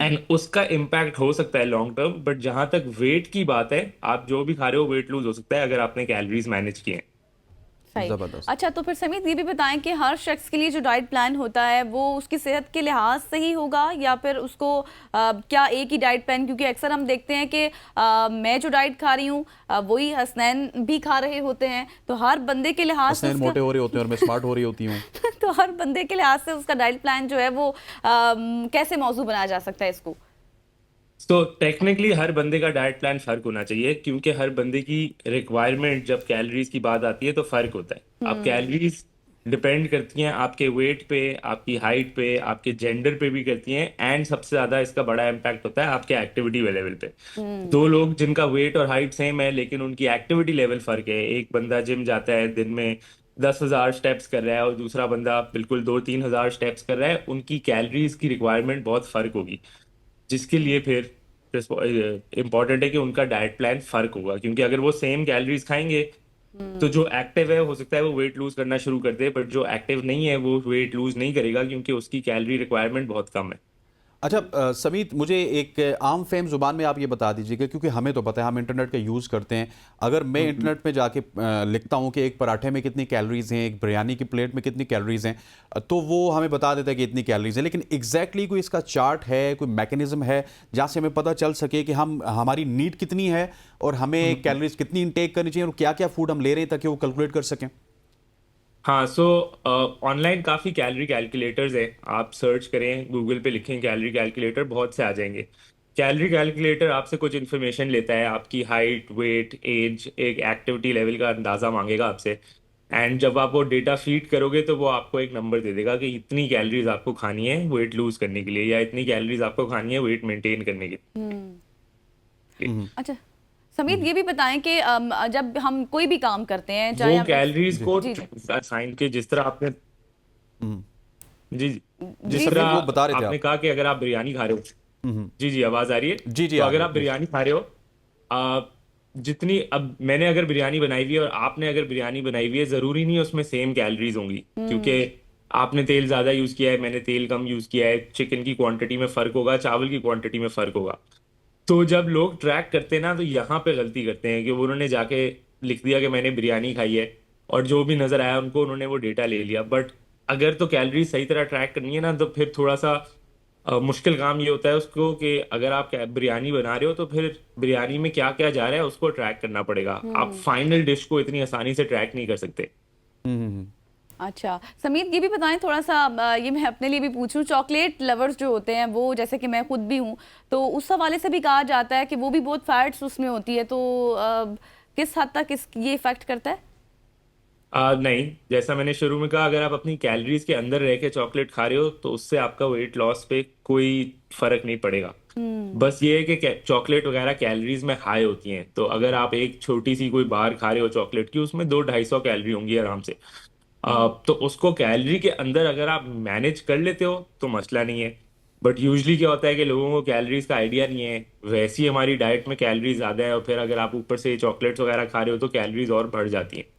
S12: एंड उसका इम्पैक्ट हो सकता है लॉन्ग टर्म। बट जहां तक वेट की बात है, आप जो भी खा रहे हो वेट लूज हो सकता है अगर आपने कैलोरीज मैनेज किए हैं।
S2: अच्छा, तो फिर समीत ये भी बताएं कि हर शख्स के लिए जो डाइट प्लान होता है वो उसकी सेहत के लिहाज से ही होगा या फिर उसको क्या एक ही डाइट प्लान, क्योंकि अक्सर हम देखते हैं कि मैं जो डाइट खा रही हूँ वही हसनैन भी खा रहे होते हैं, तो हर बंदे के लिहाज से
S1: मोटे हो रहे होते हैं और मैं स्मार्ट हो रही होती हूँ
S2: तो हर बंदे के लिहाज से उसका डाइट प्लान जो है वो कैसे मौजू बनाया जा सकता है इसको?
S12: तो टेक्निकली हर बंदे का डाइट प्लान फर्क होना चाहिए, क्योंकि हर बंदे की रिक्वायरमेंट जब कैलोरीज की बात आती है तो फर्क होता है। अब कैलोरीज डिपेंड करती हैं आपके वेट पे, आपकी हाइट पे, आपके जेंडर पे भी करती हैं, एंड सबसे ज्यादा इसका बड़ा इम्पैक्ट होता है आपके एक्टिविटी लेवल पे। दो लोग जिनका वेट और हाइट सेम है लेकिन उनकी एक्टिविटी लेवल फर्क है, एक बंदा जिम जाता है, दिन में 10,000 स्टेप्स कर रहा है और दूसरा बंदा बिल्कुल 2-3 हज़ार स्टेप्स कर रहा है, उनकी कैलोरीज की रिक्वायरमेंट बहुत फर्क होगी, जिसके लिए फिर इम्पॉर्टेंट है कि उनका डाइट प्लान फर्क होगा। क्योंकि अगर वो सेम कैलोरीज खाएंगे तो जो एक्टिव है हो सकता है वो वेट लूज करना शुरू कर दे, बट जो एक्टिव नहीं है वो वेट लूज नहीं करेगा क्योंकि उसकी कैलोरी रिक्वायरमेंट बहुत कम है।
S1: अच्छा समीत, मुझे एक आम फेम जुबान में आप ये बता दीजिएगा, क्योंकि हमें तो पता है, हम इंटरनेट का यूज़ करते हैं। अगर मैं इंटरनेट में जाके लिखता हूँ कि एक पराठे में कितनी कैलोरीज हैं, एक बिरयानी की प्लेट में कितनी कैलोरीज हैं, तो वो हमें बता देता है कि इतनी कैलोरीज है, लेकिन एग्जैक्टली कोई इसका चार्ट है, कोई मैकेनिज्म है जहाँ से हमें पता चल सके कि हमारी नीड कितनी है और हमें कैलोरीज कितनी इंटेक करनी चाहिए और क्या क्या फूड हम ले रहे हैं ताकि वो कैलकुलेट कर सकें?
S12: हाँ, सो ऑनलाइन काफ़ी कैलोरी कैलकुलेटर्स हैं, आप सर्च करें, गूगल पे लिखें कैलोरी कैलकुलेटर, बहुत से आ जाएंगे। कैलोरी कैलकुलेटर आपसे कुछ इन्फॉर्मेशन लेता है, आपकी हाइट, वेट, एज, एक एक्टिविटी लेवल का अंदाज़ा मांगेगा आपसे, एंड जब आप वो डेटा फीड करोगे तो वो आपको एक नंबर दे देगा कि इतनी कैलोरीज आपको खानी है वेट लूज करने के लिए या इतनी कैलोरीज आपको खानी है वेट मेंटेन करने के लिए।
S2: अच्छा समीत ये भी बताएं कि जब हम कोई भी काम करते हैं चाहे
S12: वो
S2: आप
S12: कैलोरीज को
S2: जी जी
S12: असाइन के जिस तरह आपने जी
S2: जी
S12: जिस तरह
S1: वो बता रहे थे
S12: आपने
S1: आप।
S12: कहा कि अगर आप बिरयानी खा रहे हो, जी जी आवाज आ रही है,
S1: जी जी
S12: तो
S1: आ
S12: अगर
S1: रही
S12: आप
S1: है।
S12: बिरयानी खा रहे हो, आ, जितनी अब मैंने अगर बिरयानी बनाई हुई है और आपने अगर बिरयानी बनाई हुई है, जरूरी नहीं है उसमें सेम कैलोरीज होंगी, क्योंकि आपने तेल ज्यादा यूज किया है, मैंने तेल कम यूज किया है, चिकन की क्वांटिटी में फर्क होगा, चावल की क्वांटिटी में फर्क होगा। तो जब लोग ट्रैक करते हैं ना, तो यहाँ पे गलती करते हैं कि वो उन्होंने जाके लिख दिया कि मैंने बिरयानी खाई है, और जो भी नजर आया उनको उन्होंने वो डेटा ले लिया। बट अगर तो कैलोरी सही तरह ट्रैक करनी है ना, तो फिर थोड़ा सा मुश्किल काम ये होता है उसको कि अगर आप बिरयानी बना रहे हो तो फिर बिरयानी में क्या क्या जा रहा है उसको ट्रैक करना पड़ेगा। आप फाइनल डिश को इतनी आसानी से ट्रैक नहीं कर सकते।
S2: अच्छा समीत ये भी बताएं थोड़ा सा, ये मैं अपने लिए भी पूछूं, चॉकलेट लवर्स जो होते हैं वो, जैसे कि मैं खुद भी हूं, तो उस हवाले से भी कहा जाता है कि वो भी बहुत फैट्स उसमें होती है, तो किस हद तक ये इफेक्ट करता है?
S12: नहीं, जैसा मैंने शुरू में कहा, अगर आप अपनी कैलोरीज के अंदर रह के चॉकलेट खा रहे हो तो उससे आपका वेट लॉस पे कोई फर्क नहीं पड़ेगा। बस ये है कि चॉकलेट वगैरह कैलोरीज में हाई होती हैं, तो अगर आप एक छोटी सी कोई बार खा रहे हो चॉकलेट की, उसमें 200-250 कैलोरी होंगी आराम से। तो उसको कैलोरी के अंदर अगर आप मैनेज कर लेते हो तो मसला नहीं है। बट यूजली क्या होता है कि लोगों को कैलोरीज का आइडिया नहीं है, वैसी ही हमारी डाइट में कैलोरीज ज्यादा है, और फिर अगर आप ऊपर से चॉकलेट्स वगैरह खा रहे हो तो कैलोरीज और बढ़ जाती हैं।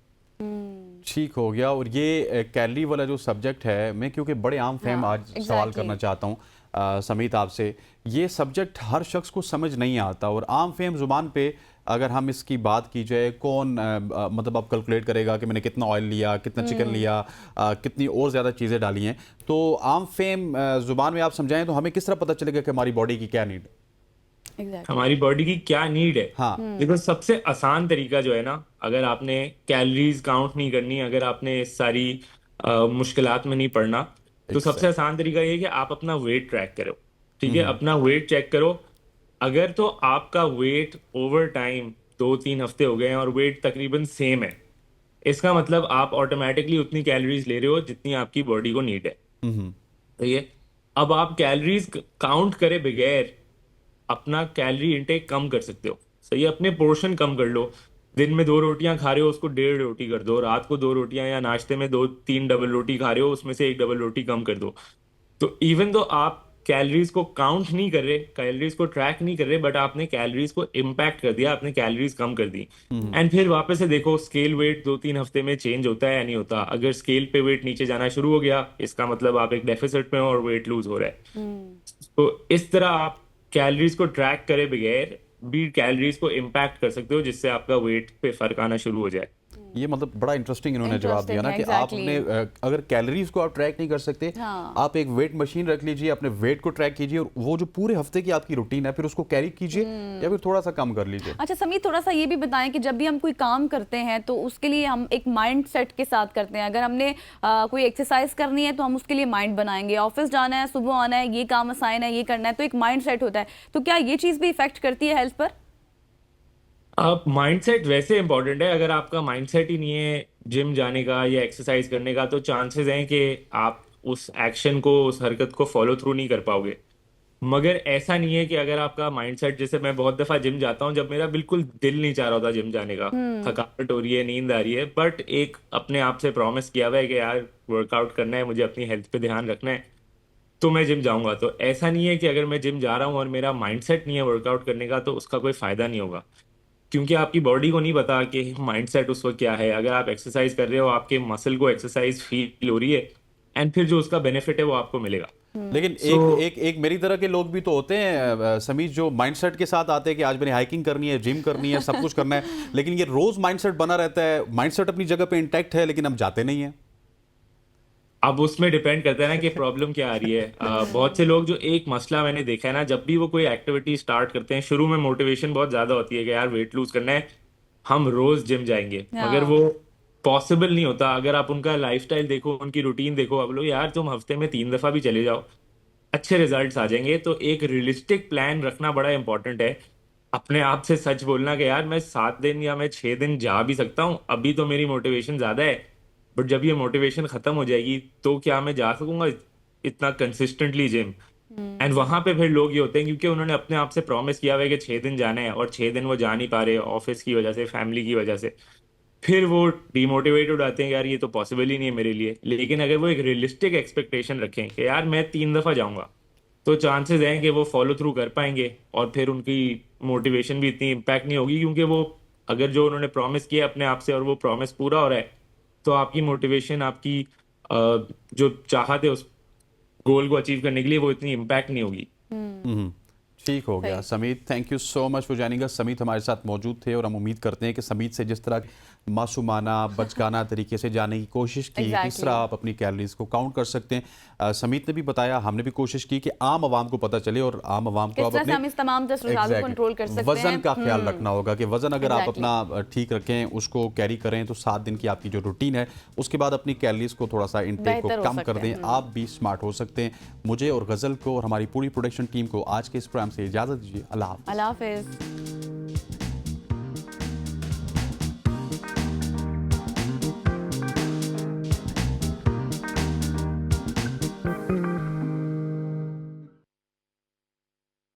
S1: ठीक हो गया। और ये कैलोरी वाला जो सब्जेक्ट है, मैं क्योंकि बड़े आम फहम
S2: हाँ,
S1: आज सवाल करना चाहता हूँ समीत आपसे। ये सब्जेक्ट हर शख्स को समझ नहीं आता, और आम फहम ज़ुबान पे अगर हम इसकी बात की जाए, कौन मतलब अब कैलकुलेट करेगा कि मैंने कितना ऑयल लिया, कितना चिकन लिया, कितनी और ज़्यादा चीज़ें डाली हैं। तो आम फहम ज़ुबान में आप समझाएं तो हमें किस तरह पता चलेगा कि हमारी बॉडी की क्या नीड?
S12: हमारी बॉडी की क्या नीड है?
S1: हाँ।
S12: देखो, सबसे आसान तरीका जो है ना, अगर आपने कैलोरीज काउंट नहीं करनी, अगर आपने सारी मुश्किलात में नहीं पड़ना, तो सबसे आसान तरीका ये है कि आप अपना वेट ट्रैक करो। ठीक है, अपना वेट चेक करो। अगर तो आपका वेट ओवर टाइम 2-3 हफ्ते हो गए हैं और वेट तकरीबन सेम है, इसका मतलब आप ऑटोमेटिकली उतनी कैलोरीज ले रहे हो जितनी आपकी बॉडी को नीड है। ठीक है, अब आप कैलोरीज काउंट करे बगैर अपना कैलोरी इंटेक कम कर सकते हो। सही है, अपने पोर्शन कम कर लो। दिन में 2 रोटियां खा रहे हो, उसको 1.5 रोटी कर दो। रात को 2 रोटियां, या नाश्ते में 2-3 डबल रोटी खा रहे हो, उसमें से 1 डबल रोटी कम कर दो। तो इवन दो आप कैलोरीज को काउंट नहीं कर रहे, कैलोरीज को ट्रैक नहीं कर रहे, बट आपने कैलोरीज को इम्पैक्ट कर दिया, आपने कैलोरीज कम कर दी। एंड फिर वापस से देखो, स्केल वेट 2-3 हफ्ते में चेंज होता है या नहीं होता। अगर स्केल पे वेट नीचे जाना शुरू हो गया, इसका मतलब आप एक डेफिसिट में हो और वेट लूज हो रहा है। तो इस तरह आप कैलोरीज को ट्रैक करे बगैर भी कैलोरीज को इम्पैक्ट कर सकते हो, जिससे आपका वेट पे फर्क आना शुरू हो जाए।
S1: ये मतलब बड़ा इंटरेस्टिंग इन्होंने जवाब दिया ना कि आपने अगर कैलोरीज को आप ट्रैक नहीं कर सकते, आप एक वेट मशीन रख लीजिए, अपने वेट को ट्रैक कीजिए, और वो जो पूरे हफ्ते की आपकी रूटीन है फिर उसको कैरी कीजिए, या फिर थोड़ा सा कम कर लीजिए।
S2: अच्छा समीत, थोड़ा सा ये भी बताएं कि जब भी हम कोई काम करते हैं तो उसके लिए हम एक माइंड सेट के साथ करते हैं। अगर हमने कोई एक्सरसाइज करनी है तो हम उसके लिए माइंड बनाएंगे, ऑफिस जाना है, सुबह आना है, ये काम असाइन है, ये करना है, तो एक माइंड सेट होता है। तो क्या ये चीज़ भी इफेक्ट करती है हेल्थ पर?
S12: आप माइंडसेट वैसे इंपॉर्टेंट है। अगर आपका माइंडसेट ही नहीं है जिम जाने का या एक्सरसाइज करने का, तो चांसेस हैं कि आप उस एक्शन को, उस हरकत को फॉलो थ्रू नहीं कर पाओगे। मगर ऐसा नहीं है कि अगर आपका माइंडसेट, जैसे मैं बहुत दफा जिम जाता हूँ जब मेरा बिल्कुल दिल नहीं चाह रहा होता जिम जाने का, थकावट हो रही है, नींद आ रही है, बट एक अपने आप से प्रॉमिस किया हुआ है कि यार वर्कआउट करना है, मुझे अपनी हेल्थ पे ध्यान रखना है, तो मैं जिम जाऊंगा। तो ऐसा नहीं है कि अगर मैं जिम जा रहा हूँ और मेरा माइंडसेट नहीं है वर्कआउट करने का तो उसका कोई फायदा नहीं होगा, क्योंकि आपकी बॉडी को नहीं पता कि माइंडसेट उस वक्त क्या है। अगर आप एक्सरसाइज कर रहे हो, आपके मसल को एक्सरसाइज फील हो रही है, एंड फिर जो उसका बेनिफिट है वो आपको मिलेगा।
S1: लेकिन एक मेरी तरह के लोग भी तो होते हैं समीज, जो माइंडसेट के साथ आते हैं कि आज मैंने हाइकिंग करनी है, जिम करनी है, सब कुछ करना है, लेकिन ये रोज माइंडसेट बना रहता है, माइंडसेट अपनी जगह पे इंटैक्ट है, लेकिन हम जाते नहीं है।
S12: अब उसमें डिपेंड करता है ना कि प्रॉब्लम क्या आ रही है। बहुत से लोग, जो एक मसला मैंने देखा है ना, जब भी वो कोई एक्टिविटी स्टार्ट करते हैं, शुरू में मोटिवेशन बहुत ज्यादा होती है कि यार वेट लूज करना है, हम रोज जिम जाएंगे, मगर वो पॉसिबल नहीं होता। अगर आप उनका लाइफस्टाइल देखो, उनकी रूटीन देखो, आप लोग यार तुम हफ्ते में 3 दफा भी चले जाओ, अच्छे रिजल्ट्स आ जाएंगे। तो एक रियलिस्टिक प्लान रखना बड़ा इंपॉर्टेंट है। अपने आप से सच बोलना कि यार मैं 7 दिन या मैं 6 दिन जा भी सकता हूँ, अभी तो मेरी मोटिवेशन ज्यादा है, बट जब ये मोटिवेशन खत्म हो जाएगी तो क्या मैं जा सकूंगा इतना कंसिस्टेंटली जिम? एंड वहां पे फिर लोग ये होते हैं क्योंकि उन्होंने अपने आप से प्रॉमिस किया हुआ है कि 6 दिन जाना है और 6 दिन वो जा नहीं पा रहे ऑफिस की वजह से, फैमिली की वजह से, फिर वो डिमोटिवेट हो जाते हैं, यार ये तो पॉसिबल ही नहीं है मेरे लिए। लेकिन अगर वो एक रियलिस्टिक एक्सपेक्टेशन रखें कि यार मैं 3 दफा जाऊंगा, तो चांसेस हैं कि वो फॉलो थ्रू कर पाएंगे और फिर उनकी मोटिवेशन भी इतनी इम्पैक्ट नहीं होगी, क्योंकि वो अगर जो उन्होंने प्रॉमिस किया अपने आप से और वो प्रॉमिस पूरा हो रहा है, तो आपकी मोटिवेशन, आपकी जो चाहत है उस गोल को अचीव करने के लिए, वो इतनी इम्पैक्ट नहीं होगी।
S1: ठीक हो गया। Samit, thank you so much for joining us. Samit हमारे साथ मौजूद थे और हम उम्मीद करते हैं कि समीत से जिस तरह मासूमाना बचकाना तरीके से जाने की कोशिश की, किस तरह आप अपनी कैलोरीज को काउंट कर सकते हैं, समीत ने भी बताया, हमने भी कोशिश की कि आम आवाम को पता चले और आम आवाम को आप अपने
S2: कंट्रोल कर सकते हैं।
S1: वजन का ख्याल रखना होगा कि वजन अगर आप अपना ठीक रखें, उसको कैरी करें, तो 7 दिन की आपकी जो रूटीन है उसके बाद अपनी कैलोरीज को थोड़ा सा इनटेक को कम कर दें, आप भी स्मार्ट हो सकते हैं। मुझे और गजल को और हमारी पूरी प्रोडक्शन टीम को आज के इस प्रोग्राम से इजाजत दीजिए। अल्लाह हाफिज।